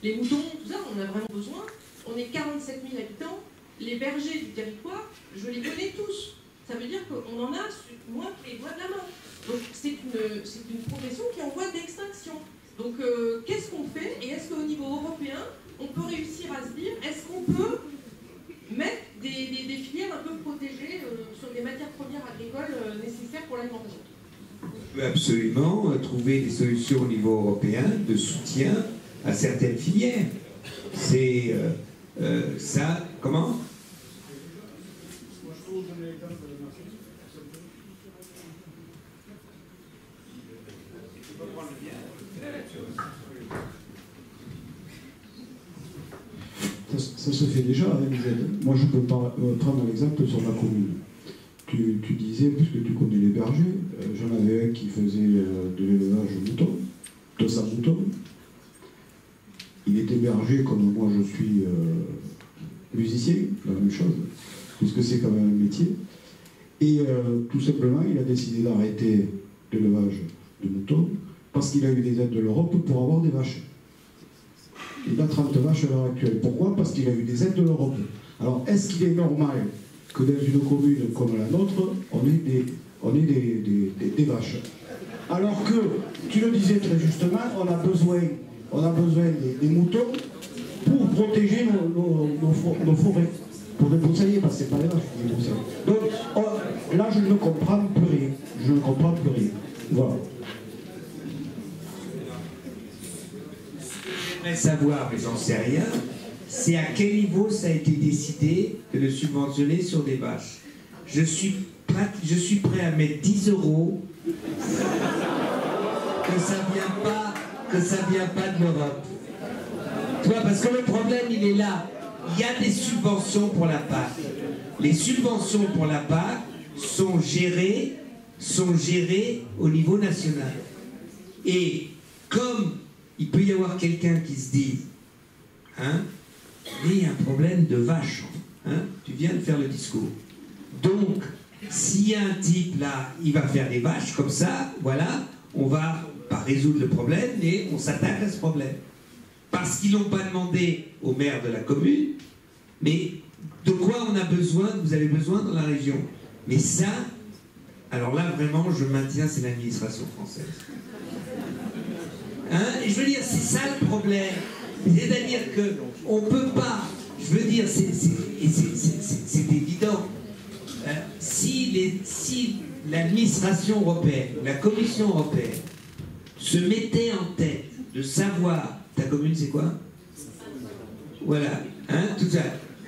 les moutons, tout ça, on a vraiment besoin. On est 47 000 habitants. Les bergers du territoire, je les connais tous. Ça veut dire qu'on en a moins que les doigts de la main. Donc c'est une profession qui est en voie d'extinction. Donc qu'est-ce qu'on fait? Et est-ce qu'au niveau européen, on peut réussir à se dire, est-ce qu'on peut mettre des filières un peu protégées sur des matières premières agricoles nécessaires pour l'alimentation? peut absolument trouver des solutions au niveau européen de soutien à certaines filières. C'est ça, comment? Ça se fait déjà, hein, les aides. Moi, je peux prendre un exemple sur ma commune. Tu disais, puisque tu connais les bergers, j'en avais un qui faisait de l'élevage mouton, 200 moutons. Il était berger comme moi je suis musicien, la même chose, puisque c'est quand même un métier. Et tout simplement, il a décidé d'arrêter l'élevage de moutons parce qu'il a eu des aides de l'Europe pour avoir des vaches. Il a 30 vaches à l'heure actuelle. Pourquoi? Parce qu'il a eu des aides de l'Europe. Alors, est-ce qu'il est normal que dans une commune comme la nôtre, on ait des vaches? Alors que, tu le disais très justement, on a besoin des moutons pour protéger nos forêts, pour les broussailler, parce que c'est pas les vaches qui les broussaillent. Donc, là, je ne comprends plus rien. Je ne comprends plus rien. Voilà. Savoir, mais j'en sais rien, c'est à quel niveau ça a été décidé de le subventionner sur des vaches. Je suis prêt à mettre 10 € que ça vient pas de l'Europe. Tu vois, parce que le problème, il est là. Il y a des subventions pour la PAC. Les subventions pour la PAC sont gérées au niveau national. Et comme il peut y avoir quelqu'un qui se dit, hein, mais il y a un problème de vache, hein, tu viens de faire le discours. Donc, s'il y a un type là, il va faire des vaches comme ça, voilà, on va pas résoudre le problème, mais on s'attaque à ce problème. Parce qu'ils n'ont pas demandé au maire de la commune, mais de quoi on a besoin, vous avez besoin dans la région. Mais ça, alors là vraiment, je maintiens, c'est l'administration française. Hein? Et je veux dire, c'est ça le problème. C'est-à-dire qu'on ne peut pas, je veux dire, c'est évident. Si l'administration européenne, la Commission européenne, se mettait en tête de savoir, ta commune c'est quoi? Voilà, hein, tout ça.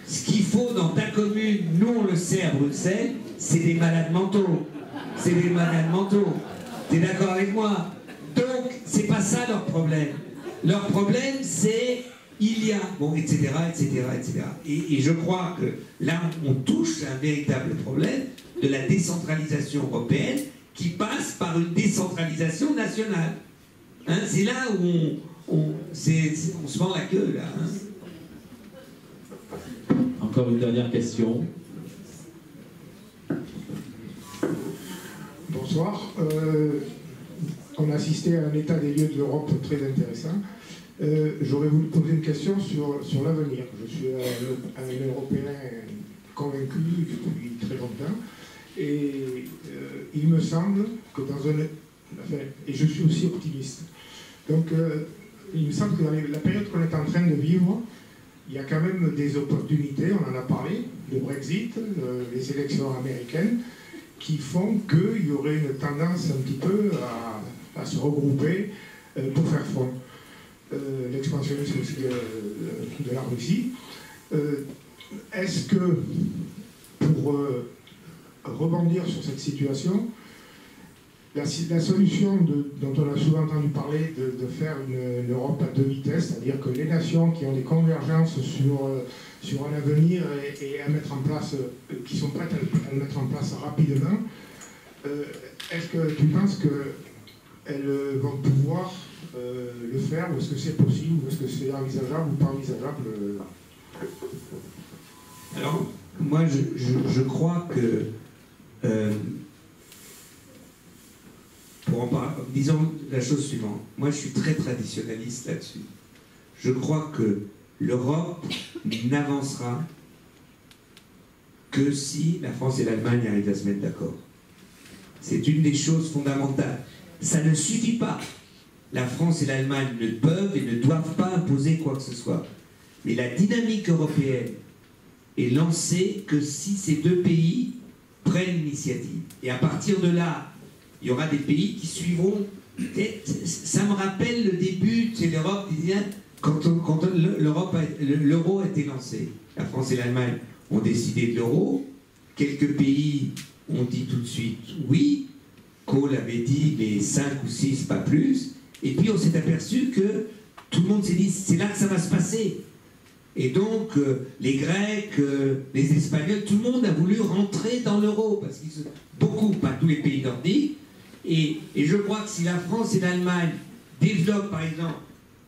Ce qu'il faut dans ta commune, nous on le sait à Bruxelles, c'est des malades mentaux. C'est des malades mentaux. T'es d'accord avec moi? Donc, c'est pas ça leur problème. Leur problème, c'est il y a, bon, etc., etc., etc. Et je crois que là, on touche à un véritable problème de la décentralisation européenne qui passe par une décentralisation nationale. Hein, c'est là où on se mord la queue, là. Hein. Encore une dernière question. Bonsoir. On a assisté à un état des lieux de l'Europe très intéressant. J'aurais voulu poser une question sur l'avenir. Je suis un Européen convaincu depuis très longtemps. Et il me semble que dans un... Enfin, et je suis aussi optimiste. Donc, il me semble que dans la période qu'on est en train de vivre, il y a quand même des opportunités, on en a parlé, le Brexit, les élections américaines, qui font qu'il y aurait une tendance un petit peu à se regrouper pour faire front. L'expansionnisme aussi de la Russie. Est-ce que, pour rebondir sur cette situation, la solution dont on a souvent entendu parler de faire une Europe à deux vitesses, c'est-à-dire que les nations qui ont des convergences sur un avenir et à mettre en place, qui sont prêtes à le mettre en place rapidement, est-ce que tu penses qu'elles vont pouvoir le faire, ou est-ce que c'est possible, ou est-ce que c'est envisageable ou pas envisageable? Alors, moi je crois que pour en parler, disons la chose suivante, moi je suis très traditionnaliste là-dessus. Je crois que l'Europe n'avancera que si la France et l'Allemagne arrivent à se mettre d'accord. C'est une des choses fondamentales. Ça ne suffit pas. La France et l'Allemagne ne peuvent et ne doivent pas imposer quoi que ce soit. Mais la dynamique européenne est lancée que si ces deux pays prennent l'initiative. Et à partir de là, il y aura des pays qui suivront. Ça me rappelle le début, c'est l'Europe, quand l'euro a été lancé. La France et l'Allemagne ont décidé de l'euro. Quelques pays ont dit tout de suite oui. Kohl avait dit mais 5 ou 6, pas plus. Et puis on s'est aperçu que tout le monde s'est dit c'est là que ça va se passer. Et donc les Grecs, les Espagnols, tout le monde a voulu rentrer dans l'euro. Parce qu'ils beaucoup, pas tous les pays nordiques. Et je crois que si la France et l'Allemagne développent par exemple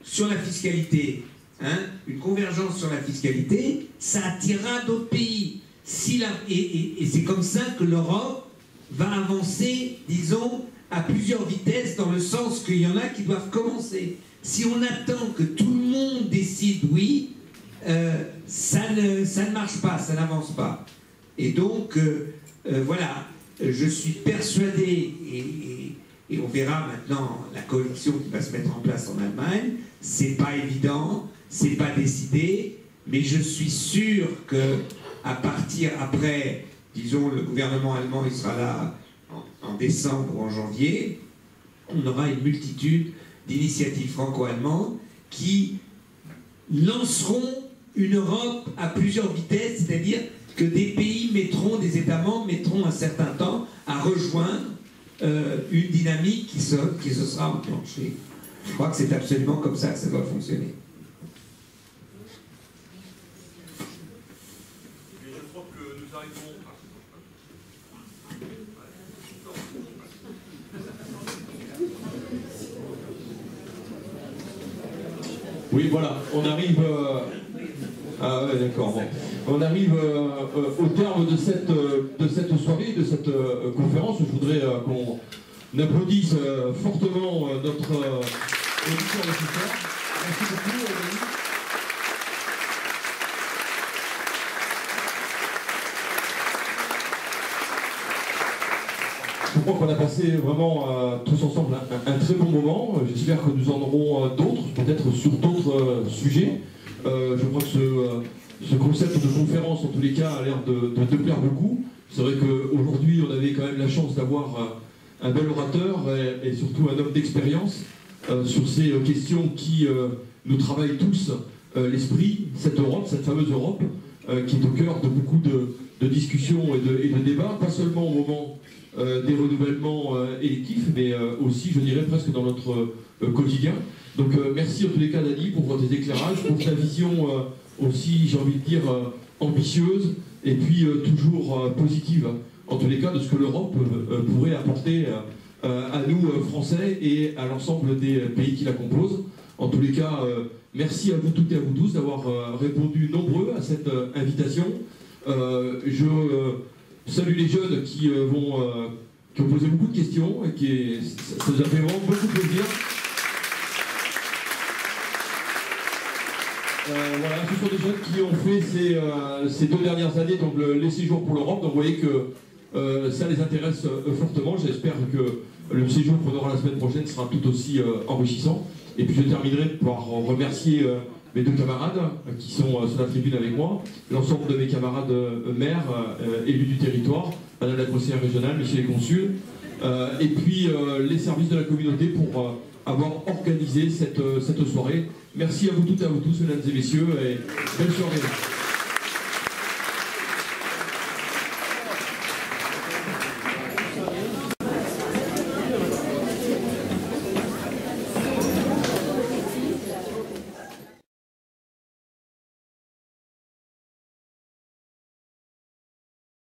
sur la fiscalité, une convergence sur la fiscalité, ça attirera d'autres pays. Et c'est comme ça que l'Europe va avancer, disons, à plusieurs vitesses, dans le sens qu'il y en a qui doivent commencer. Si on attend que tout le monde décide oui, ça ne marche pas, ça n'avance pas. Et donc, voilà, je suis persuadé, et on verra maintenant la coalition qui va se mettre en place en Allemagne, c'est pas évident, c'est pas décidé, mais je suis sûr que à partir après, disons, le gouvernement allemand, il sera là en décembre ou en janvier, on aura une multitude d'initiatives franco-allemandes qui lanceront une Europe à plusieurs vitesses, c'est-à-dire que des pays des États membres mettront un certain temps à rejoindre une dynamique qui se sera enclenchée. Je crois que c'est absolument comme ça que ça doit fonctionner. Oui, voilà, on arrive... Ah ouais, d'accord. Bon. On arrive au terme de cette soirée, de cette conférence. Je voudrais qu'on applaudisse fortement notre auditeur de ce soir. Merci beaucoup. Je crois qu'on a passé vraiment tous ensemble un très bon moment. J'espère que nous en aurons d'autres, peut-être sur d'autres sujets. Je crois que ce concept de conférence, en tous les cas, a l'air de plaire beaucoup. C'est vrai qu'aujourd'hui, on avait quand même la chance d'avoir un bel orateur et surtout un homme d'expérience sur ces questions qui nous travaillent tous l'esprit, cette Europe, cette fameuse Europe, qui est au cœur de beaucoup de discussions et de débats, pas seulement au moment des renouvellements électifs, mais aussi, je dirais, presque dans notre quotidien. Donc merci en tous les cas, Dany, pour tes éclairages, pour ta vision aussi, j'ai envie de dire, ambitieuse et puis toujours positive, en tous les cas, de ce que l'Europe pourrait apporter à nous, Français, et à l'ensemble des pays qui la composent. En tous les cas, merci à vous toutes et à vous tous d'avoir répondu nombreux à cette invitation. Je salue les jeunes qui ont posé beaucoup de questions et ça nous a fait vraiment beaucoup de plaisir. Voilà, ce sont des jeunes qui ont fait ces 2 dernières années donc les séjours pour l'Europe. Donc vous voyez que ça les intéresse fortement. J'espère que le séjour qu'on aura la semaine prochaine sera tout aussi enrichissant. Et puis je terminerai par remercier mes 2 camarades qui sont sur la tribune avec moi, l'ensemble de mes camarades maires, élus du territoire, madame la conseillère régionale, messieurs les consuls, et puis les services de la communauté pour avoir organisé cette soirée. Merci à vous toutes et à vous tous, mesdames et messieurs, et belle soirée.